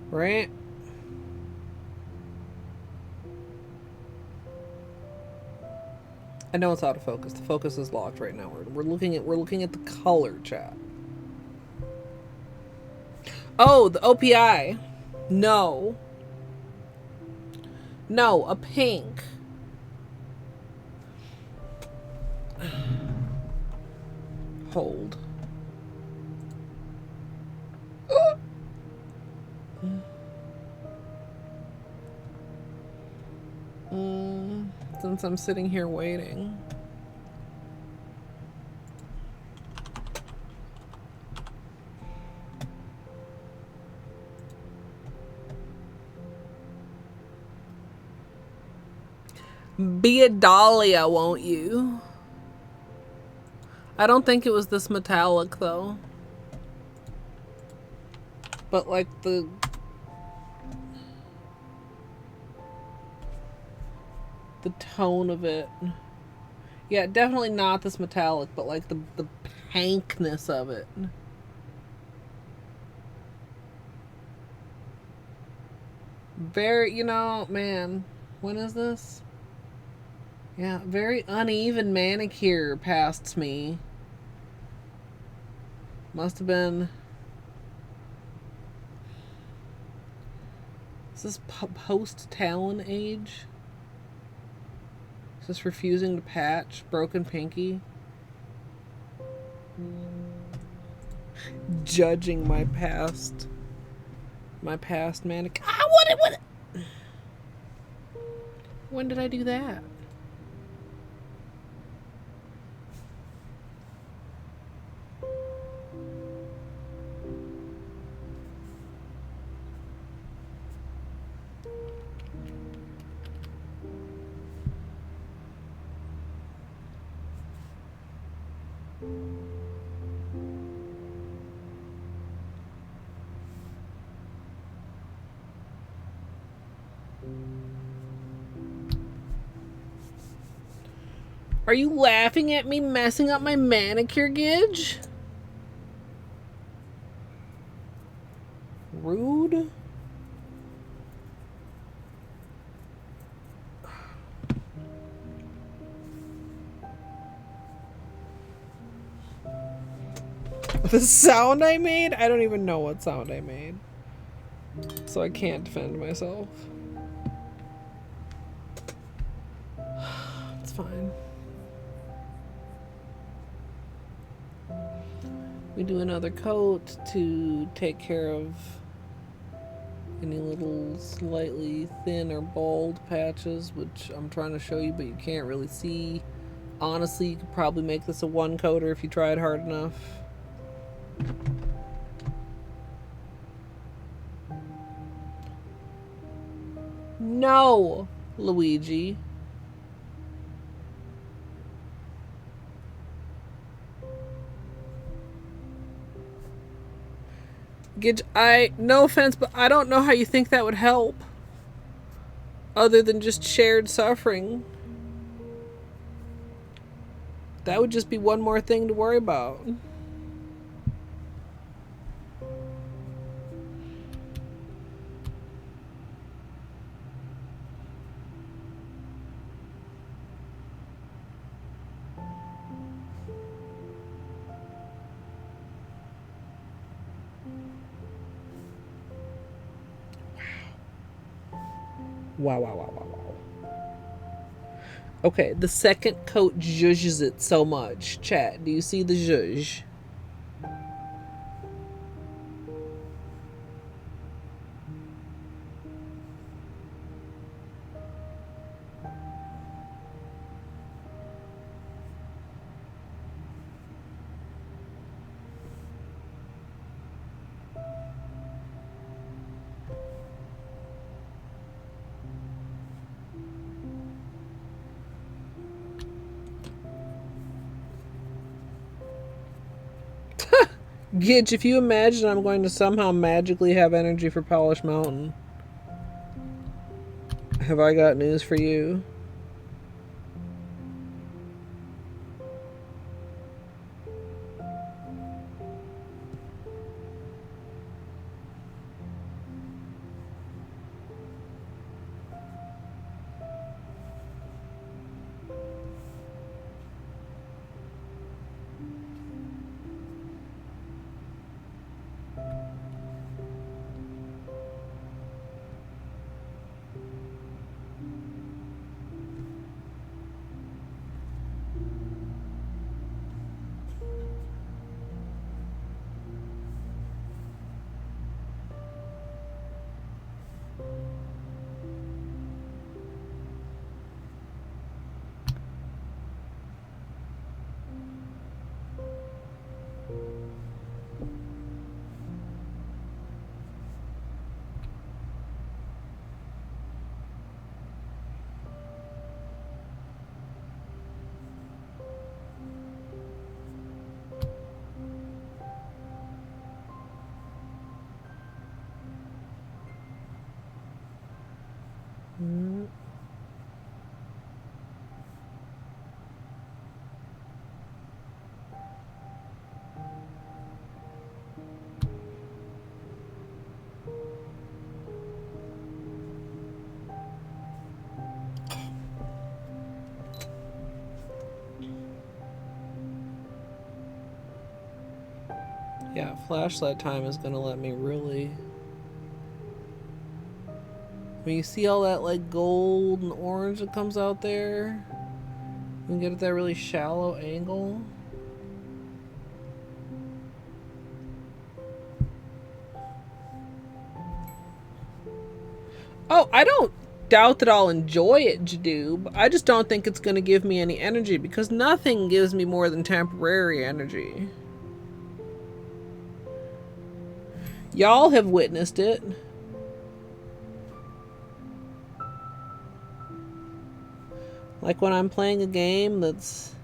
Right? I know it's out of focus. The focus is locked right now. We're looking at the color, chat. Oh, the OPI. No. No, a pink. Hold. Since I'm sitting here waiting. Be a dahlia, won't you? I don't think it was this metallic though. But like the tone of it. Yeah, definitely not this metallic, but like the pinkness of it. Very, you know, man, when is this? Yeah, very uneven manicure past me. Must have been... Is this post-talon age? Is this refusing to patch? Broken pinky? Judging my past manicure. Ah, what? When did I do that? Are you laughing at me messing up my manicure, Gidge? Rude. The sound I made? I don't even know what sound I made. So I can't defend myself. It's fine. We do another coat to take care of any little slightly thin or bald patches, which I'm trying to show you, but you can't really see. Honestly, you could probably make this a one coater if you tried hard enough. No, Luigi. No offense, but I don't know how you think that would help. Other than just shared suffering. That would just be one more thing to worry about. Wow, wow, wow, wow, wow. Okay, the second coat zhuzhes it so much. Chat, do you see the zhuzh? Gitch, if you imagine I'm going to somehow magically have energy for Polish Mountain, have I got news for you? Yeah, flashlight time is gonna let me really... When you see all that like gold and orange that comes out there, you can get at that really shallow angle. Oh, I don't doubt that I'll enjoy it, Jadoob. I just don't think it's gonna give me any energy, because nothing gives me more than temporary energy. Y'all have witnessed it. Like when I'm playing a game that's,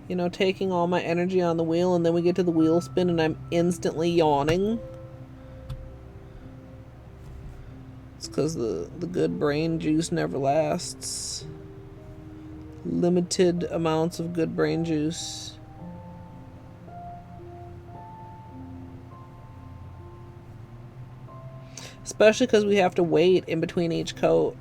you know, taking all my energy on the wheel, and then we get to the wheel spin and I'm instantly yawning. It's because the good brain juice never lasts. Limited amounts of good brain juice. Especially because we have to wait in between each coat.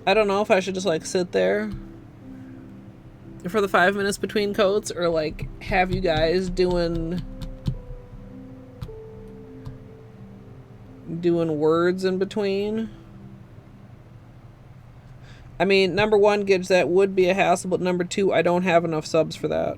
I don't know if I should just like sit there for the 5 minutes between coats or like have you guys doing words in between. I mean, number one, Gidge, that would be a hassle, but number two, I don't have enough subs for that.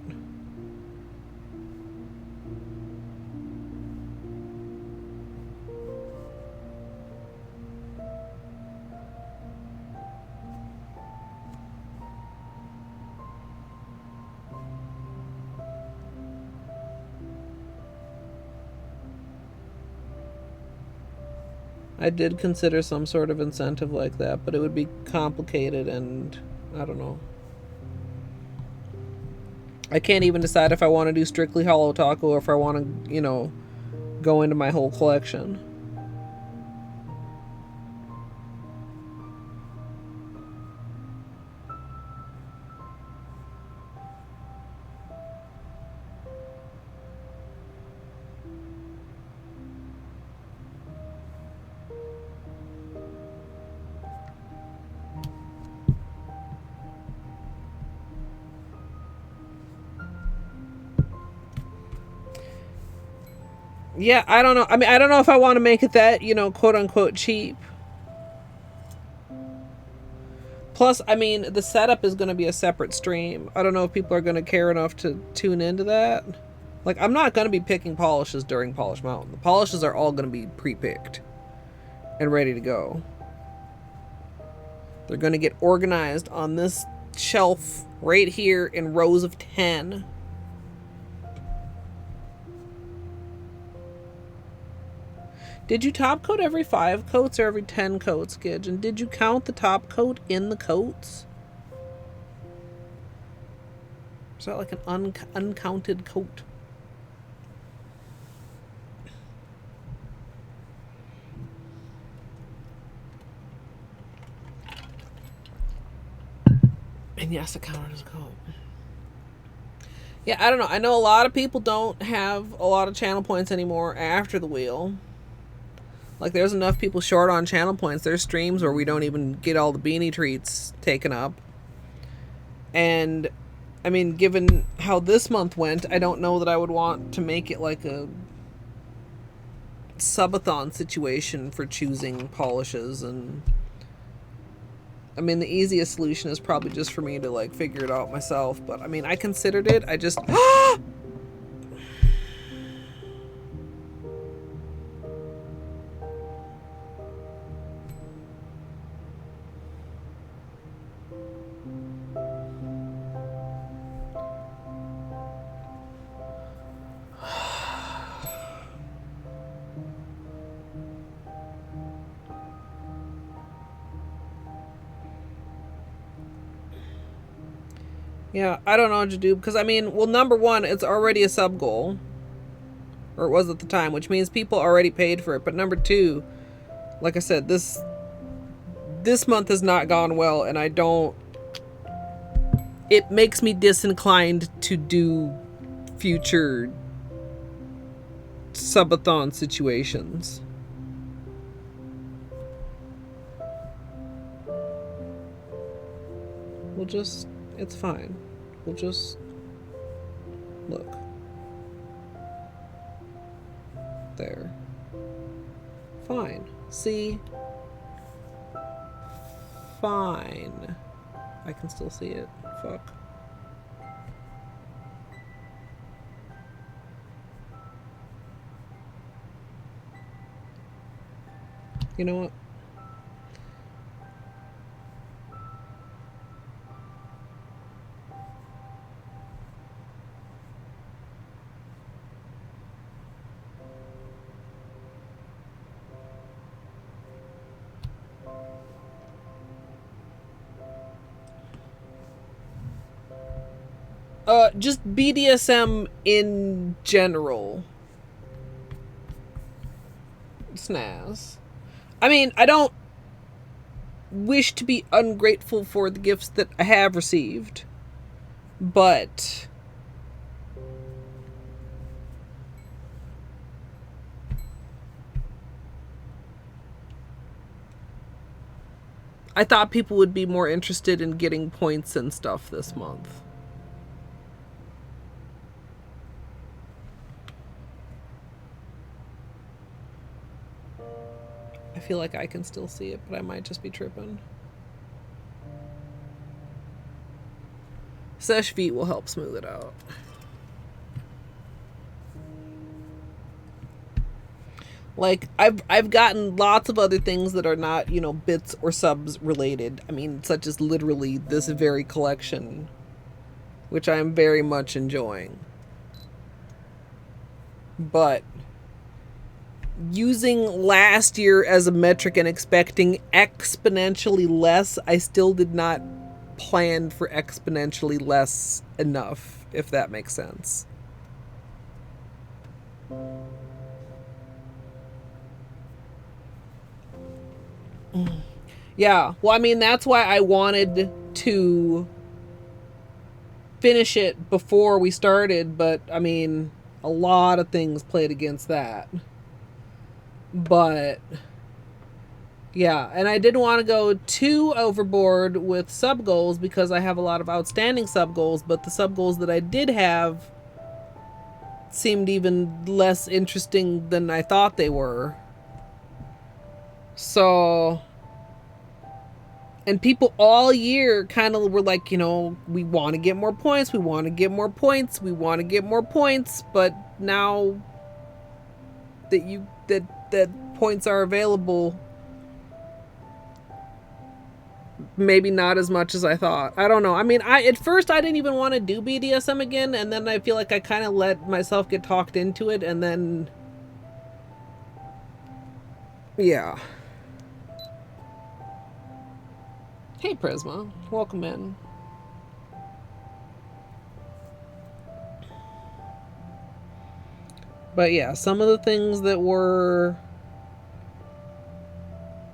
I did consider some sort of incentive like that, but it would be complicated and I don't know. I can't even decide if I want to do strictly Holo Taco or if I want to, you know, go into my whole collection. Yeah, I don't know. I mean, I don't know if I want to make it that, you know, quote unquote cheap. Plus, I mean, the setup is going to be a separate stream. I don't know if people are going to care enough to tune into that. Like, I'm not going to be picking polishes during Polish Mountain. The polishes are all going to be pre-picked and ready to go. They're going to get organized on this shelf right here in rows of 10. Did you top coat every 5 coats or every 10 coats, Gidge? And did you count the top coat in the coats? Is that like an uncounted coat? And yes, it counted as a coat. Yeah, I don't know. I know a lot of people don't have a lot of channel points anymore after the wheel. Like, there's enough people short on channel points. There's streams where we don't even get all the beanie treats taken up. And, I mean, given how this month went, I don't know that I would want to make it like a subathon situation for choosing polishes. And, I mean, the easiest solution is probably just for me to, like, figure it out myself. But, I mean, I considered it. I just... Yeah, I don't know what to do because, I mean, well, number one, it's already a sub goal. Or it was at the time, which means people already paid for it. But number two, like I said, this month has not gone well, and I don't... It makes me disinclined to do future subathon situations. We'll just... It's fine. We'll just... Look. There. Fine. See? Fine. I can still see it. Fuck. You know what? Just BDSM in general. Snaz. I mean, I don't wish to be ungrateful for the gifts that I have received, but I thought people would be more interested in getting points and stuff this month. I feel like I can still see it, but I might just be tripping. Seche Vite will help smooth it out. Like, I've gotten lots of other things that are not, you know, bits or subs related. I mean, such as literally this very collection, which I'm very much enjoying. But using last year as a metric and expecting exponentially less, I still did not plan for exponentially less enough, if that makes sense. Yeah, well, I mean, that's why I wanted to finish it before we started, but I mean, a lot of things played against that. But yeah, and I didn't want to go too overboard with sub goals because I have a lot of outstanding sub goals, but the sub goals that I did have seemed even less interesting than I thought they were. So, and people all year kind of were like, you know, we want to get more points, we want to get more points, we want to get more points, but now that points are available, maybe not as much as I thought. I don't know. I mean, at first I didn't even want to do BDSM again, and then I feel like I kind of let myself get talked into it, and then yeah. Hey Prisma, welcome in. But yeah, some of the things that were,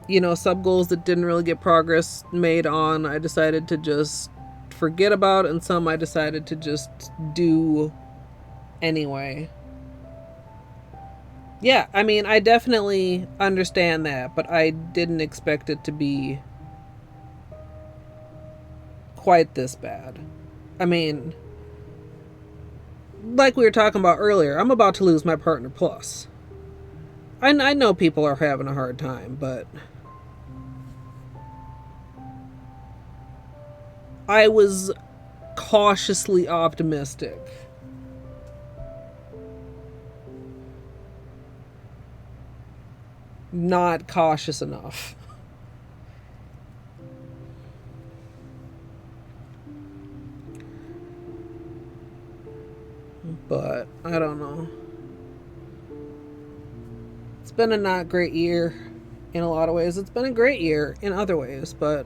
you know, sub goals that didn't really get progress made on, I decided to just forget about, and some I decided to just do anyway. Yeah, I mean, I definitely understand that, but I didn't expect it to be quite this bad. I mean, like we were talking about earlier, I'm about to lose my partner plus. I know people are having a hard time, but I was cautiously optimistic. Not cautious enough. But I don't know. It's been a not great year in a lot of ways. It's been a great year in other ways, but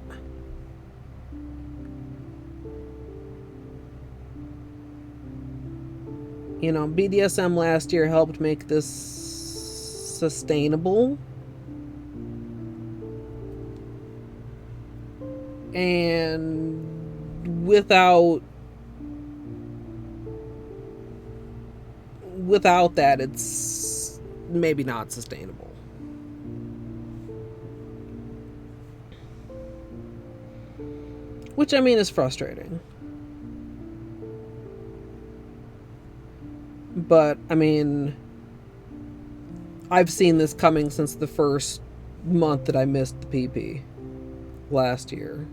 you know, BDSM last year helped make this sustainable. And without that, it's maybe not sustainable. Which, I mean, is frustrating. But, I mean, I've seen this coming since the first month that I missed the PP last year.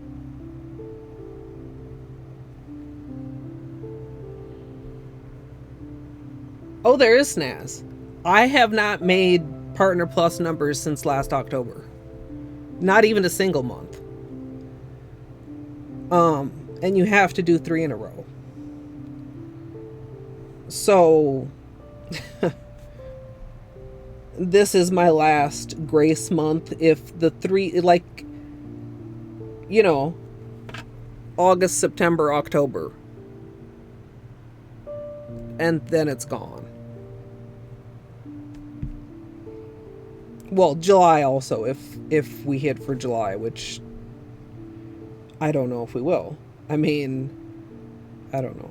Oh, there is Snaz. I have not made Partner Plus numbers since last October. Not even a single month. And you have to do 3 in a row. So, this is my last grace month. If the 3, like, you know, August, September, October. And then it's gone. Well, July also, if we hit for July, which I don't know if we will. I mean, I don't know.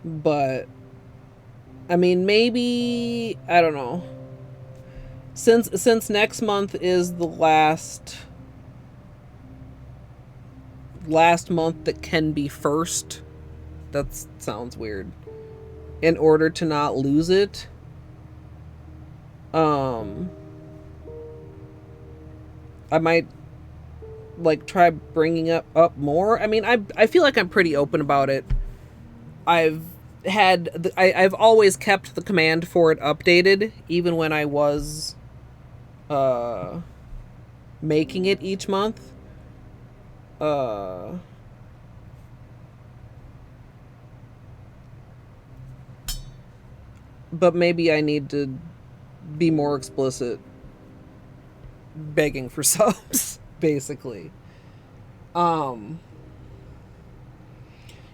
But I mean, maybe, I don't know. Since next month is the last month that can be first. That sounds weird. In order to not lose it. I might like try bringing up more. I mean, I feel like I'm pretty open about it. I've always kept the command for it updated, even when I was making it each month. But maybe I need to be more explicit, begging for subs, basically.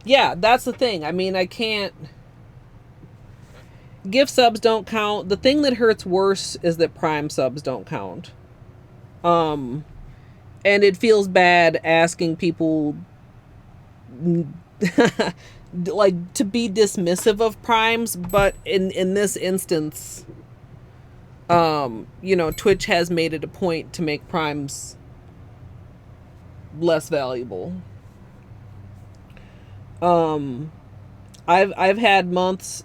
Yeah, that's the thing. I mean, I can't... Gift subs don't count. The thing that hurts worse is that Prime subs don't count. And it feels bad asking people like to be dismissive of Primes, but in this instance, you know, Twitch has made it a point to make Primes less valuable. I've had months,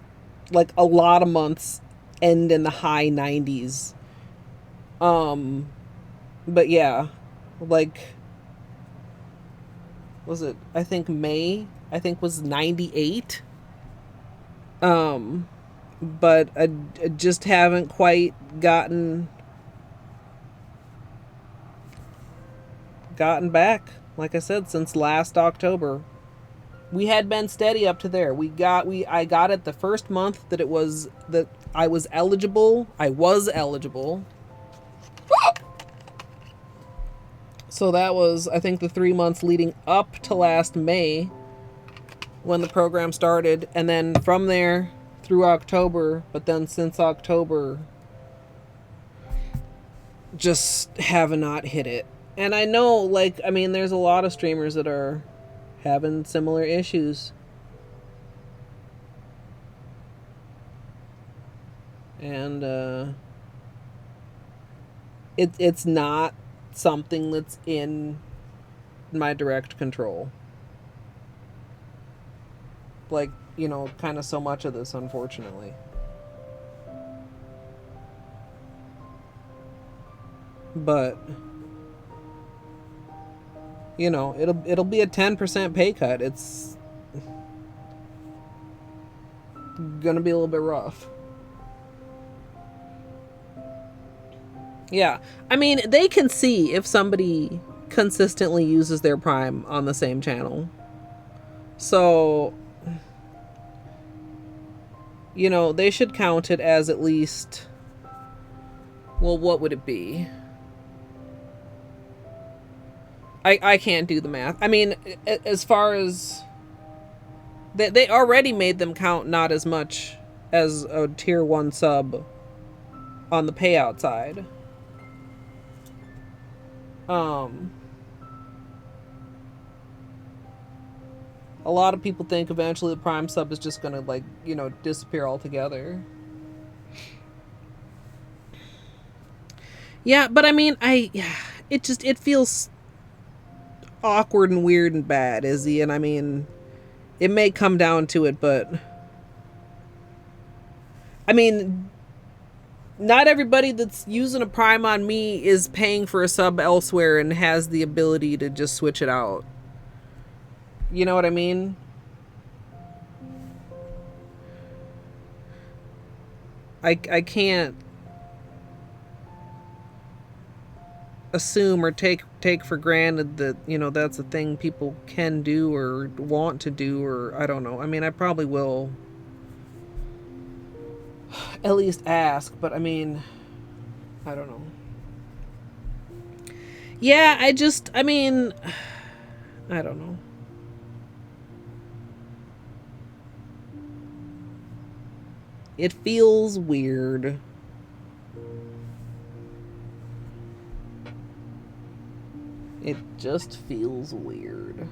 like a lot of months, end in the high 90s. But yeah, like, was it, I think May, was 98. But I just haven't quite gotten back, like I said, since last October. We had been steady up to there. I got it the first month that I was eligible. So that was, I think, the 3 months leading up to last May when the program started. And then from there through October, but then since October, just have not hit it. And I know, like, I mean, there's a lot of streamers that are having similar issues. And it's not something that's in my direct control. Like, you know, kind of so much of this, unfortunately. But you know, it'll be a 10% pay cut. It's gonna be a little bit rough. Yeah, I mean, they can see if somebody consistently uses their Prime on the same channel. So, you know, they should count it as at least, well, what would it be? I can't do the math. I mean, as far as... They already made them count not as much as a tier 1 sub on the payout side. A lot of people think eventually the Prime sub is just gonna, like, you know, disappear altogether. Yeah, but I mean, it feels awkward and weird and bad, Izzy, and I mean, it may come down to it, but I mean, not everybody that's using a Prime on me is paying for a sub elsewhere and has the ability to just switch it out. You know what I mean? I can't assume or take for granted that, you know, that's a thing people can do or want to do, or I don't know. I mean, I probably will at least ask, but I mean, I don't know. Yeah, I mean, I don't know. It feels weird. It just feels weird.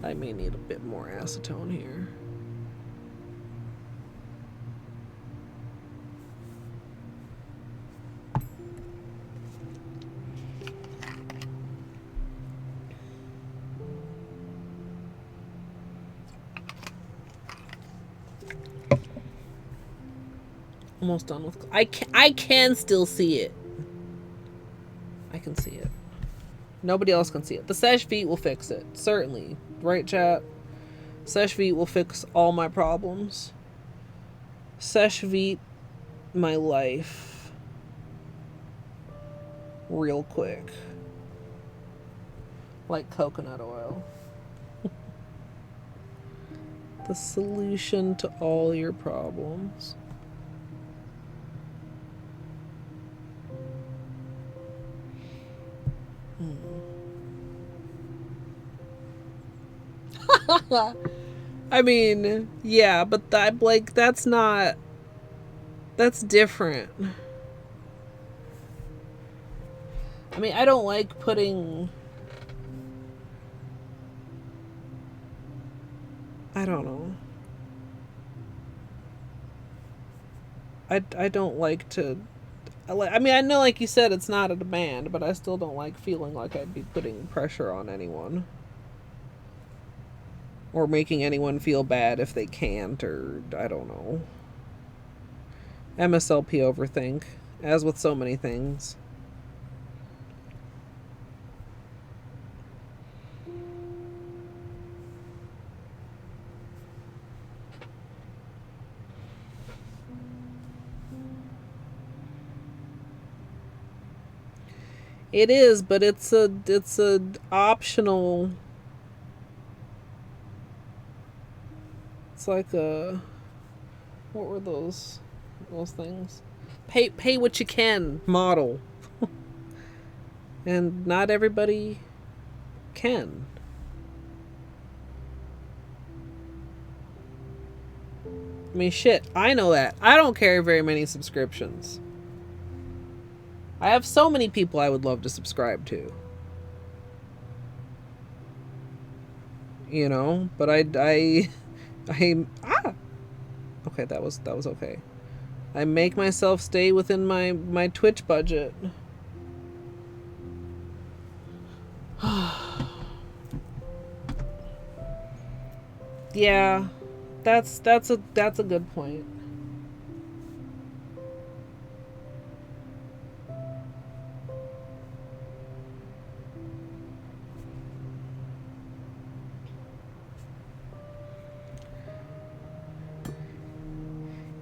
I may need a bit more acetone here. Almost done with. I can still see it. I can see it. Nobody else can see it. The Seche Vite will fix it. Certainly. Right, chat? Seche Vite will fix all my problems. Seche Vite my life. Real quick. Like coconut oil. The solution to all your problems. I mean, yeah, but that, like, that's not, that's different. I mean, I don't like putting, I don't know. I don't like to, I mean, I know, like you said, it's not a demand, but I still don't like feeling like I'd be putting pressure on anyone. Or making anyone feel bad if they can't, or I don't know. MSLP overthink, as with so many things. It is, but it's a optional. It's like a, what were those things? Pay what you can model. And not everybody can. I mean, shit, I know that. I don't carry very many subscriptions. I have so many people I would love to subscribe to. You know, but okay, that was okay. I make myself stay within my Twitch budget. Yeah, that's a good point.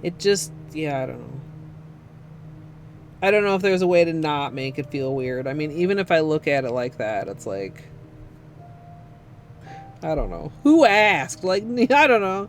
It just, yeah, I don't know. I don't know if there's a way to not make it feel weird. I mean, even if I look at it like that, it's like, I don't know. Who asked? Like, I don't know.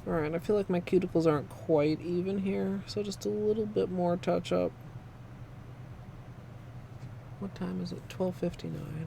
Alright, I feel like my cuticles aren't quite even here, so just a little bit more touch up. What time is it? 12:59.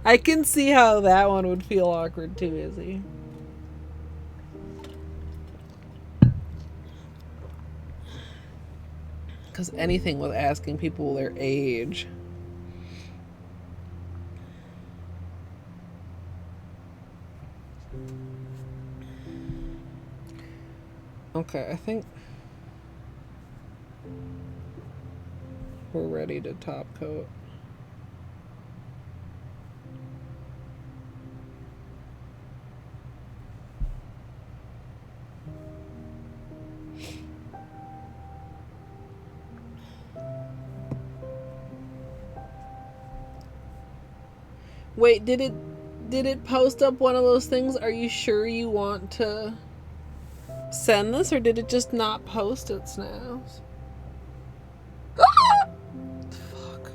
I can see how that one would feel awkward too, Izzy. Because anything with asking people their age. Okay, I think we're ready to top coat. Wait, did it post up one of those things? Are you sure you want to send this, or did it just not post it, Snaps? Ah! Fuck.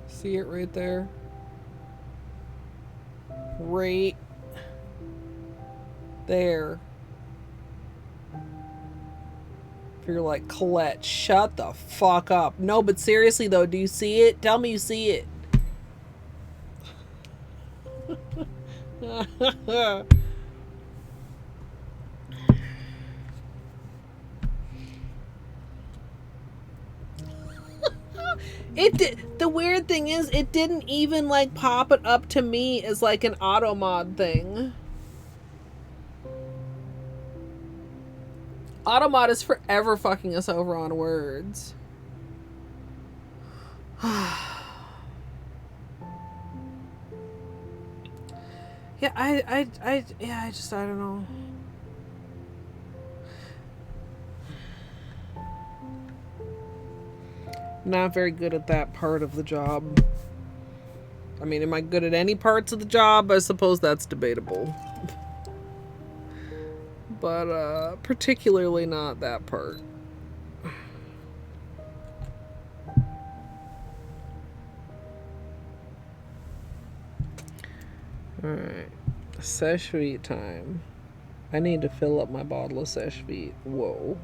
See it right there? Right there. If you're like, Colette, shut the fuck up. No, but seriously though, do you see it? Tell me you see it. It did. The weird thing is, it didn't even like pop it up to me as like an auto mod thing. Automod is forever fucking us over on words. Yeah, I don't know. Not very good at that part of the job. I mean, am I good at any parts of the job? I suppose that's debatable. But, particularly not that part. Alright. Seche Vite time. I need to fill up my bottle of Seche Vite. Whoa.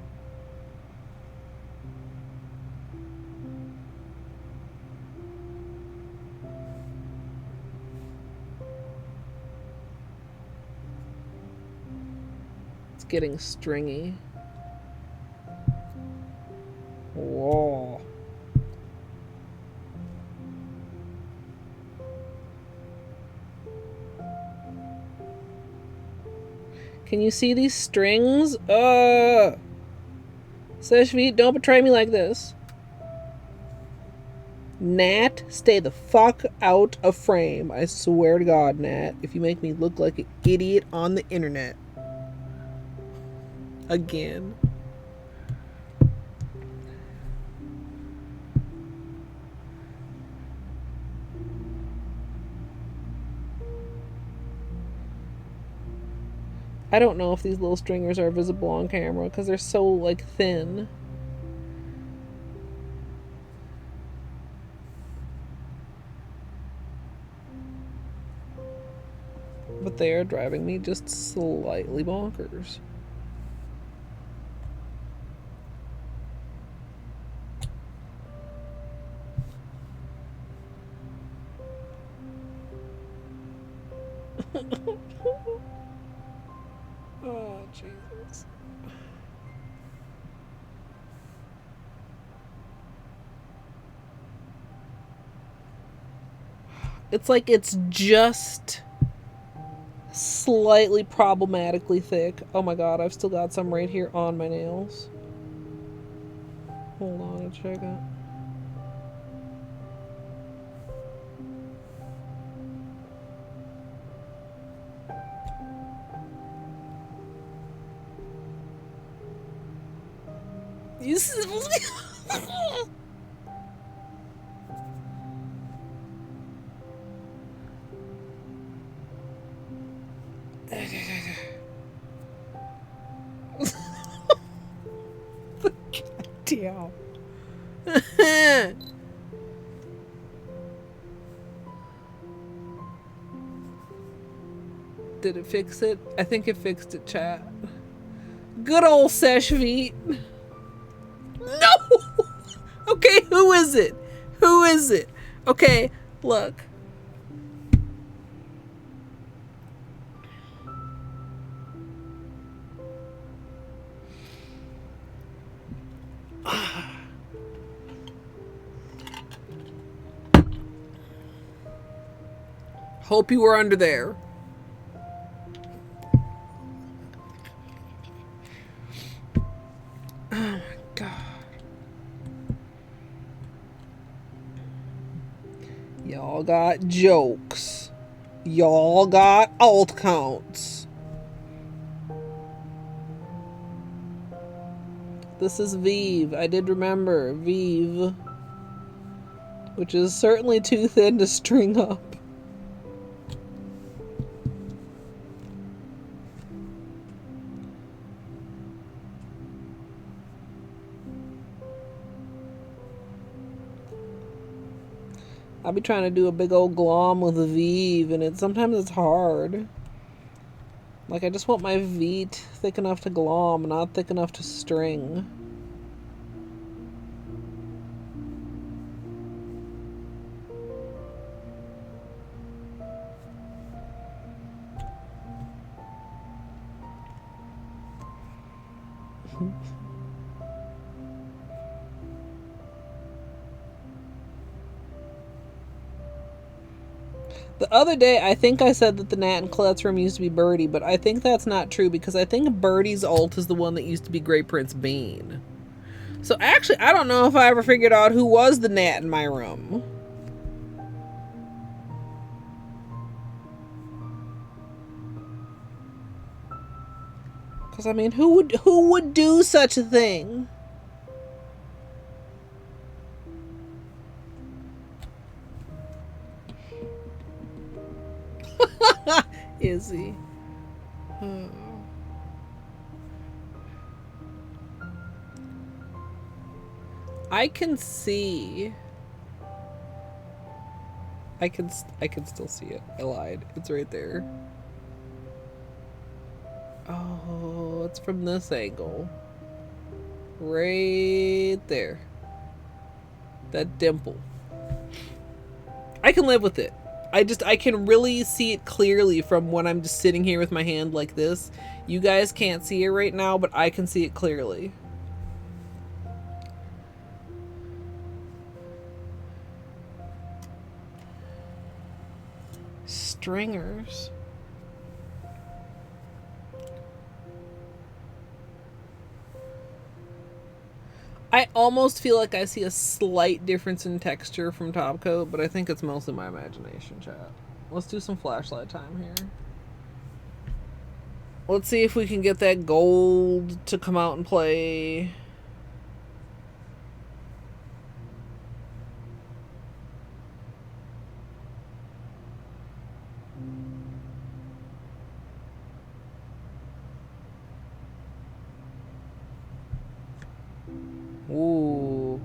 It's getting stringy. Whoa. Can you see these strings? Seche Vite, don't betray me like this. Nat, stay the fuck out of frame. I swear to God, Nat, if you make me look like an idiot on the internet. Again. I don't know if these little stringers are visible on camera because they're so, like, thin. But they are driving me just slightly bonkers. Oh, Jesus. It's like it's just slightly problematically thick. Oh my God, I've still got some right here on my nails. Hold on a second. You Damn. Did it fix it? I think it fixed it, chat. Good old Seche Vite. No! Okay, who is it? Who is it? Okay, look. Hope you were under there. Oh my God. Y'all got jokes. Y'all got alt counts. This is Vive. I did remember. Vive. Which is certainly too thin to string up. I'll be trying to do a big old glom with a Vive, and sometimes it's hard. Like, I just want my Vite thick enough to glom, not thick enough to string. The other day, I think I said that the Nat in Colette's room used to be Birdie, but I think that's not true because I think Birdie's alt is the one that used to be Grey Prince Bean. So actually, I don't know if I ever figured out who was the Nat in my room. Because, I mean, who would do such a thing? Izzy. Oh. I can see. I can still see it. I lied. It's right there. Oh, it's from this angle. Right there. That dimple. I can live with it. I can really see it clearly from when I'm just sitting here with my hand like this. You guys can't see it right now, but I can see it clearly. Stringers. I almost feel like I see a slight difference in texture from top coat, but I think it's mostly my imagination, chat. Let's do some flashlight time here. Let's see if we can get that gold to come out and play. Ooh.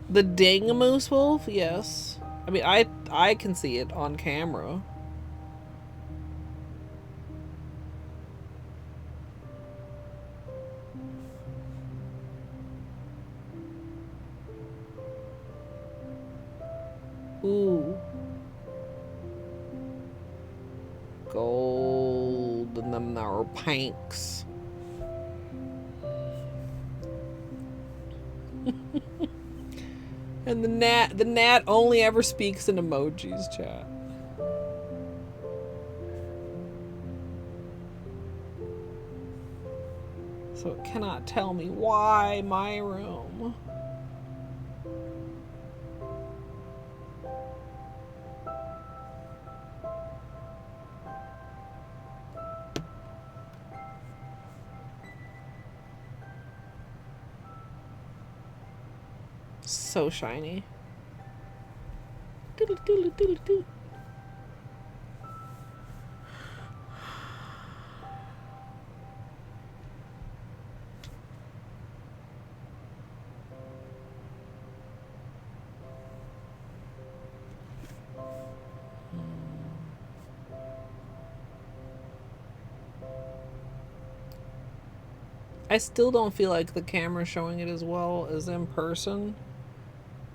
The Dingamoose Wolf? Yes. I mean, I can see it on camera. Ooh. Gold and them there pinks. And the gnat only ever speaks in emojis, chat. So it cannot tell me why my room. So shiny. Doodle, doodle, doodle, doodle. I still don't feel like the camera's showing it as well as in person.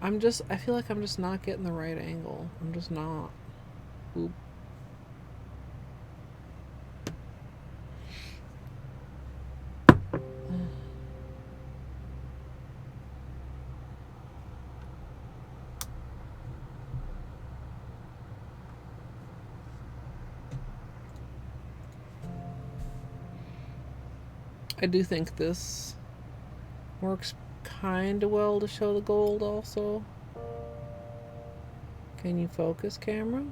I feel like I'm just not getting the right angle. I'm just not. Oop. I do think this works kind of well to show the gold also. Can you focus, camera?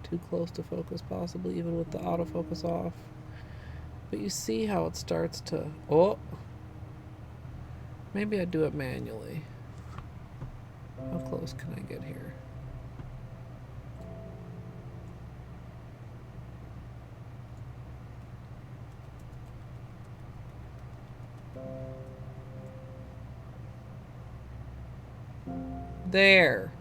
Too close to focus possibly, even with the autofocus off. But you see how it starts to... Oh! Maybe I do it manually. How close can I get here? There.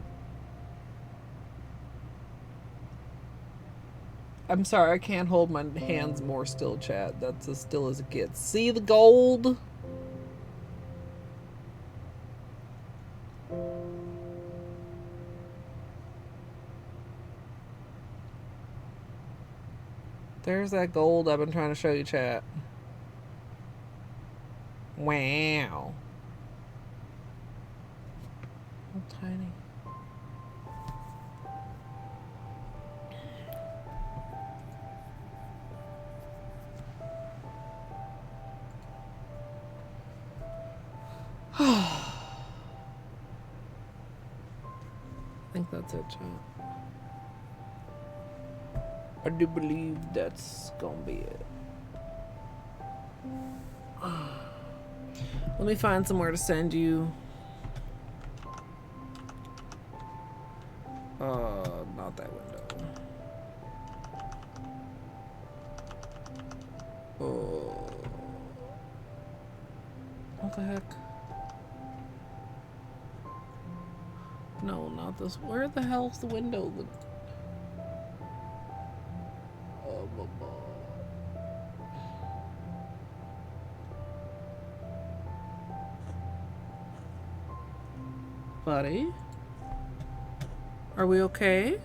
I'm sorry, I can't hold my hands more still, chat. That's as still as it gets. See the gold? There's that gold I've been trying to show you, chat. Wow. How tiny. I think that's it, chat. I do believe that's gonna be it. Let me find somewhere to send you. Not that window. Oh. What the heck? No, not this. Where the hell's the window? Buddy? Are we okay?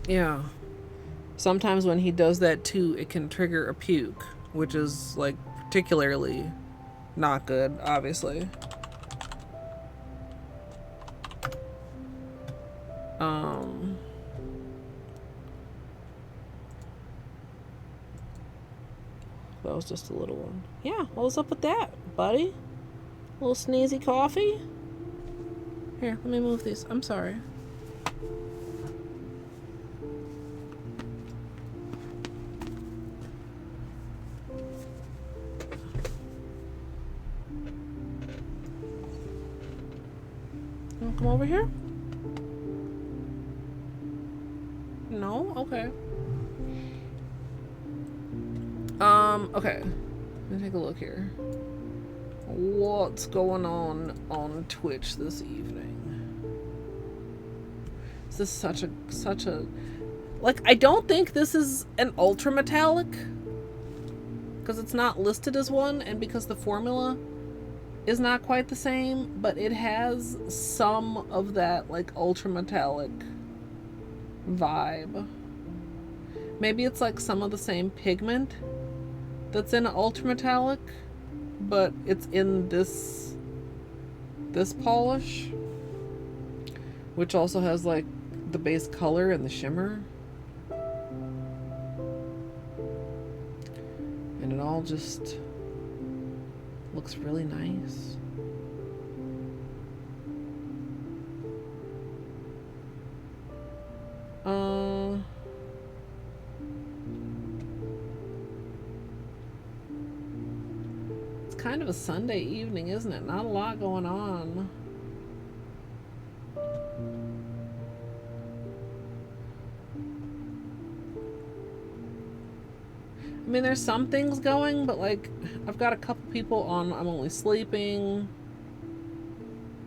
Yeah. Sometimes when he does that too, it can trigger a puke, which is like particularly not good, obviously. That was just a little one. Yeah, what was up with that, buddy? A little sneezy coffee? Here, let me move these. I'm sorry. You wanna come over here? No? Okay. Okay. Let me take a look here. What's going on Twitch this evening? Is this such a like, I don't think this is an ultra metallic because it's not listed as one, and because the formula is not quite the same, but it has some of that like ultra metallic vibe. Maybe it's like some of the same pigment that's in ultra metallic, but it's in this polish, which also has like the base color and the shimmer, and it all just looks really nice. It's kind of a Sunday evening, isn't it? Not a lot going on. I mean, there's some things going, but like, I've got a couple people on I'm Only Sleeping.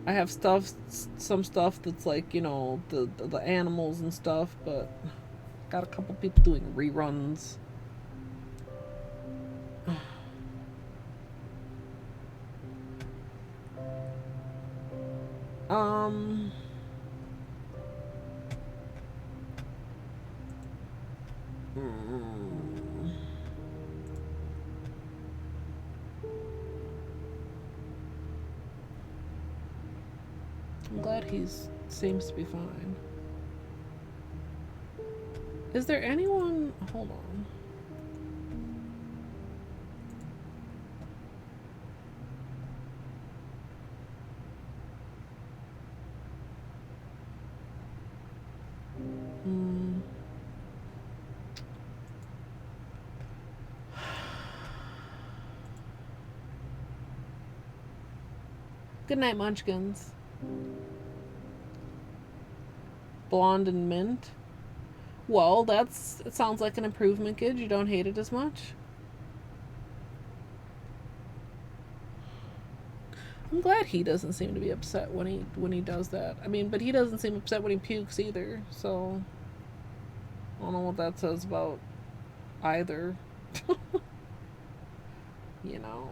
I have some stuff that's like, you know, the animals and stuff, but got a couple people doing reruns. I'm glad seems to be fine. Is there anyone? Hold on. Good night, Munchkins. Blonde and mint. Well, it sounds like an improvement, kid. You don't hate it as much. I'm glad he doesn't seem to be upset when he does that. I mean, but he doesn't seem upset when he pukes either. So I don't know what that says about either. You know.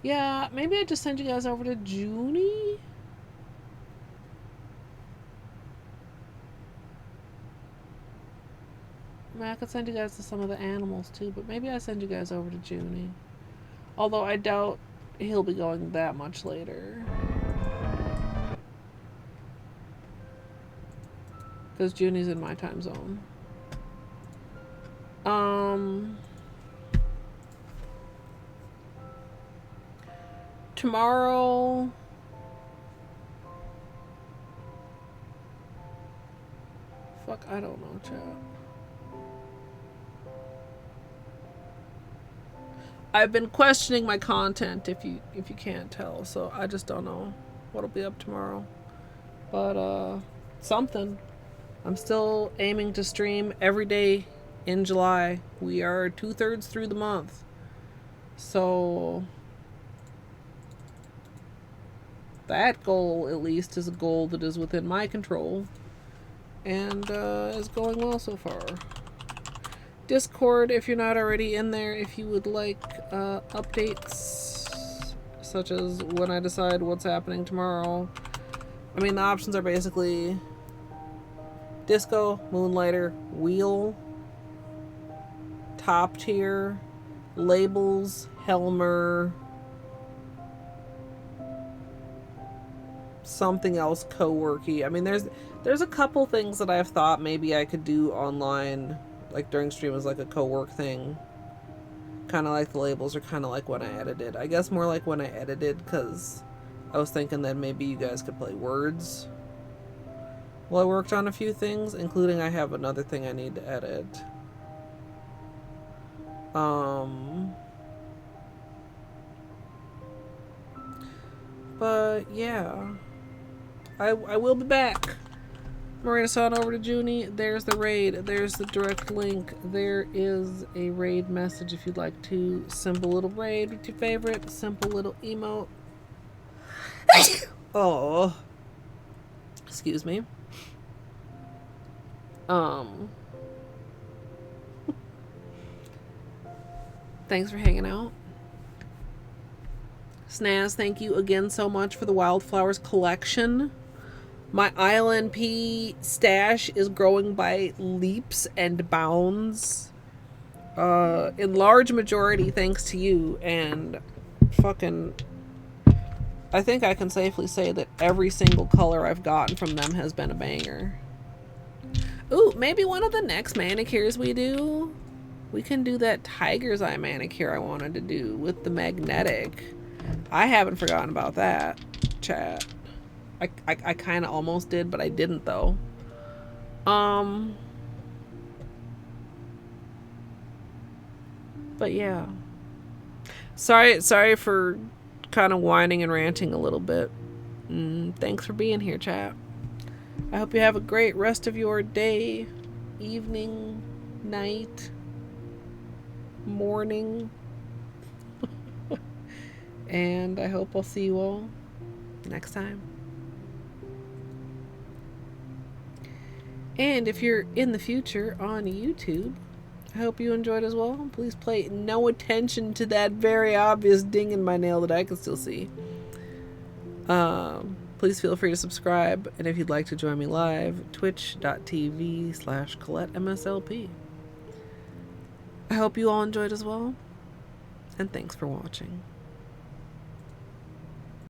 Yeah, maybe I just send you guys over to Junie. I mean, I could send you guys to some of the animals too, but maybe I send you guys over to Junie. Although I doubt he'll be going that much later. Because Junie's in my time zone. Tomorrow... Fuck, I don't know, chat. I've been questioning my content, if you can't tell, so I just don't know what'll be up tomorrow. But, something. I'm still aiming to stream every day in July. We are 2/3 through the month. So... that goal, at least, is a goal that is within my control. And is going well so far. Discord, if you're not already in there, if you would like updates, such as when I decide what's happening tomorrow. I mean, the options are basically Disco, Moonlighter, Wheel, Top Tier, Labels, Helmer, something else co-worky. I mean, there's a couple things that I've thought maybe I could do online, like during stream, as like a co-work thing. Kind of like the labels, or kind of like when I edited. I guess more like when I edited, because I was thinking that maybe you guys could play words. Well, I worked on a few things, including I have another thing I need to edit. But yeah, I will be back. Marina-san, over to Junie. There's the raid. There's the direct link. There is a raid message if you'd like to. Simple little raid with your favorite. Simple little emote. Oh. Excuse me. Thanks for hanging out. Snaz, thank you again so much for the Wildflowers collection. My ILNP stash is growing by leaps and bounds. In large majority thanks to you, and fucking... I think I can safely say that every single color I've gotten from them has been a banger. Ooh, maybe one of the next manicures we do, we can do that tiger's eye manicure I wanted to do with the magnetic. I haven't forgotten about that, chat. I kind of almost did, but I didn't though. But yeah. Sorry for kind of whining and ranting a little bit. Thanks for being here, chat. I hope you have a great rest of your day, evening, night, morning. And I hope I'll see you all next time. And if you're in the future on YouTube, I hope you enjoyed as well. Please pay no attention to that very obvious ding in my nail that I can still see. Please feel free to subscribe. And if you'd like to join me live, twitch.tv/Colette MSLP. I hope you all enjoyed as well. And thanks for watching.